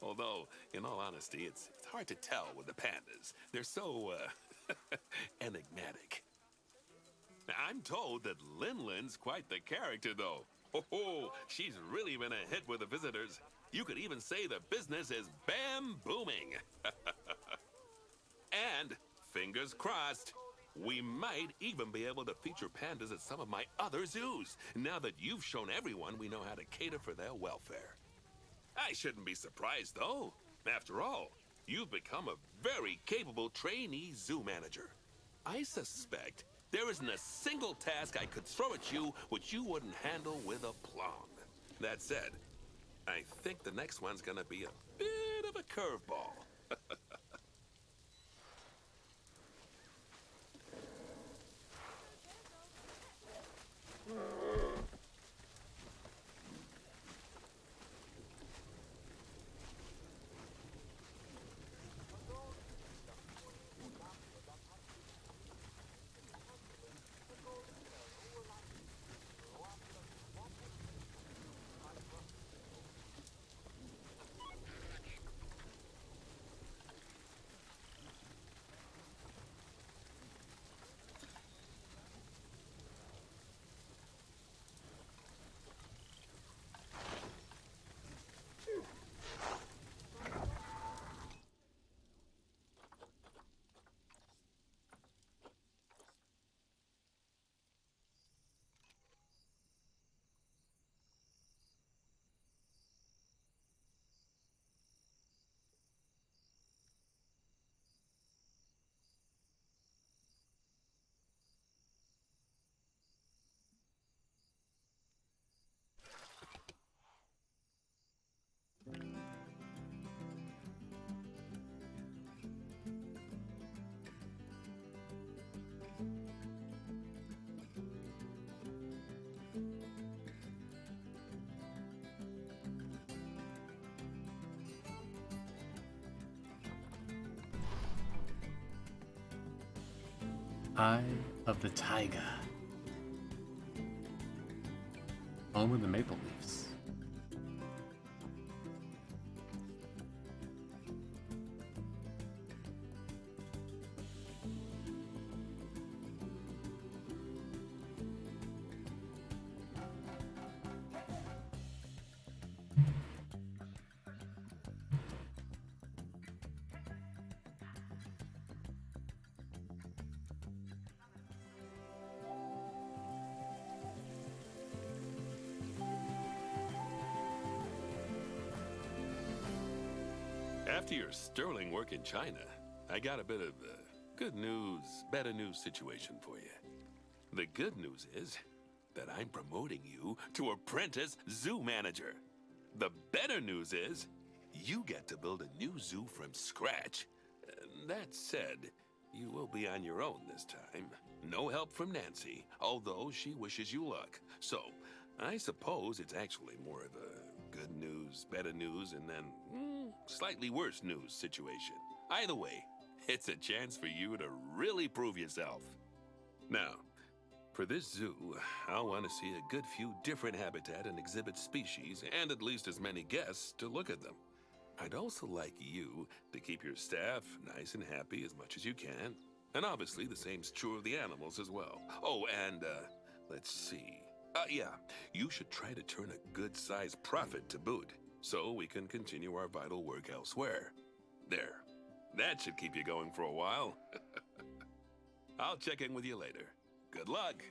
Although, in all honesty, it's hard to tell with the pandas. They're so, enigmatic. Now, I'm told that Lin-Lin's quite the character, though. Oh, she's really been a hit with the visitors. You could even say the business is bam-booming. And, fingers crossed, we might even be able to feature pandas at some of my other zoos, now that you've shown everyone we know how to cater for their welfare. I shouldn't be surprised, though. After all, you've become a very capable trainee zoo manager. I suspect there isn't a single task I could throw at you which you wouldn't handle with aplomb. That said, I think the next one's gonna be a bit of a curveball. Eye of the Taiga. Home of the Maple Leafs. After your sterling work in China, I got a bit of good news, better news situation for you. The good news is that I'm promoting you to apprentice zoo manager. The better news is you get to build a new zoo from scratch. That said, you will be on your own this time. No help from Nancy, although she wishes you luck. So, I suppose it's actually more of a good news, better news, and then slightly worse news situation. Either way, it's a chance for you to really prove yourself. Now, for this zoo, I'll want to see a good few different habitat and exhibit species, and at least as many guests to look at them. I'd also like you to keep your staff nice and happy as much as you can. And obviously, the same's true of the animals as well. Oh, and, let's see. Yeah, you should try to turn a good-sized profit to boot, so we can continue our vital work elsewhere. There. That should keep you going for a while. I'll check in with you later. Good luck.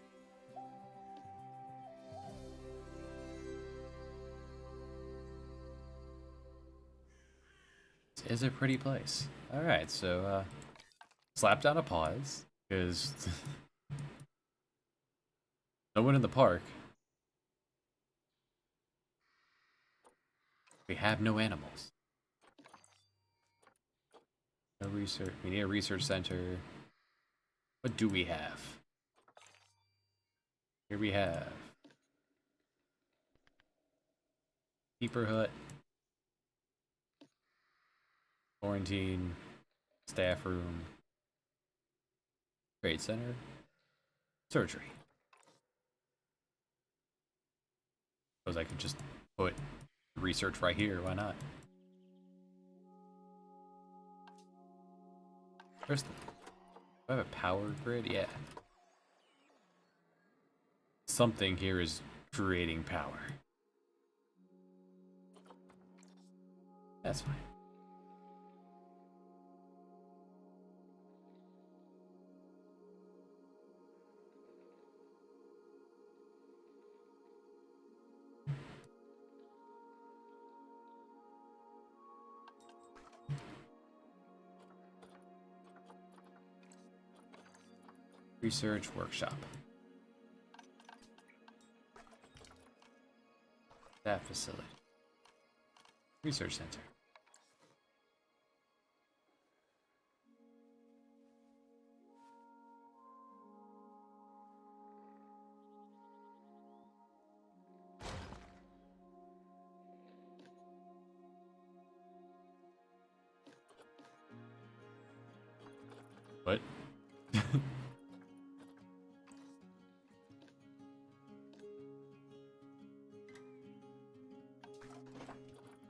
It is a pretty place. Alright, so, slap down a pause, because no one in the park. We have no animals. No research. We need a research center. What do we have? Here we have keeper hut, quarantine, staff room, trade center, surgery. Suppose I could just put research right here, why not? Where's the... Do I have a power grid? Yeah. Something here is creating power. That's fine. Research workshop. Staff facility. Research center. What?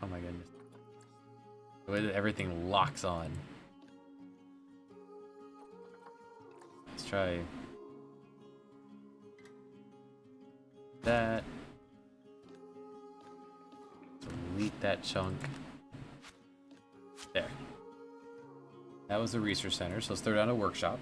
Oh my goodness. The way that everything locks on. Let's try that. Delete that chunk. There. That was the research center, so let's throw down a workshop.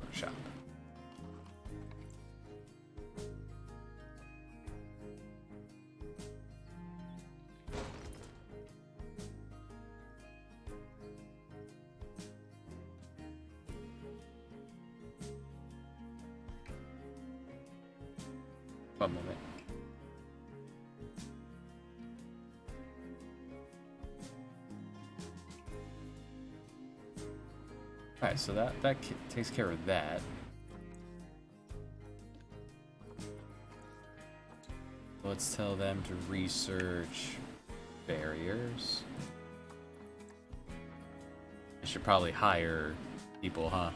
Workshop. One moment. Alright, so takes care of that. Let's tell them to research barriers. I should probably hire people, huh?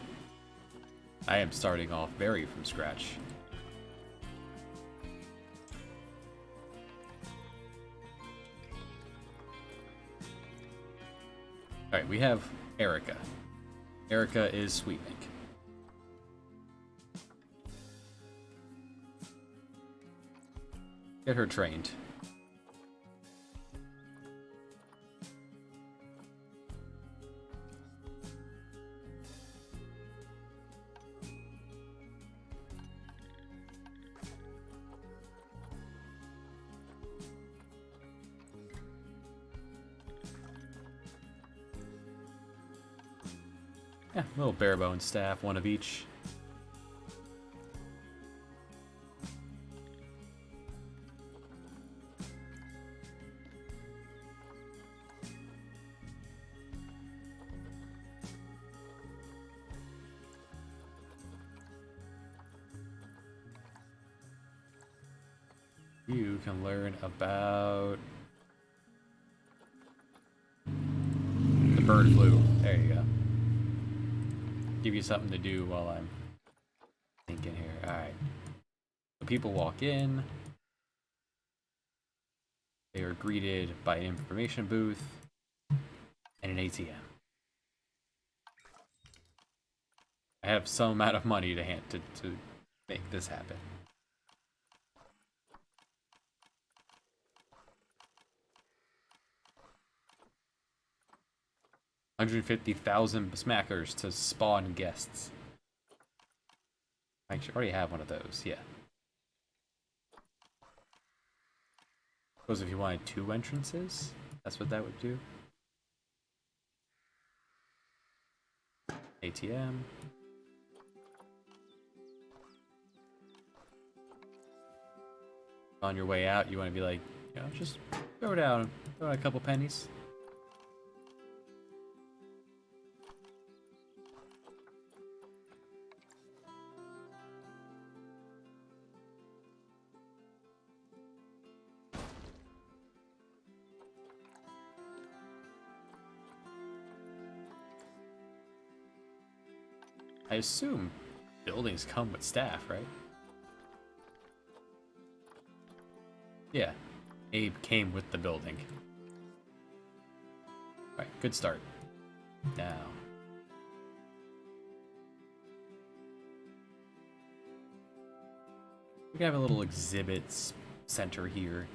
I am starting off very from scratch. Alright, we have Erica. Erica is Sweetmink. Get her trained. Yeah, little bare bones staff, one of each. You can learn about the bird flu. There you go. Give you something to do while I'm thinking here. Alright. So people walk in. They are greeted by an information booth and an ATM. I have some amount of money to make this happen. $150,000 smackers to spawn guests. I actually already have one of those, yeah. Suppose if you wanted 2 entrances, that's what that would do. ATM. On your way out, you want to be like, you know, just throw down a couple pennies. I assume buildings come with staff, right? Yeah, Abe came with the building. Alright, good start. Now. We can have a little exhibits center here.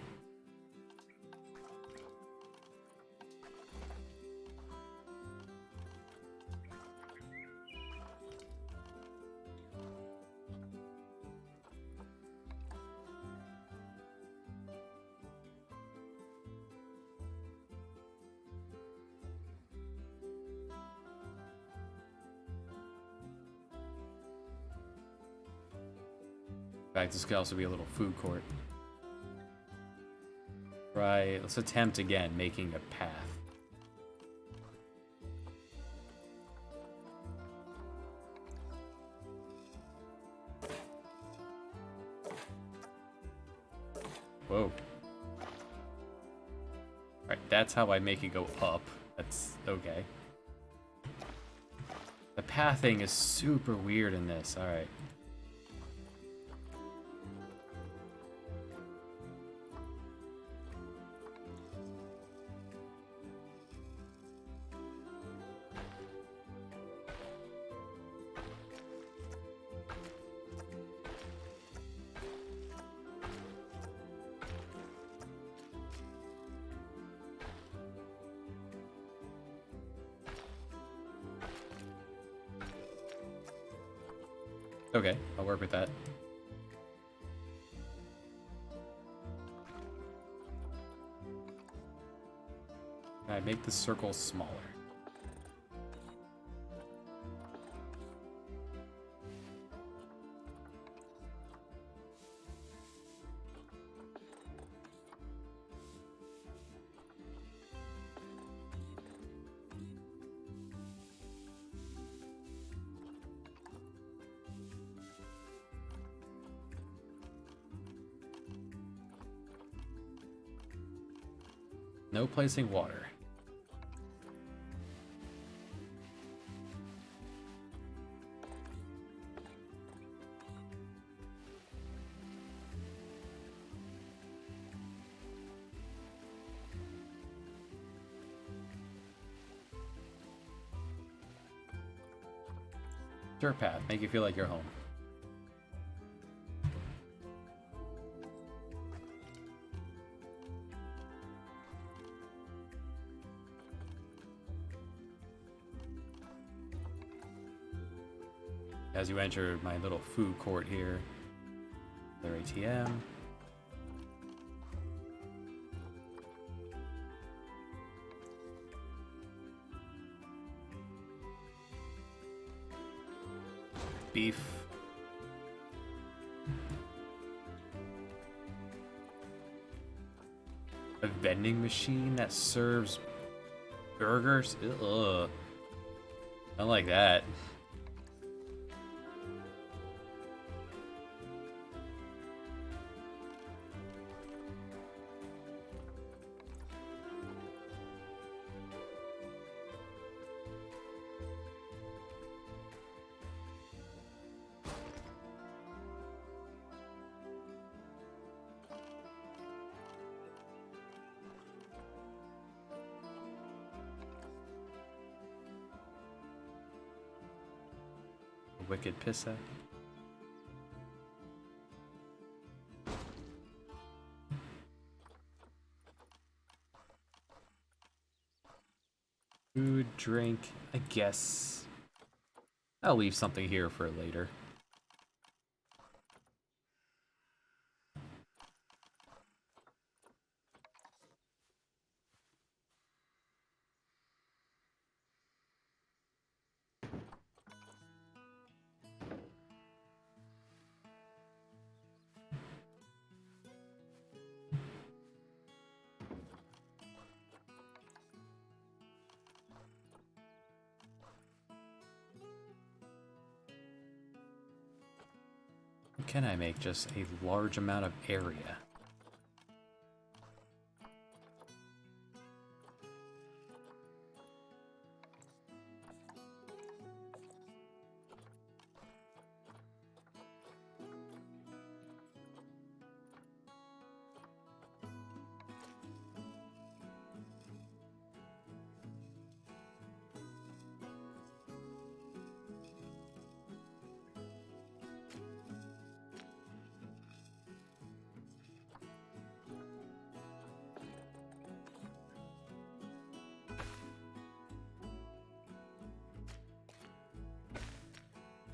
In fact, this could also be a little food court. Right, let's attempt again making a path. Whoa. Alright, that's how I make it go up. That's okay. The pathing is super weird in this, alright. Okay, I'll work with that. Can I make the circle smaller? No placing water. Dirt path, make you feel like you're home. As you enter my little food court here, their ATM. Beef. A vending machine that serves burgers? Ugh. I don't like that. Wicked Pissa. Food, drink, I guess. I'll leave something here for later. Can I make just a large amount of area?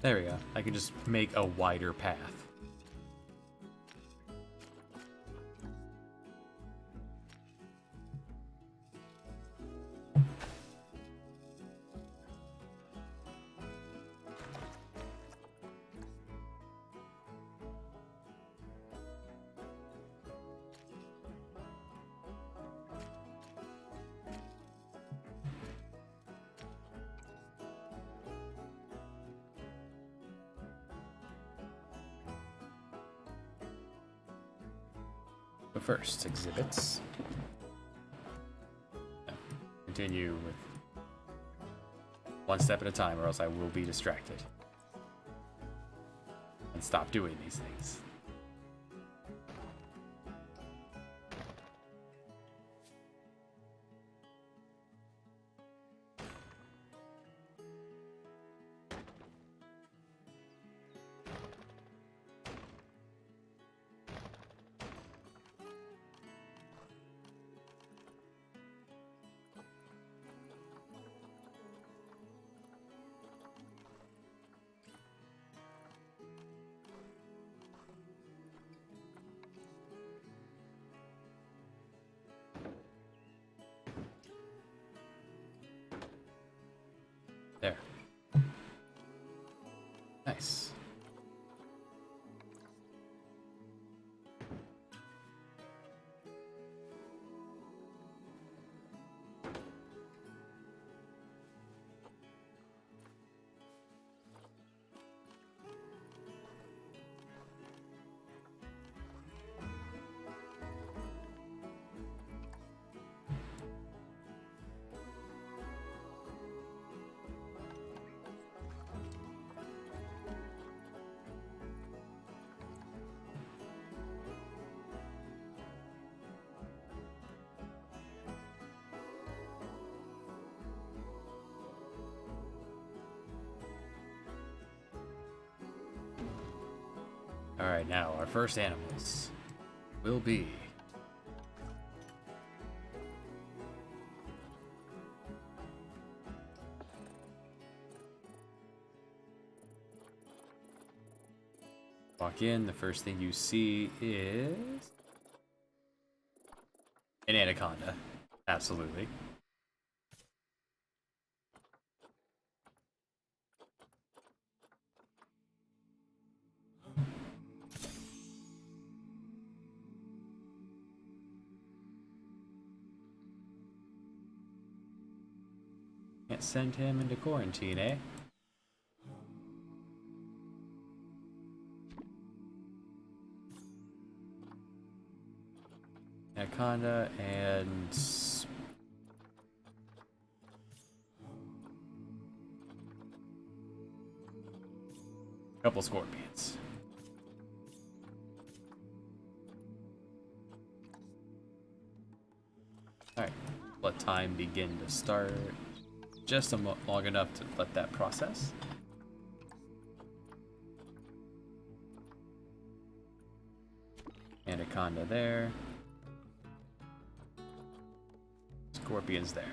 There we go. I can just make a wider path. But first, exhibits. No. Continue with one step at a time, or else I will be distracted. And stop doing these things. Alright, now our first animals will be walk in, the first thing you see is an anaconda. Absolutely. Can't send him into quarantine, eh? Anaconda and couple scorpions. Alright, let time begin to start. Just long enough to let that process. Anaconda there. Scorpions there.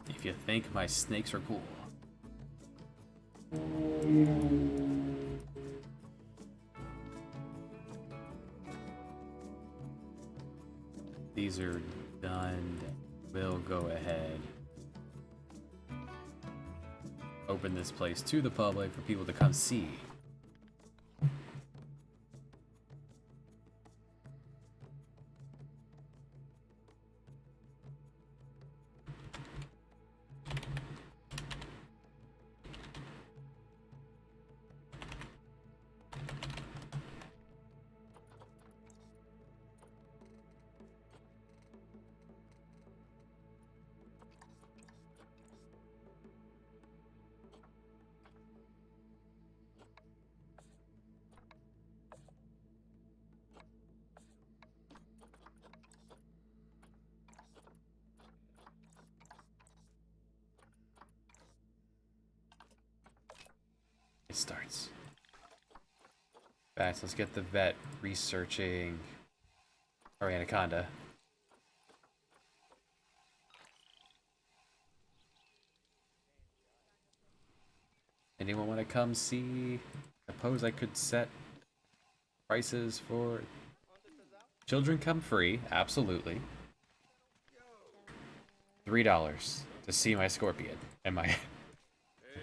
If you think my snakes are cool. These are done. We'll go ahead. Open this place to the public for people to come see. It starts. Back, so let's get the vet researching our anaconda. Anyone want to come see? I suppose I could set prices for children come free, absolutely. $3 to see my scorpion and my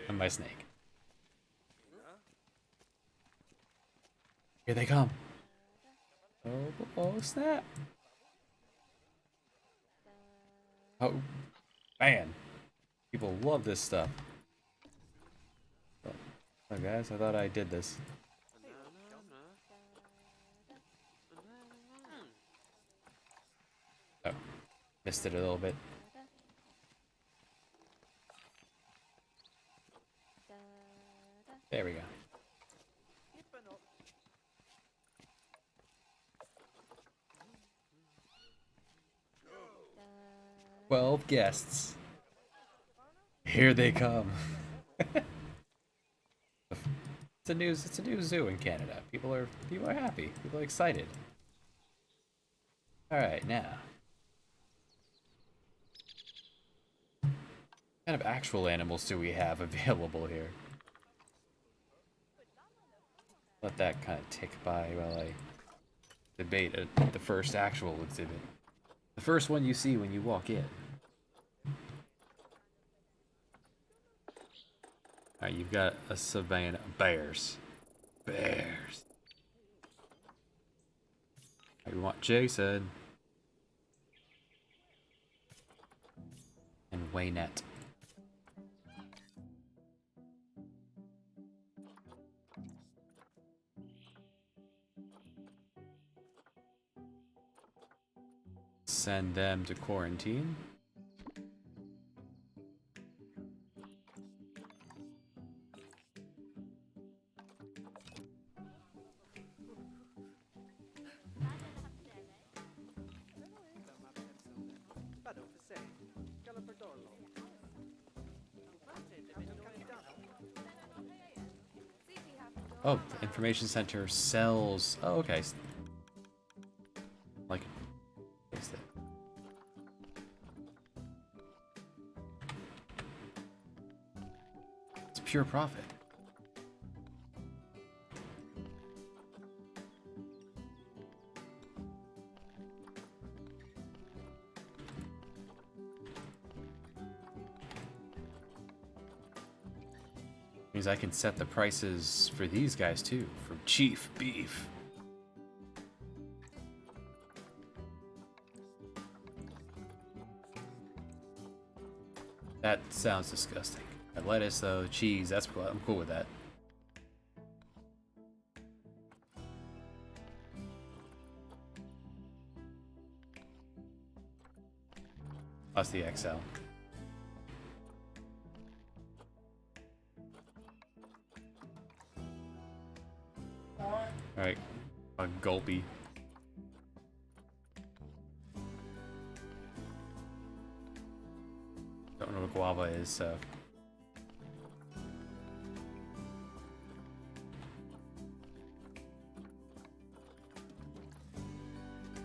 and my snake. Here they come. Oh, snap. Oh, man. People love this stuff. Oh, guys, I thought I did this. Oh, missed it a little bit. There we go. 12 guests. Here they come. It's a new zoo in Canada. People are happy. People are excited. All right, now. What kind of actual animals do we have available here? Let that kind of tick by while I debate the first actual exhibit. The first one you see when you walk in. Alright, you've got a savanna. Bears. Bears. Right, we want Jason. And Waynette. Send them to quarantine. Oh, the information center sells. Oh, okay. Like, is that? It's pure profit. Means I can set the prices for these guys too, for Chief Beef. That sounds disgusting. Lettuce though, cheese, that's cool. I'm cool with that. Plus the XL. Alright, a gulpy. Don't know what guava is, so.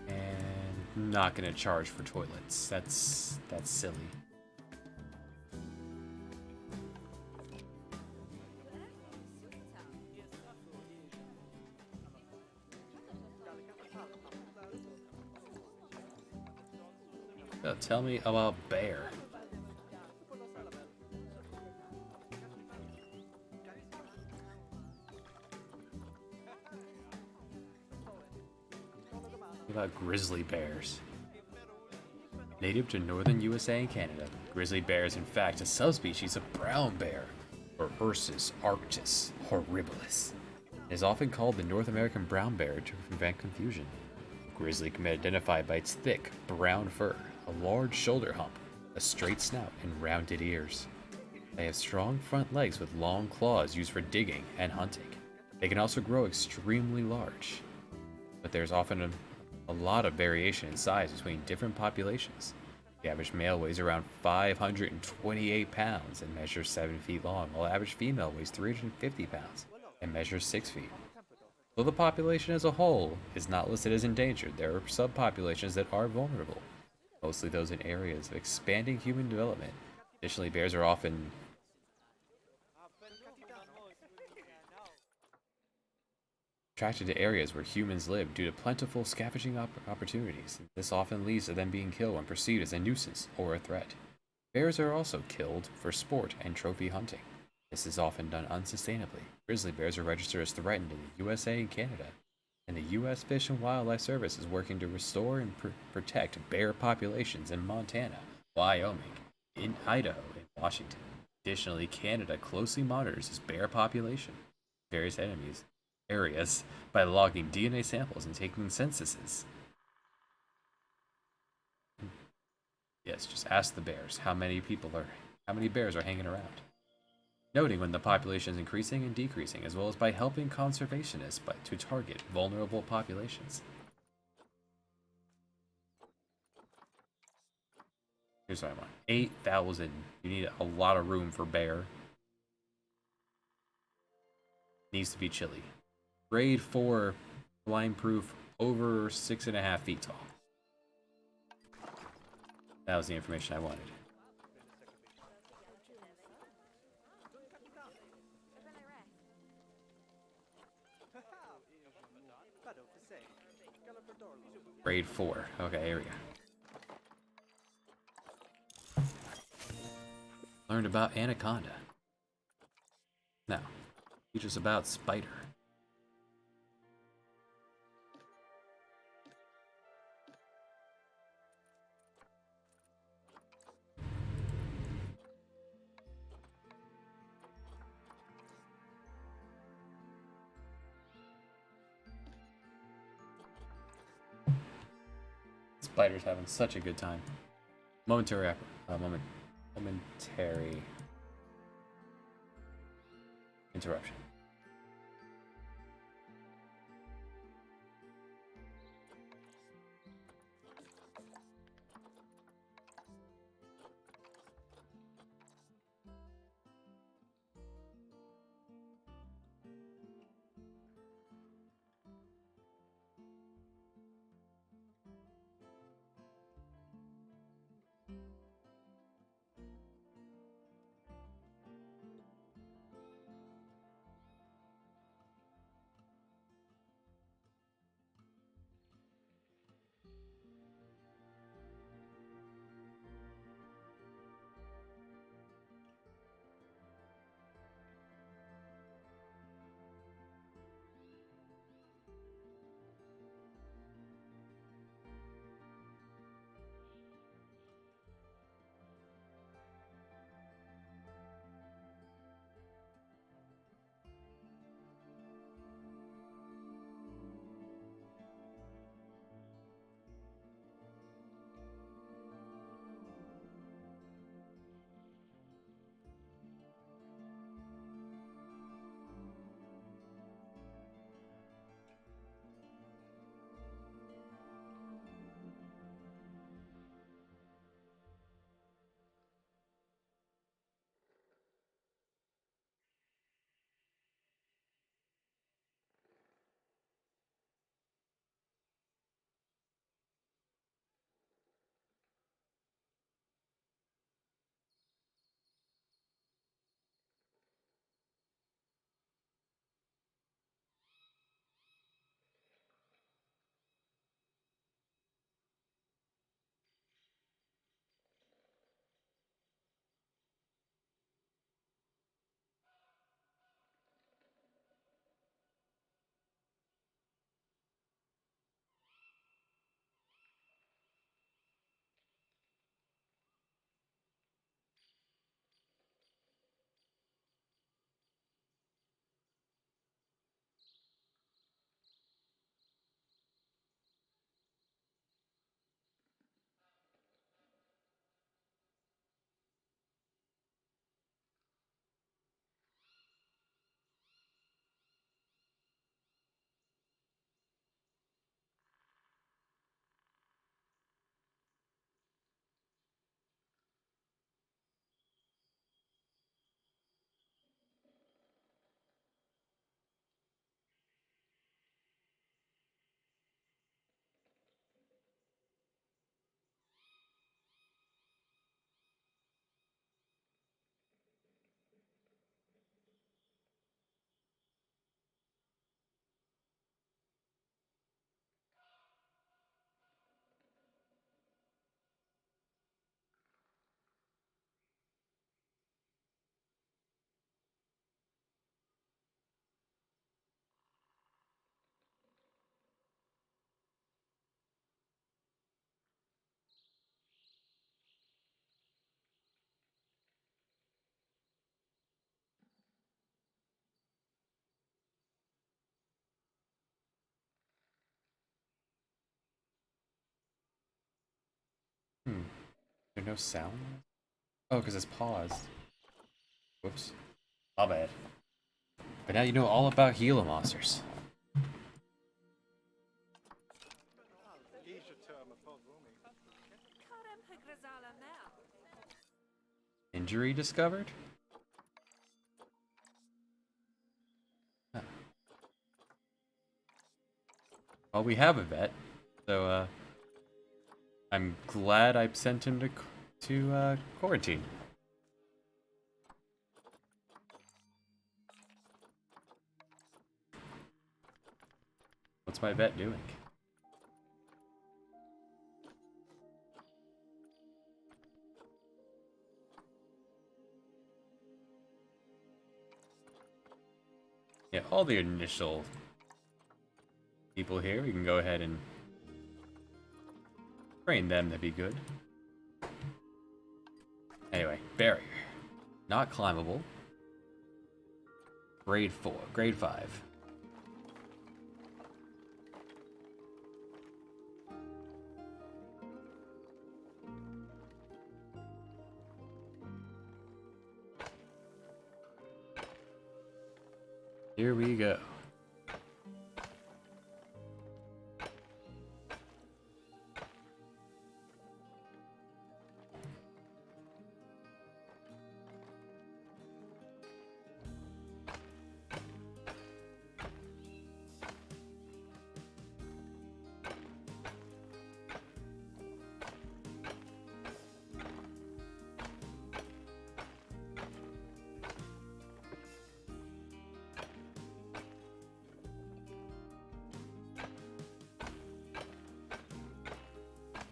And not gonna charge for toilets. That's silly. Tell me about bear. What about grizzly bears? Native to northern USA and Canada, grizzly bear is in fact a subspecies of brown bear, or Ursus arctos horribilis. It is often called the North American brown bear to prevent confusion. Grizzly can be identified by its thick, brown fur, a large shoulder hump, a straight snout, and rounded ears. They have strong front legs with long claws used for digging and hunting. They can also grow extremely large, but there's often a lot of variation in size between different populations. The average male weighs around 528 pounds and measures 7 feet long, while the average female weighs 350 pounds and measures 6 feet. Though the population as a whole is not listed as endangered, there are subpopulations that are vulnerable, mostly those in areas of expanding human development. Additionally, bears are often attracted to areas where humans live due to plentiful scavenging opportunities. This often leads to them being killed when perceived as a nuisance or a threat. Bears are also killed for sport and trophy hunting. This is often done unsustainably. Grizzly bears are registered as threatened in the USA and Canada, and the U.S. Fish and Wildlife Service is working to restore and protect bear populations in Montana, Wyoming, in Idaho, and Washington. Additionally, Canada closely monitors its bear population in various areas by logging DNA samples and taking censuses. Yes, just ask the bears how many bears are hanging around. Noting when the population is increasing and decreasing, as well as by helping conservationists to target vulnerable populations. Here's what I want. 8,000. You need a lot of room for bear. Needs to be chilly. Grade 4, blind proof, over 6.5 feet tall. That was the information I wanted. Grade 4. Okay, here we go. Learned about anaconda. Now, teach us about spider. Spider's having such a good time. Momentary interruption. There's no sound? Oh, because it's paused. Whoops. My bad. But now you know all about Gila monsters. Injury discovered? Huh. Well, we have a vet, so I'm glad I sent him to quarantine. What's my vet doing? Yeah, all the initial people here, we can go ahead and train them to be good. Anyway, barrier. Not climbable. Grade 4, grade 5. Here we go.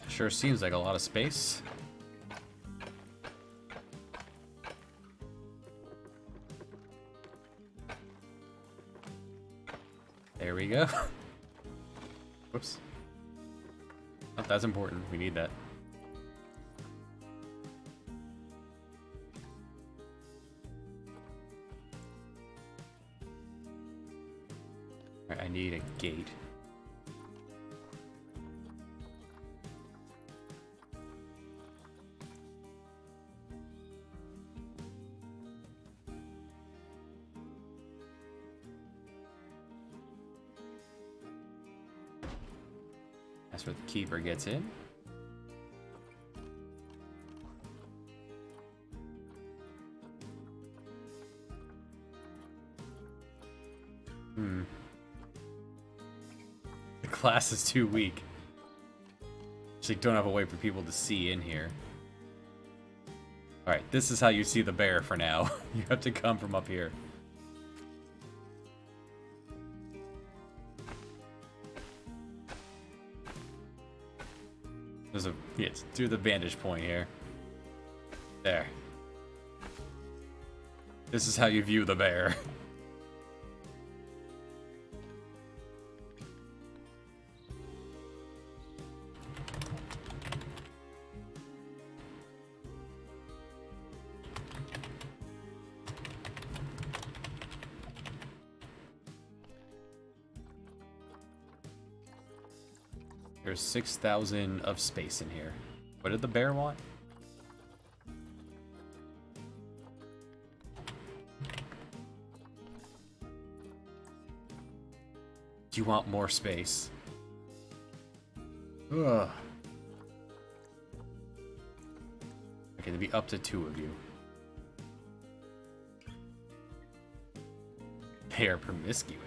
Sure seems like a lot of space. There we go. Whoops. Oh, that's important. We need that. Alright, I need a gate. That's where the keeper gets in. The glass is too weak. Actually, don't have a way for people to see in here. Alright, this is how you see the bear for now. You have to come from up here. There's a, yeah, it's through the vantage point here. There. This is how you view the bear. There's 6,000 of space in here. What did the bear want? Do you want more space? Ugh. Okay, there'll be up to 2 of you. They are promiscuous.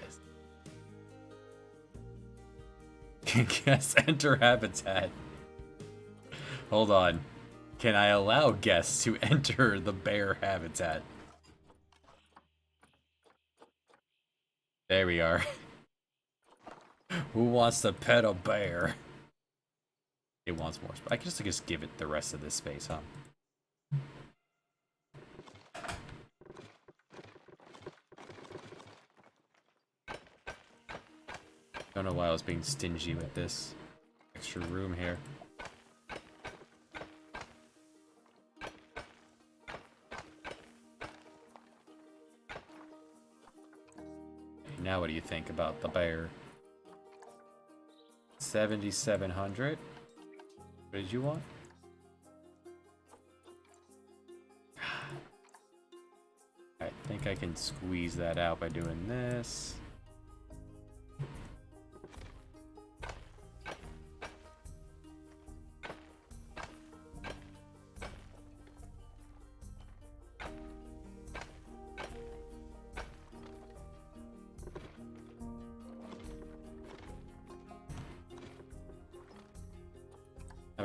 Guests enter habitat. Hold on. Can I allow guests to enter the bear habitat? There we are. Who wants to pet a bear? It wants more space. I can just give it the rest of this space, huh? Don't know why I was being stingy with this extra room here. Now what do you think about the bear? 7,700. What did you want? I think I can squeeze that out by doing this.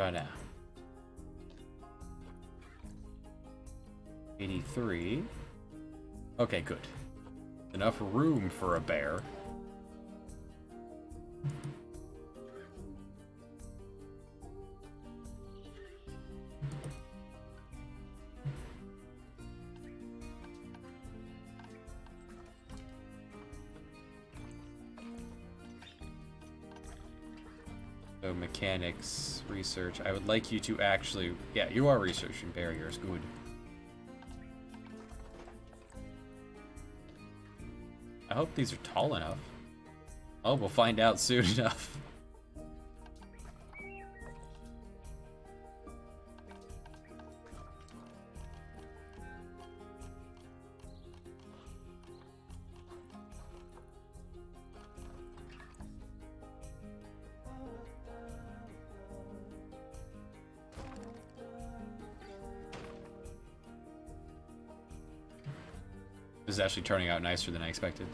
about now? 83. Okay, good. Enough room for a bear. So mechanics, research. I would like you to actually... Yeah, you are researching barriers. Good. I hope these are tall enough. Oh, we'll find out soon enough. This is actually turning out nicer than I expected.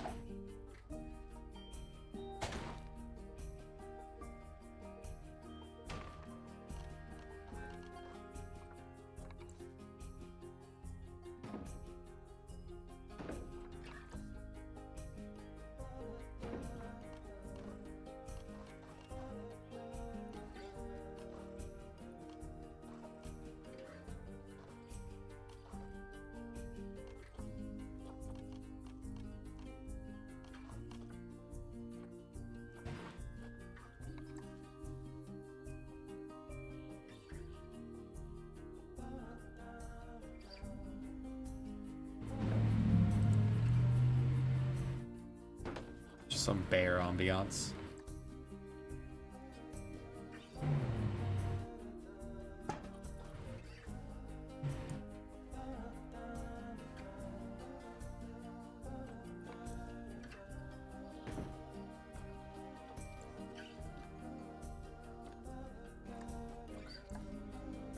Some bear ambiance.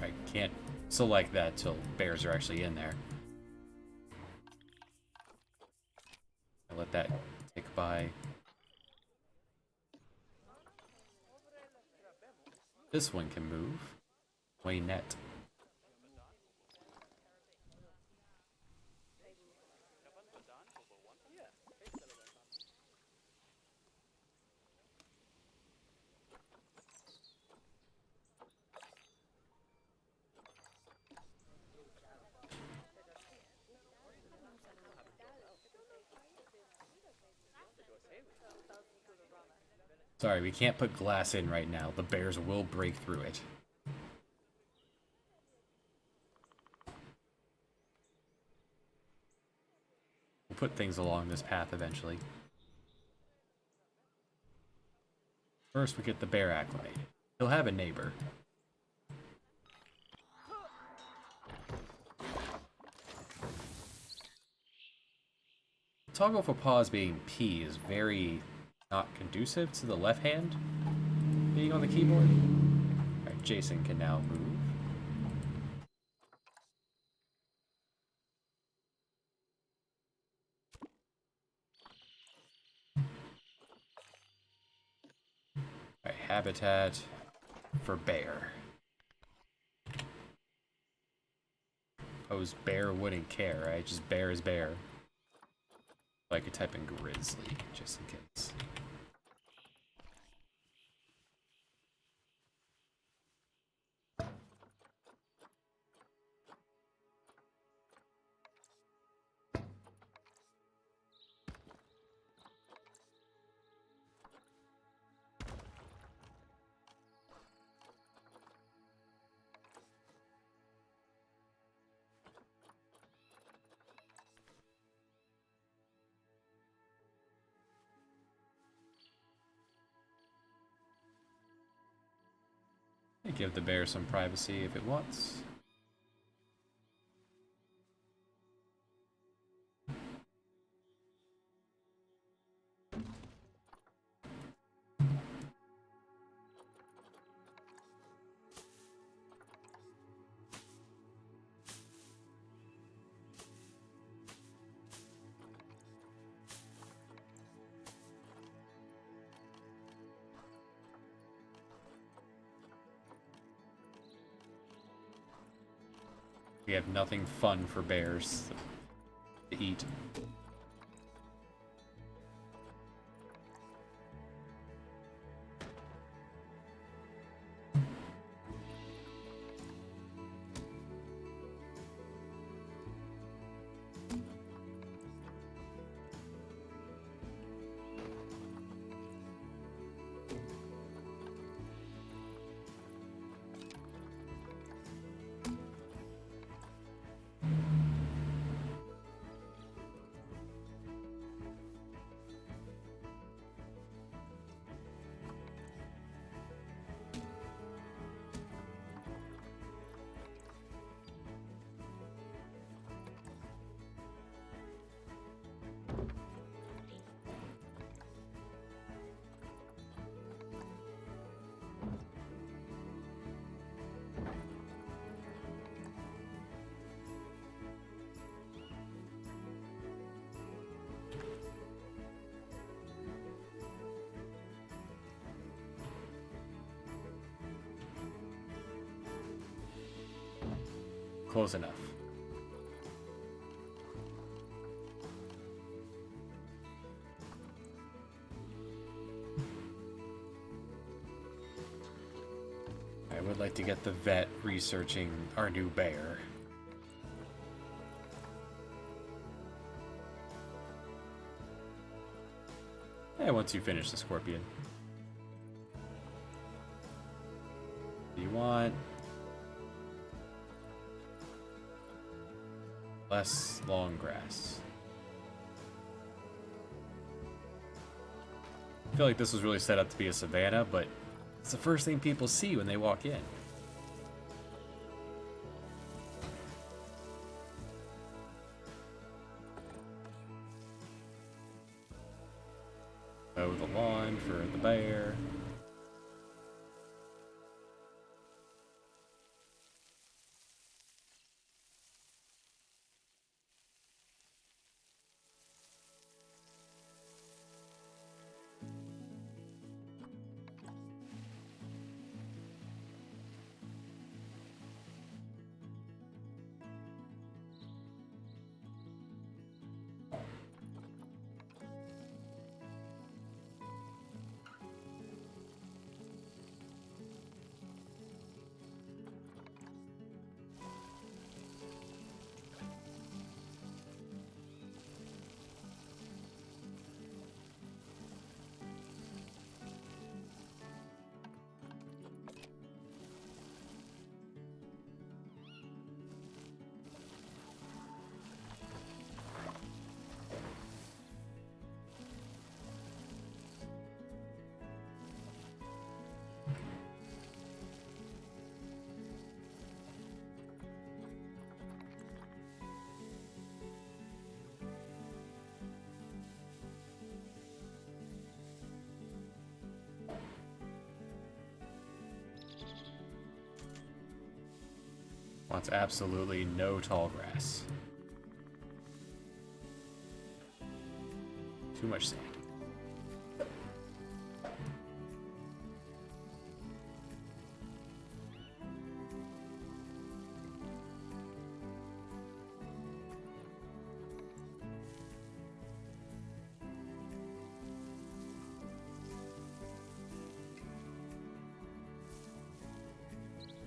I can't select that till bears are actually in there. I'll let that tick by. This one can move. Waynette. Sorry, we can't put glass in right now. The bears will break through it. We'll put things along this path eventually. First, we get the bear acclimated. He'll have a neighbor. Toggle for pause being P is very not conducive to the left hand being on the keyboard. Alright, Jason can now move. Alright, habitat for bear. Suppose bear wouldn't care, right? Just bear is bear. I could type in grizzly, just in case. Give the bear some privacy if it wants. We have nothing fun for bears to eat. Close enough. I would like to get the vet researching our new bear. Yeah, once you finish the scorpion. Do you want less long grass? I feel like this was really set up to be a savanna, but it's the first thing people see when they walk in. Mow the lawn for the bear. Wants absolutely no tall grass. Too much sand.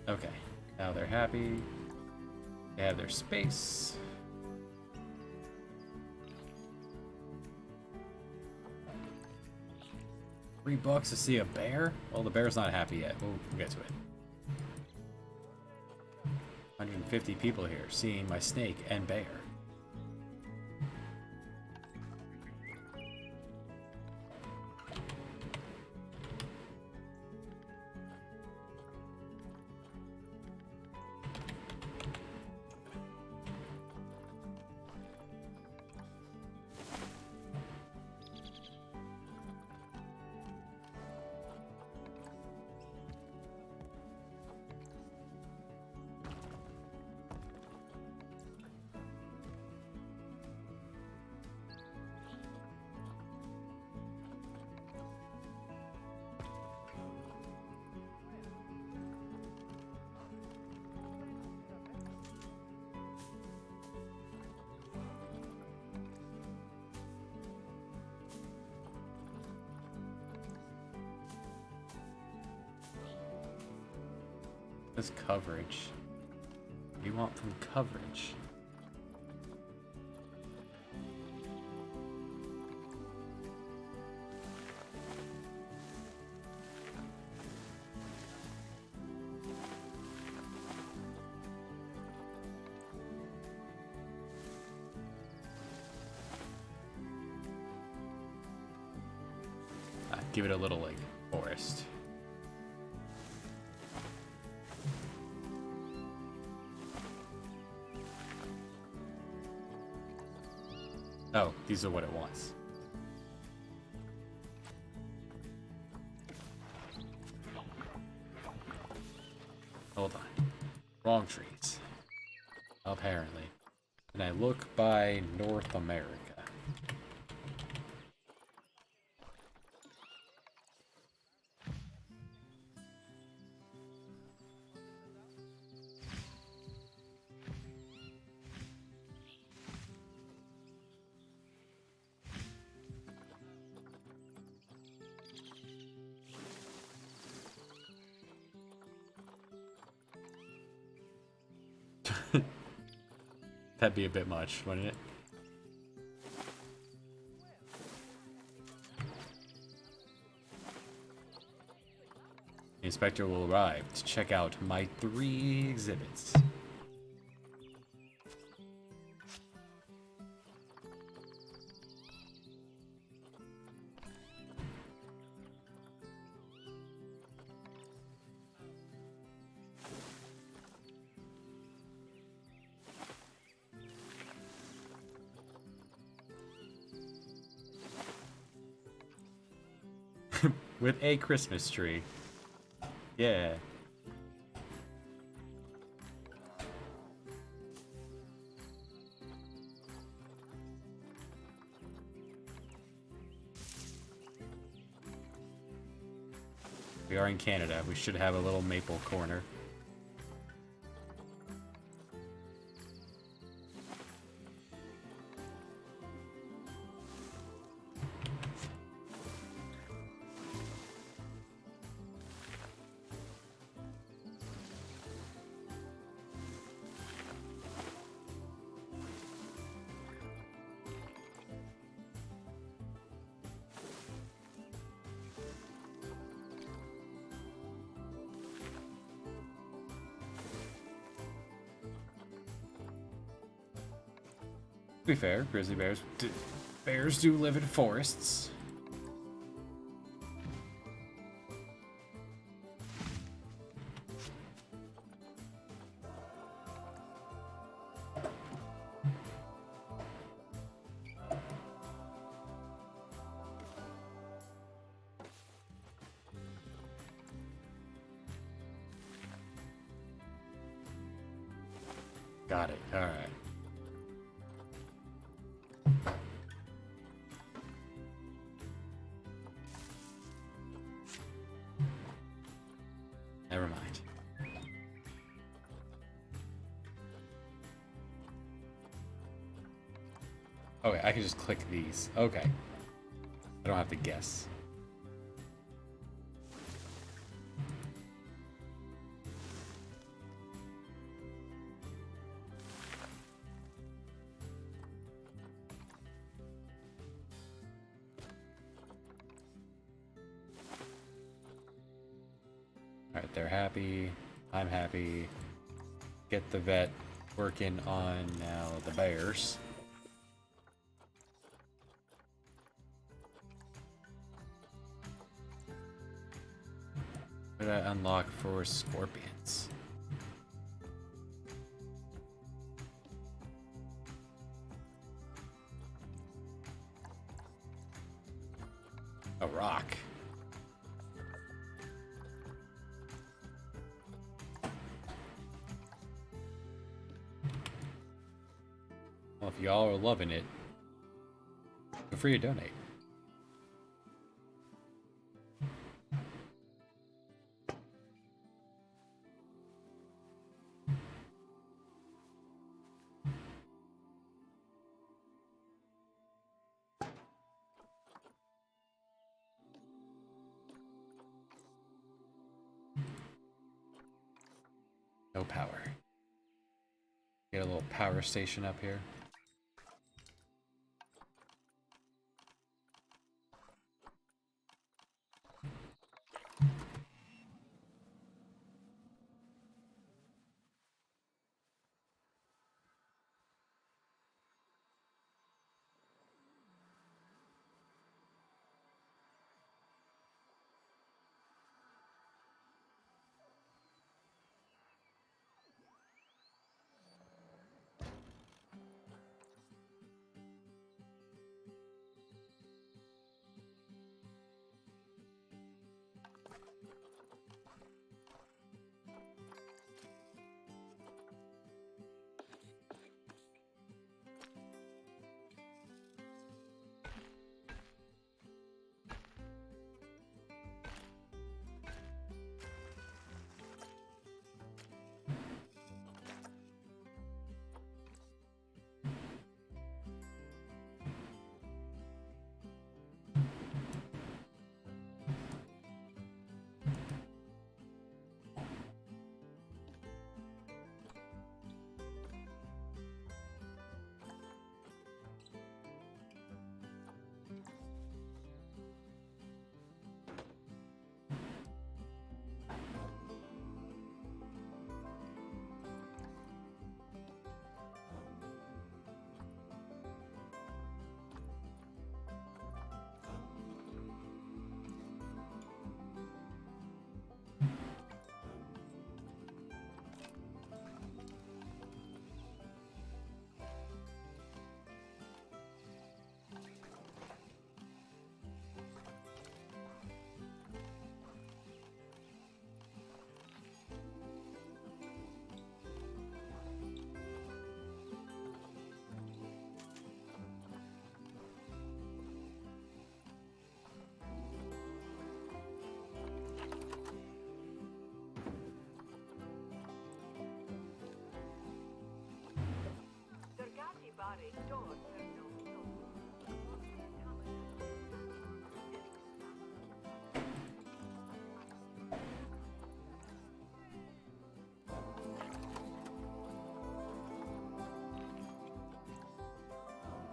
Okay, now they're happy. They have their space. $3 to see a bear? Well, the bear's not happy yet. We'll get to it. 150 people here seeing my snake and bear. What's coverage? What do you want from coverage? Give it a little, like, forest. Oh, these are what it wants. Hold on. Wrong trees. Apparently. And I look by North America. That'd be a bit much, wouldn't it? The inspector will arrive to check out my 3 exhibits. With a Christmas tree. Yeah. We are in Canada. We should have a little maple corner. To be fair, grizzly bears do live in forests. Got it. All right. Never mind. Okay, I can just click these. Okay. I don't have to guess. Alright, they're happy. I'm happy. Get the vet working on now the bears. What did I unlock for scorpions? A rock. Well, if y'all are loving it, feel free to donate. No power. Get a little power station up here.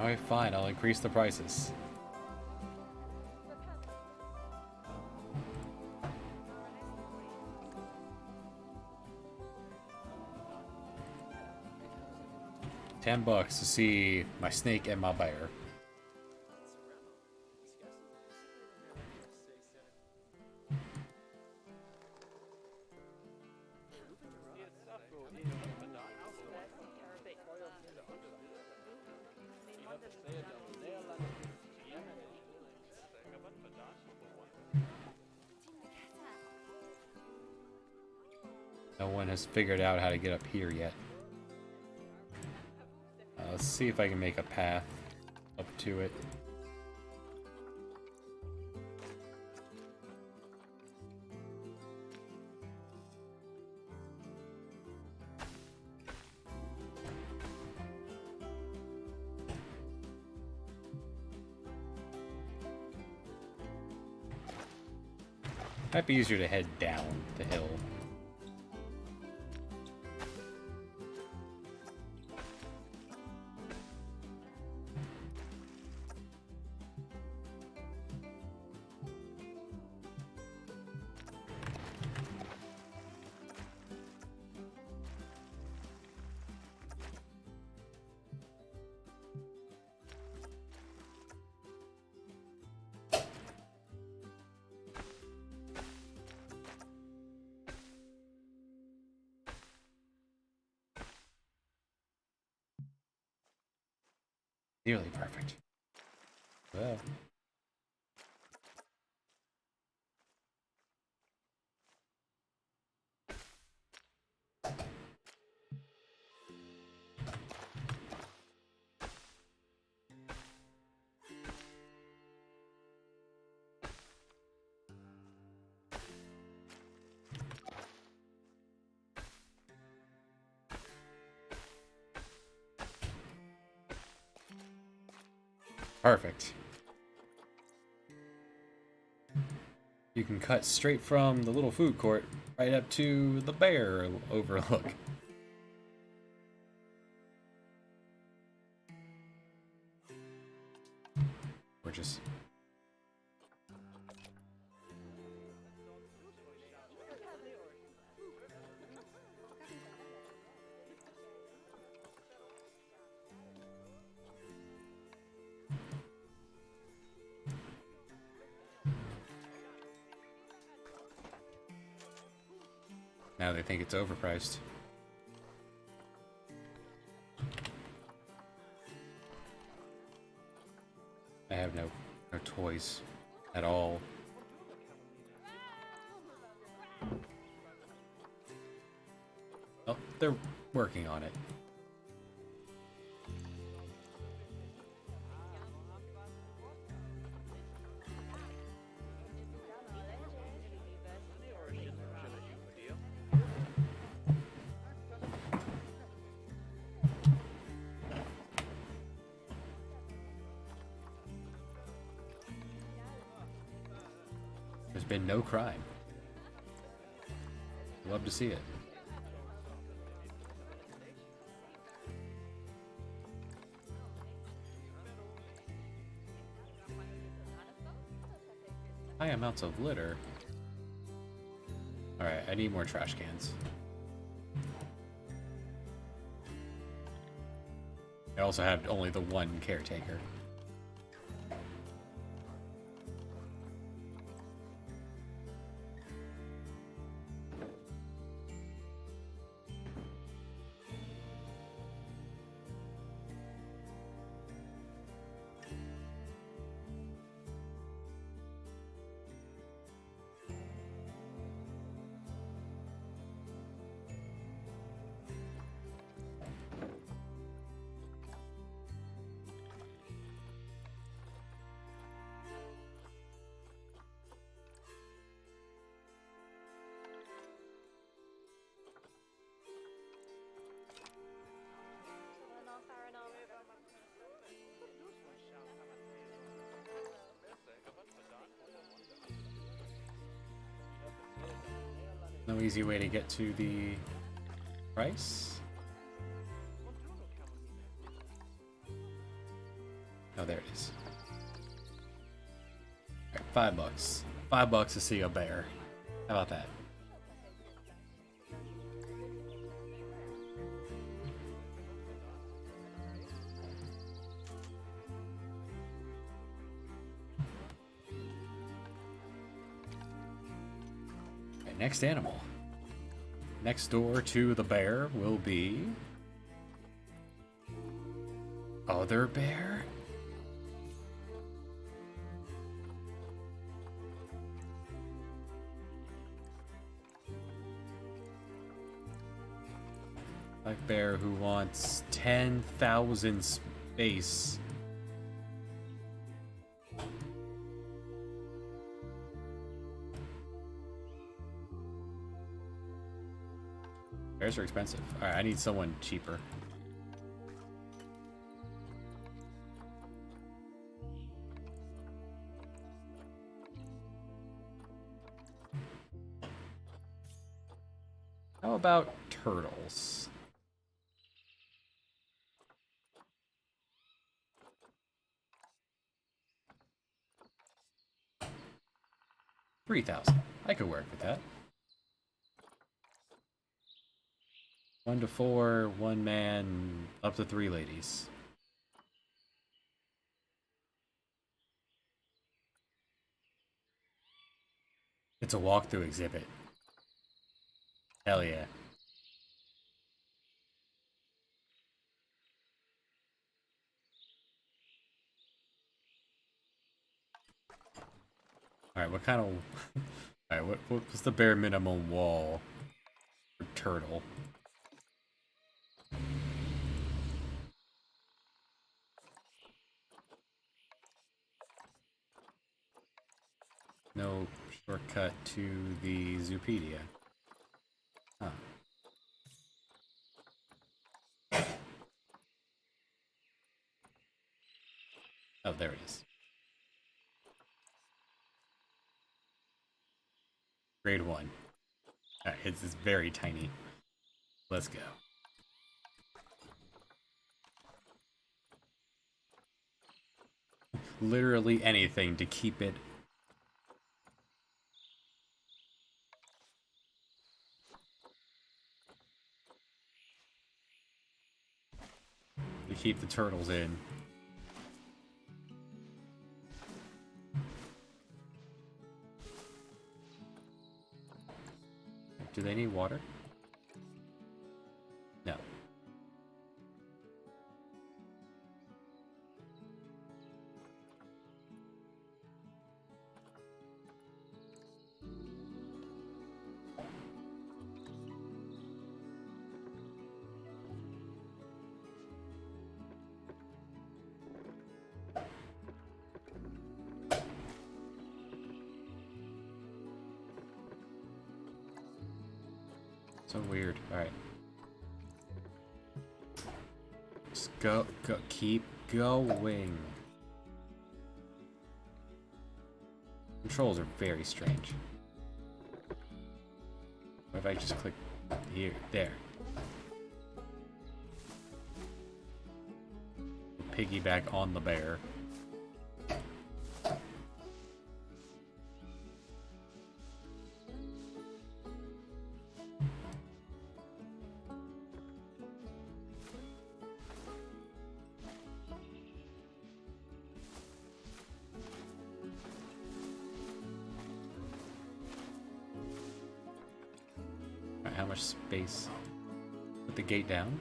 Alright, fine, I'll increase the prices. $10 to see my snake and my bear. No one has figured out how to get up here yet. Let's see if I can make a path up to it. Might be easier to head down the hill. Nearly perfect. Well. Perfect. You can cut straight from the little food court Right up to the bear overlook. Gorgeous. Now they think it's overpriced. I have no toys at all. Oh, they're working on it. There's been no crime. Love to see it. High amounts of litter. Alright, I need more trash cans. I also have only the one caretaker. No easy way to get to the price. Oh, there it is. Alright, $5. $5 to see a bear. How about that? Okay, next animal. Next door to the bear will be other bear. Black bear who wants 10,000 space. Bears are expensive. Alright, I need someone cheaper. How about turtles? $3,000. I could work with that. 1 to 4, 1 man, up to 3 ladies. It's a walkthrough exhibit. Hell yeah. Alright, what kind of... Alright, what's the bare minimum wall for turtle? No shortcut to the Zoopedia. Huh. Oh, there it is. Grade 1. Alright, it's very tiny. Let's go. Literally anything to keep it. To keep the turtles in. Do they need water? No. So weird. Alright. Just go, keep going. Controls are very strange. What if I just click here, there? Piggyback on the bear. How much space? Put the gate down.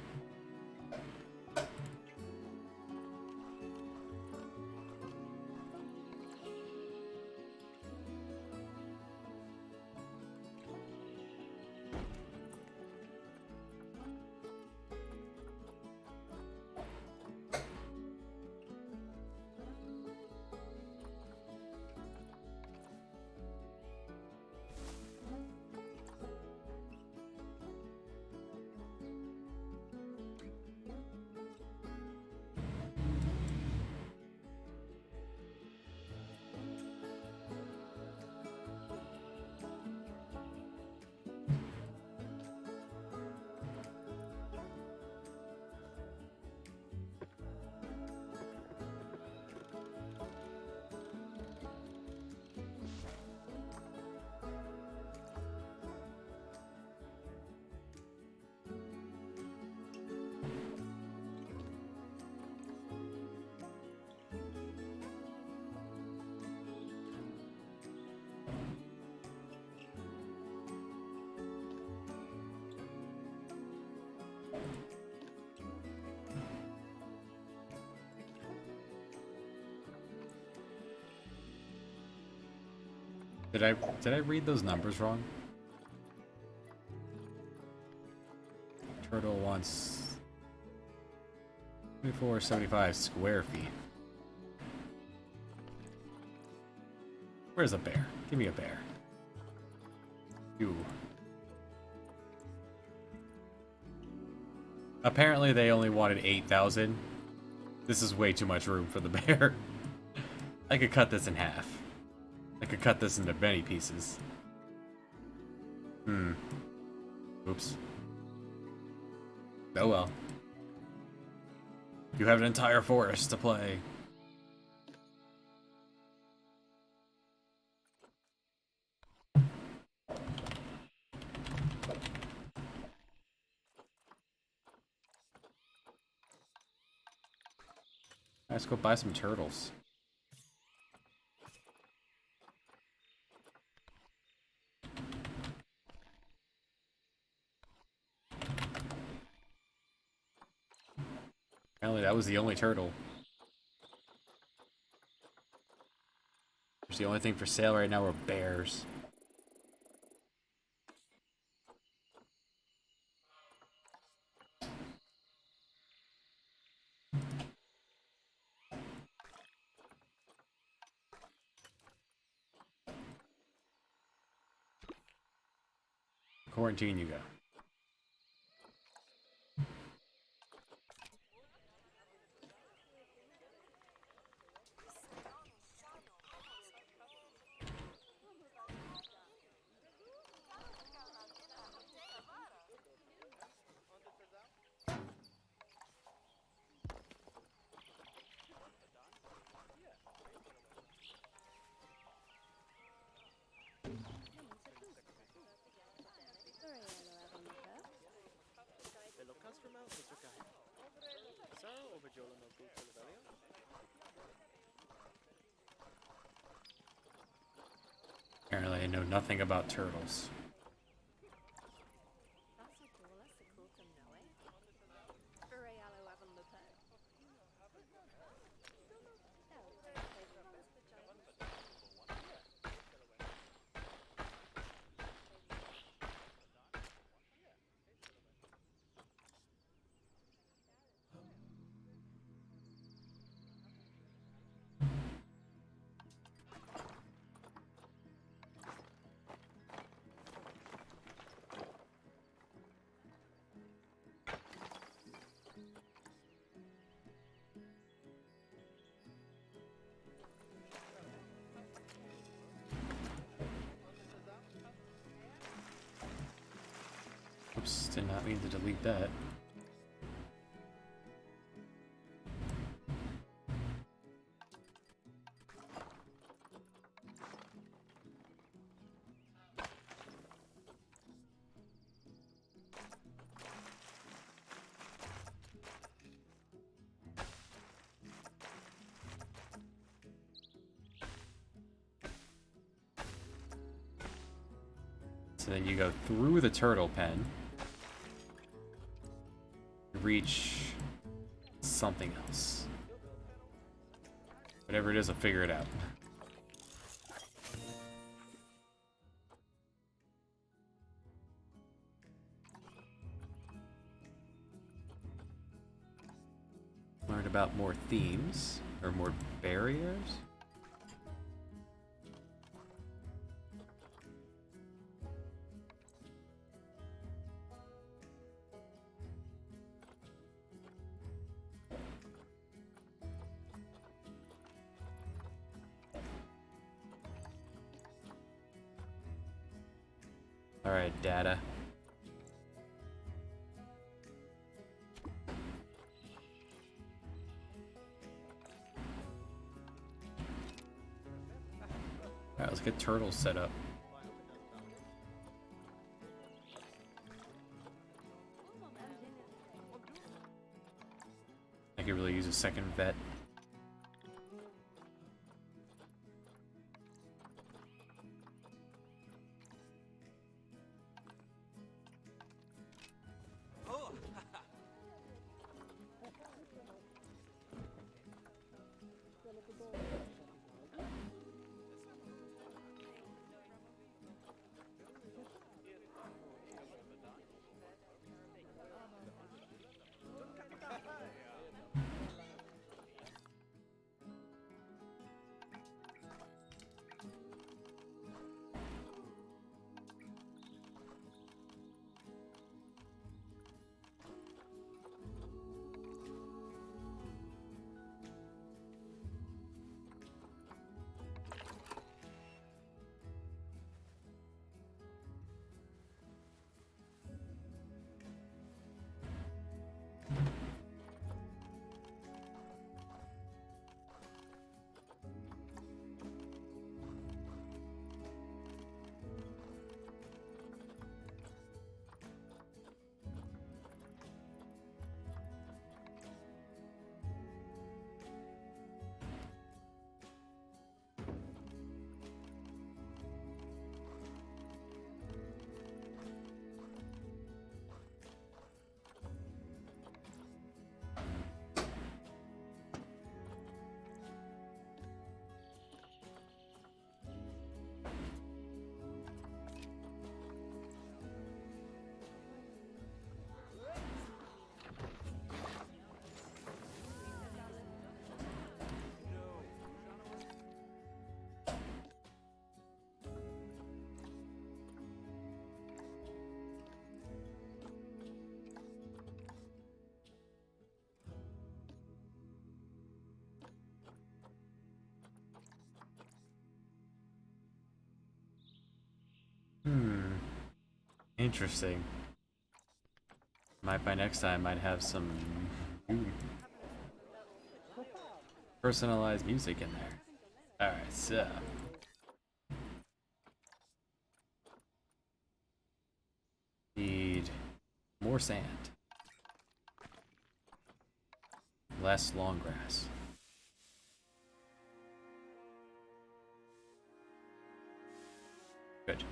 Did I read those numbers wrong? Turtle wants 2475 square feet. Where's a bear? Give me a bear. You. Apparently they only wanted 8,000. This is way too much room for the bear. I could cut this in half. I could cut this into many pieces. Oops. Oh well. You have an entire forest to play. Let's go buy some turtles. Apparently that was the only turtle. There's the only thing for sale right now are bears. Quarantine you go. Apparently I know nothing about turtles. Oops, did not mean to delete that. So then you go through the turtle pen, reach something else. Whatever it is, I'll figure it out. Learn about more themes, or more barriers. Alright, data. Alright, let's get turtles set up. I could really use a second vet. Interesting. Might by next time might have some personalized music in there. Alright, so need more sand. Less long grass. Good.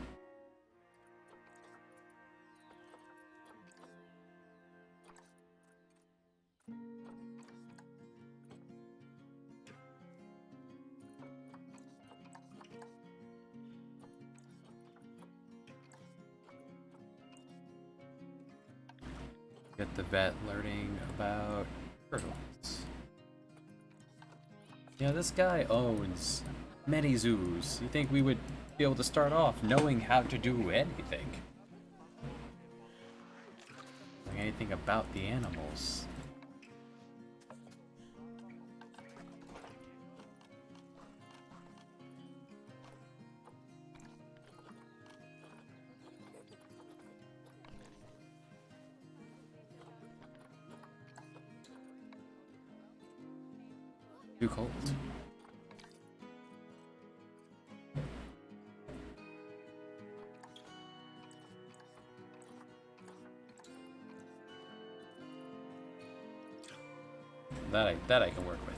Get the vet learning about turtles. Yeah, this guy owns many zoos. You think we would be able to start off knowing how to do anything? Knowing anything about the animals. Too cold. That I can work with.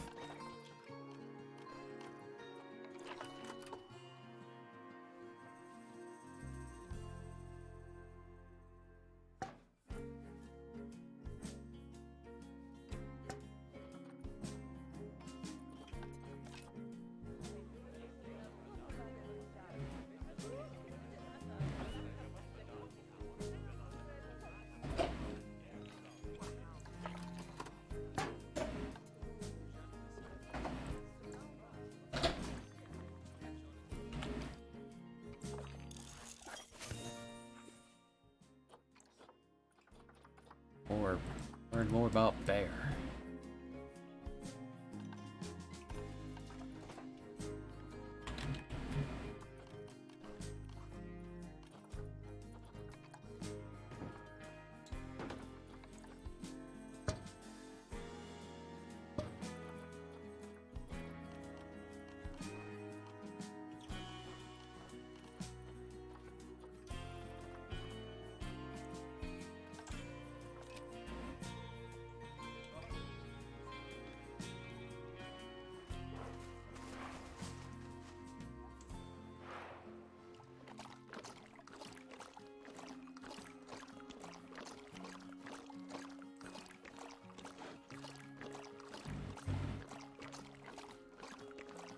Or learn more about bear.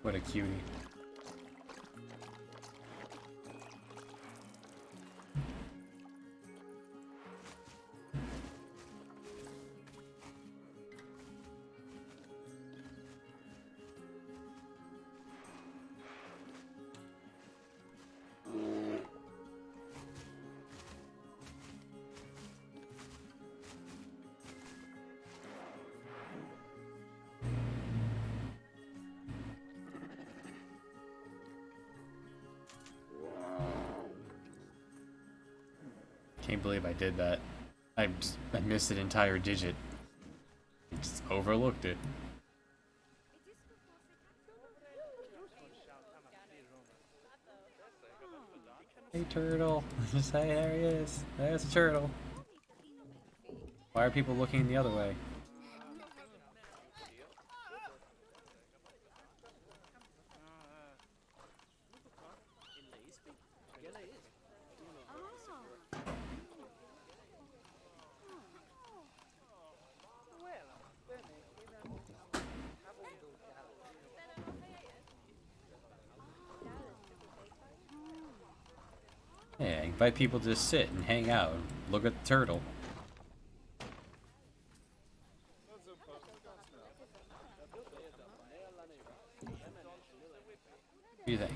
What a cutie. Can't believe I did that. I missed an entire digit. Just overlooked it. Hey turtle. Just hey, there he is. There's a turtle. Why are people looking the other way? Yeah, invite people to just sit and hang out and look at the turtle. What do you think?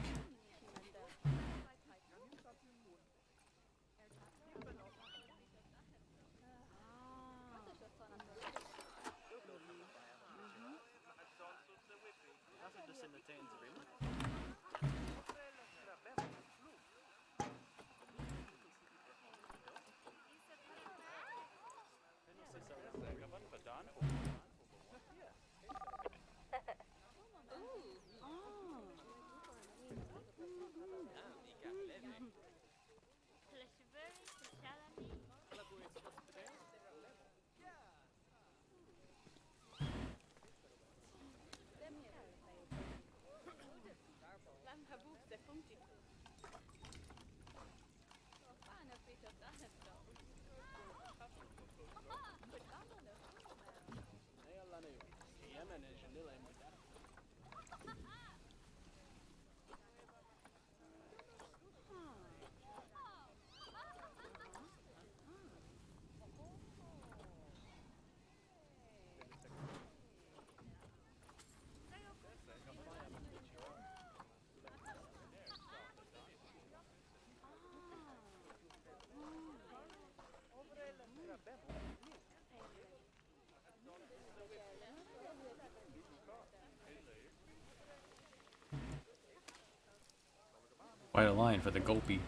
Quite a line for the Gulpy.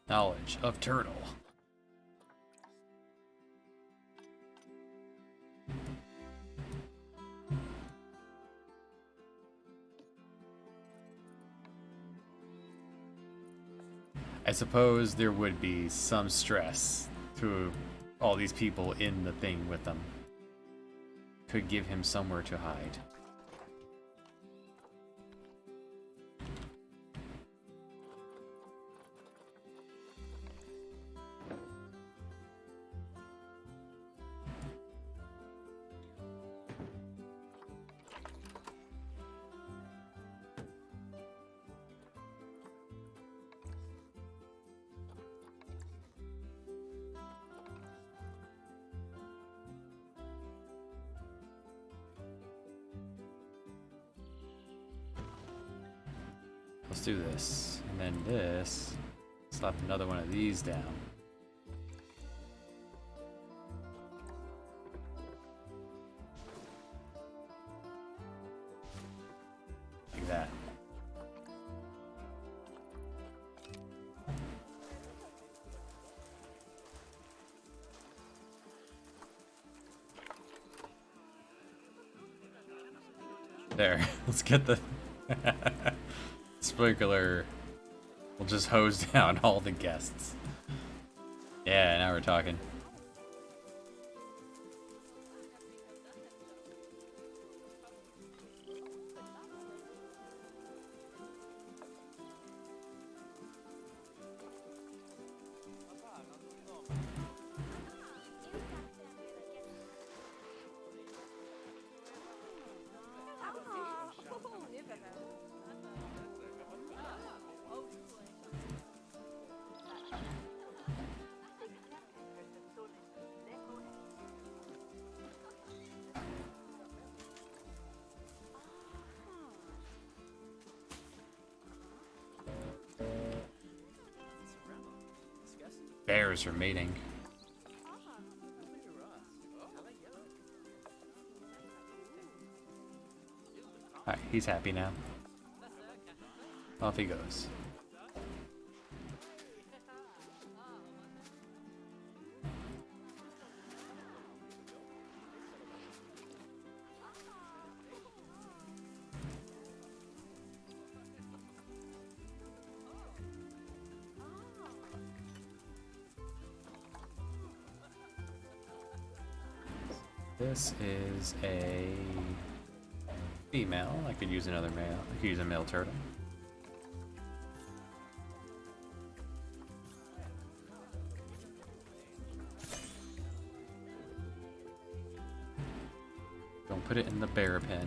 Knowledge of turtle. I suppose there would be some stress to all these people in the thing with them. Could give him somewhere to hide. Let's do this. And then this. Slap another one of these down. Like that. There. Let's get the sprinkler. We'll just hose down all the guests. Yeah, now we're talking. Bears are mating. Alright, he's happy now. Off he goes. This is a female. I could use another male. I could use a male turtle. Don't put it in the bear pen.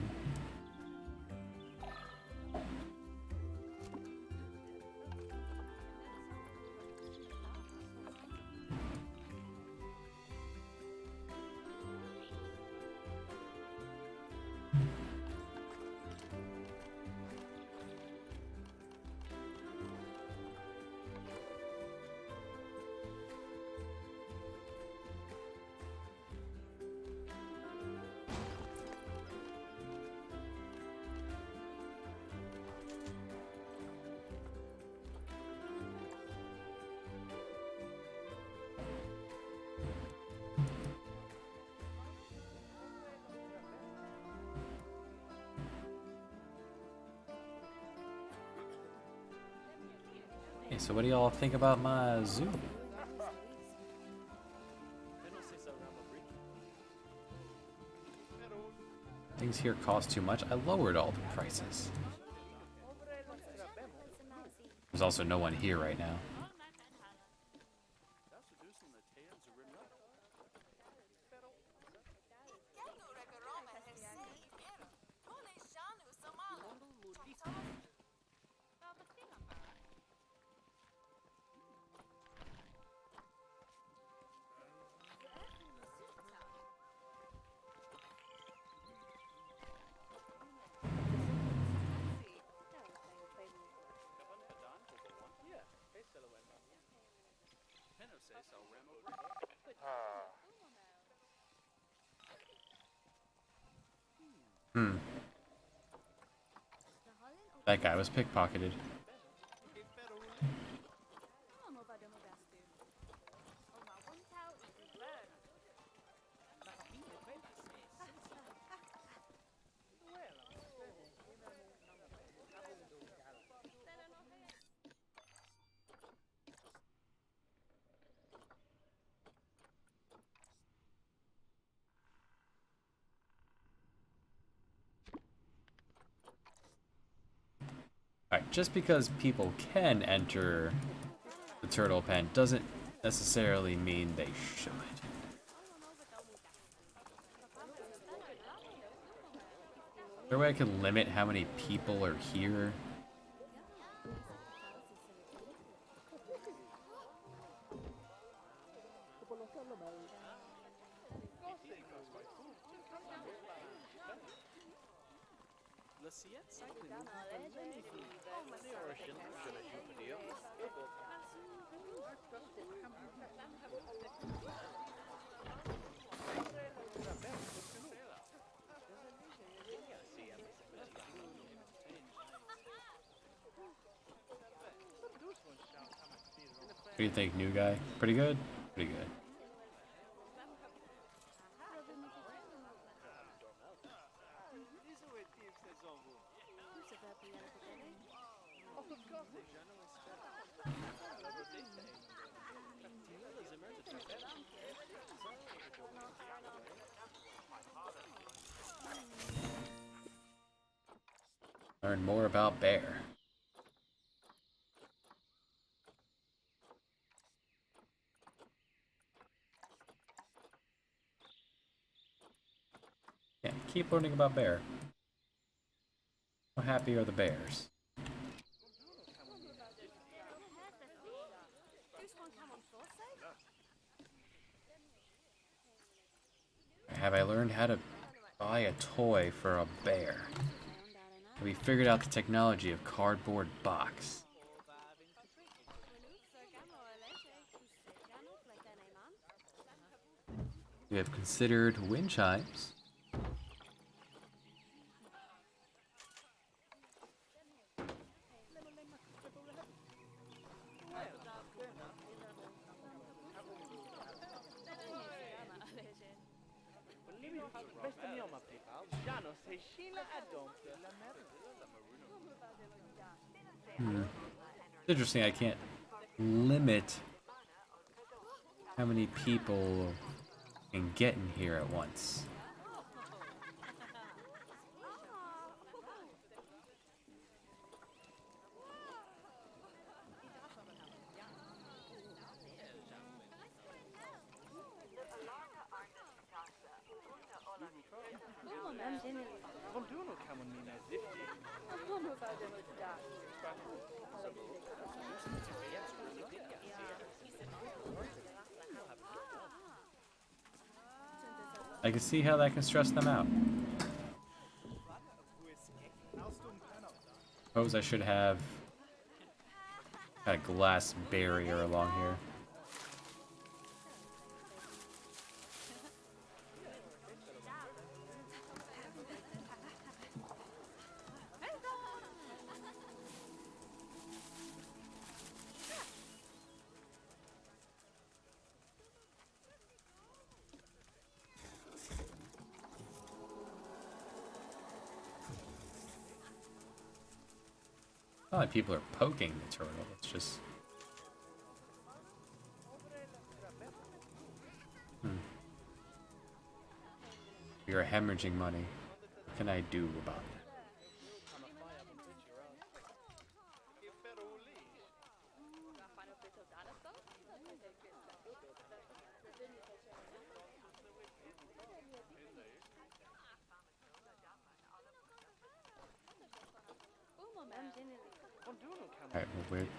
Okay, so what do y'all think about my zoo? Things here cost too much. I lowered all the prices. There's also no one here right now. That guy was pickpocketed. Alright, just because people can enter the turtle pen doesn't necessarily mean they should. Is there a way I can limit how many people are here? What do you think, new guy? Pretty good? Pretty good. Learn more about bear. Yeah, keep learning about bear. How happy are the bears? Have I learned how to buy a toy for a bear? Have we figured out the technology of cardboard box? We have considered wind chimes. It's interesting, I can't limit how many people can get in here at once. I can see how that can stress them out. Suppose I should have got a glass barrier along here. Not like people are poking the turtle, it's just... You're hemorrhaging money. What can I do about that? Alright, well, wait.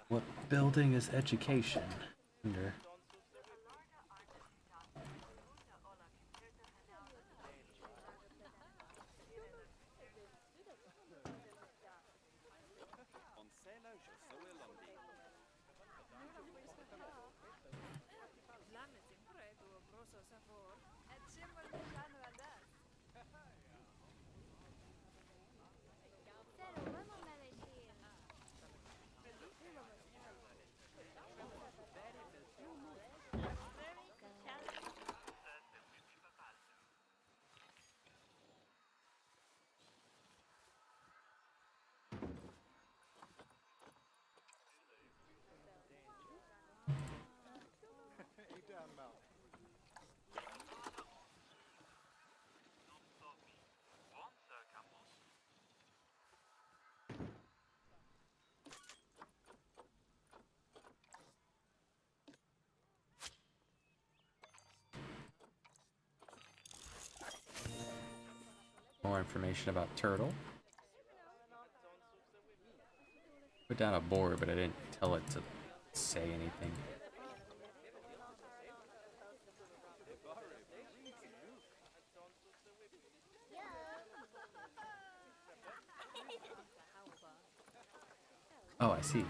What building is education under? More information about turtle. Put down a board, but I didn't tell it to say anything. Oh, I see.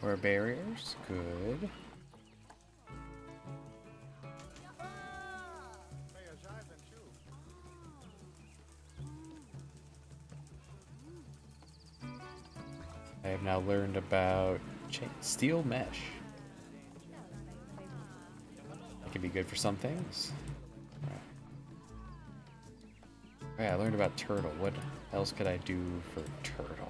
Or barriers, good. I have now learned about steel mesh. That could be good for some things. Alright, I learned about turtle. What else could I do for turtle?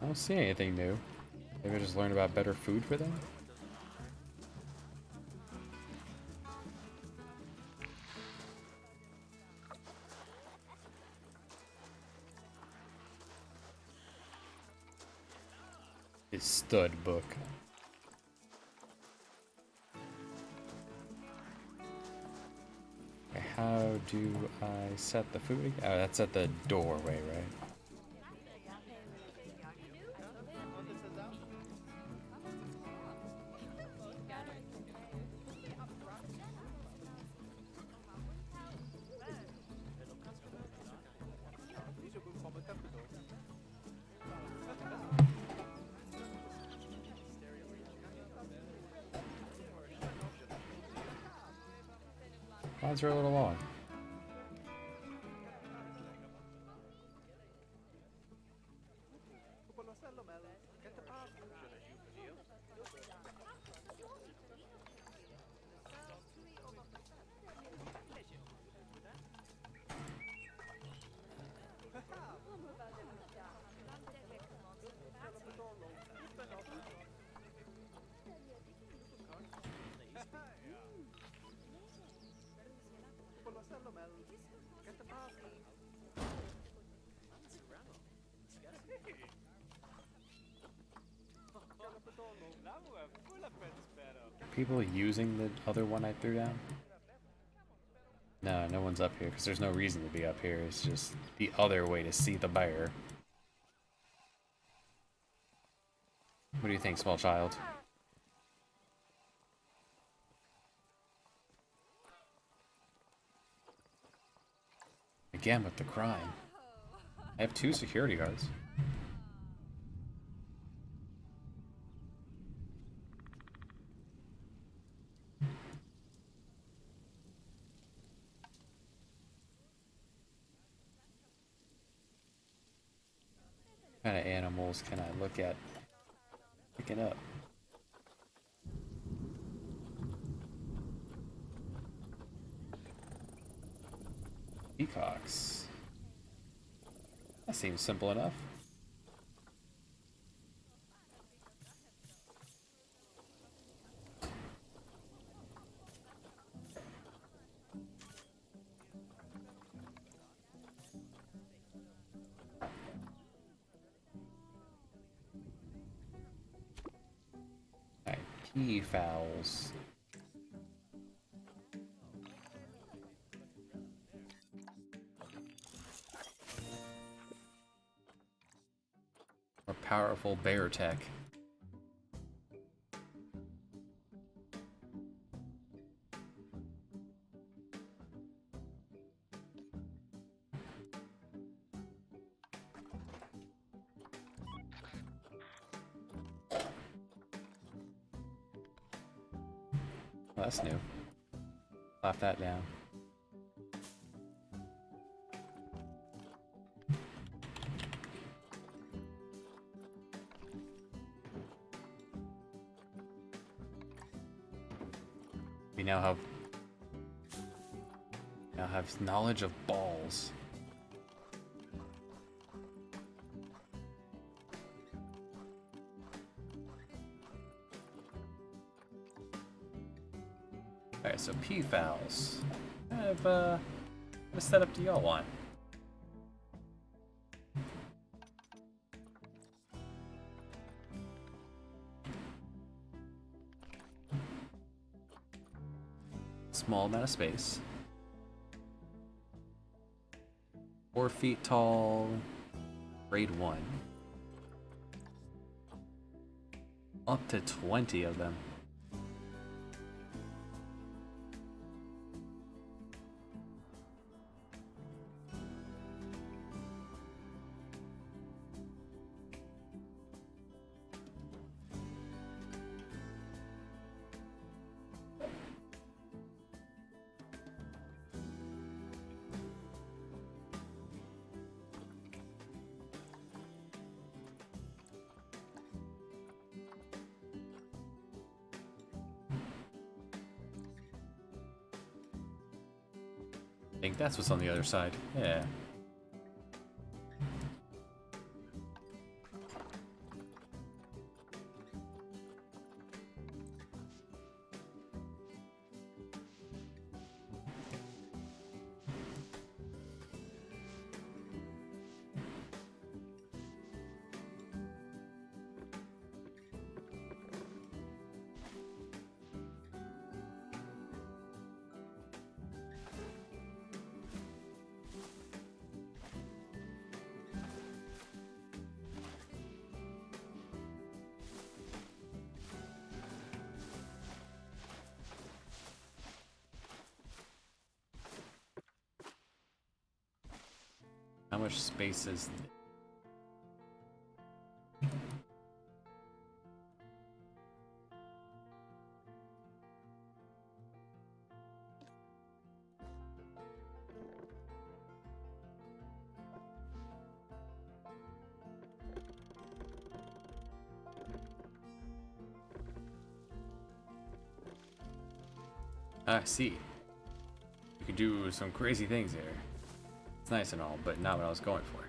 I don't see anything new. Maybe I just learned about better food for them? His stud book. Okay, how do I set the food again? Oh, that's at the doorway, right? Lines are a little long. People using the other one I threw down? No, no one's up here because there's no reason to be up here. It's just the other way to see the bear. What do you think, small child? Again with the crime. I have 2 security guards. What kind of animals can I look at picking up? Peacocks. That seems simple enough. Alright, peafowls. More powerful bear tech. Well, that's new. Slap that down. We now have knowledge of balls. Alright, so peafowls. What setup do y'all want? Small amount of space. 4 feet tall. Grade 1. Up to 20 of them. I think that's what's on the other side. Yeah. much space is... I see. You could do some crazy things here. It's nice and all, but not what I was going for.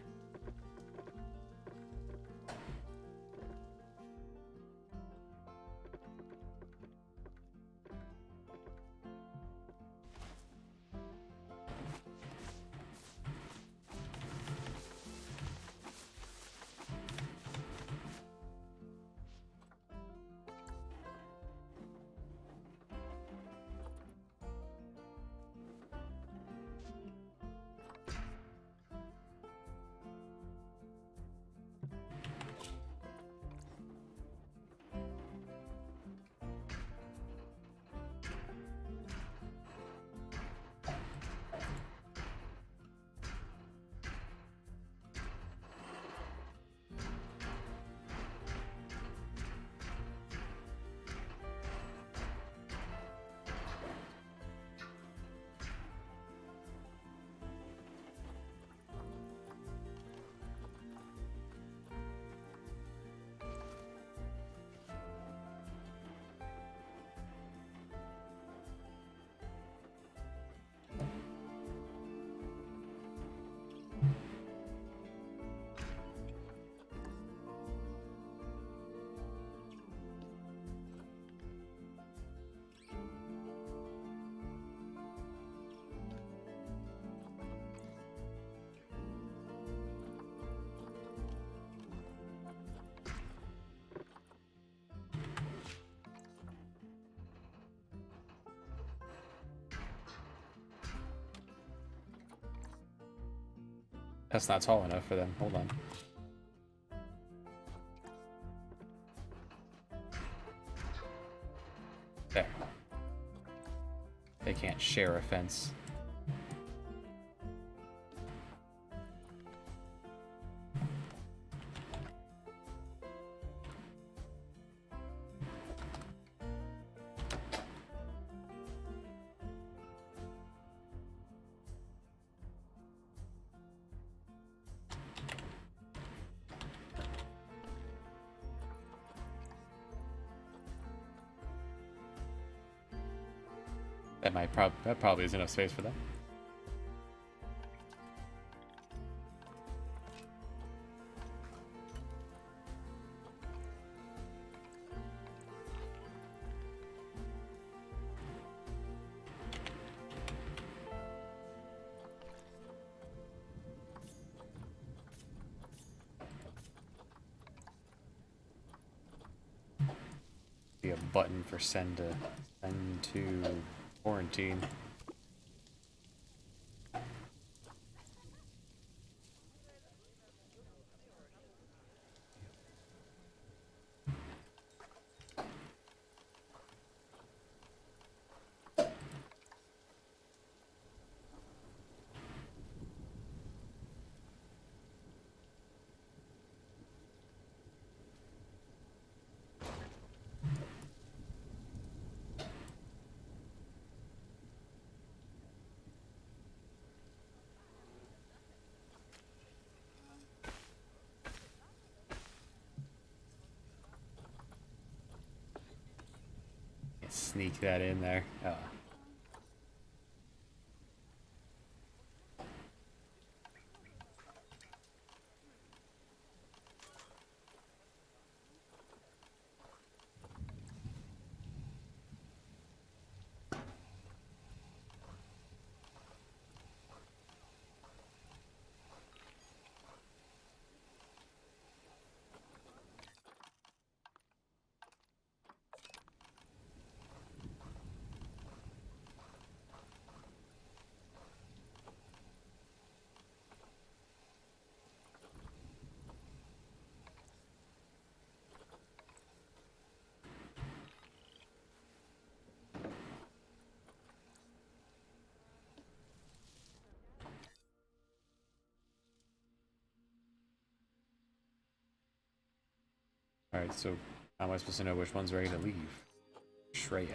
That's not tall enough for them. Hold on. There. They can't share a fence. That probably is enough space for them. Be a button for send to quarantine. Sneak that in there. Alright, so how am I supposed to know which one's ready to leave? Shreya.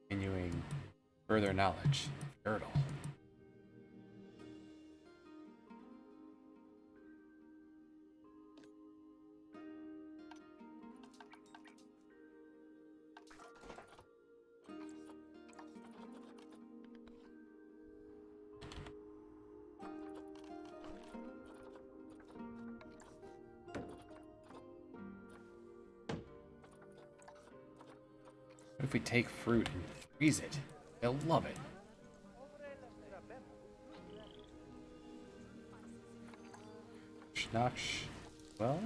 Continuing further knowledge. Turtle. What if we take fruit and freeze it? They'll love it. Schnoksh. Well?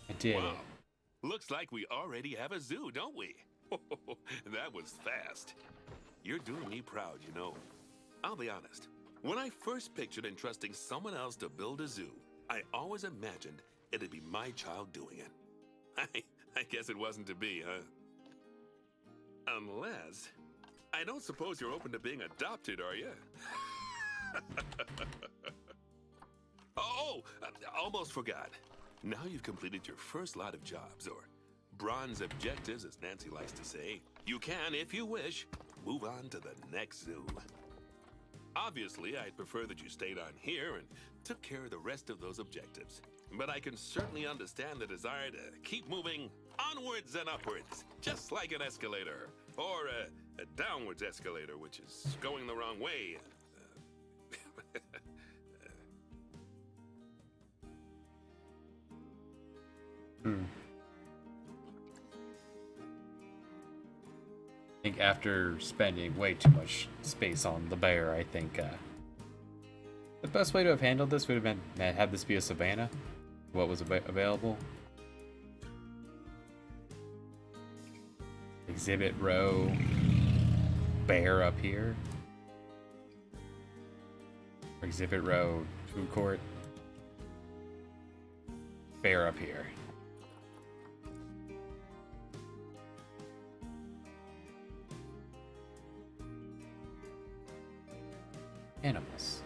I did Wow. it. Looks like we already have a zoo, don't we? That was fast. You're doing me proud, you know. I'll be honest. When I first pictured entrusting someone else to build a zoo, I always imagined it'd be my child doing it. I guess it wasn't to be, huh? Unless... I don't suppose you're open to being adopted, are you? Almost forgot. Now you've completed your first lot of jobs, or bronze objectives, as Nancy likes to say. You can, if you wish, move on to the next zoo. Obviously, I'd prefer that you stayed on here and took care of the rest of those objectives. But I can certainly understand the desire to keep moving onwards and upwards, just like an escalator, or a downwards escalator, which is going the wrong way. I think after spending way too much space on the bear, I think the best way to have handled this would have been have this be a savanna. What was available? Exhibit row, bear up here. Exhibit row, food court, bear up here. Animals.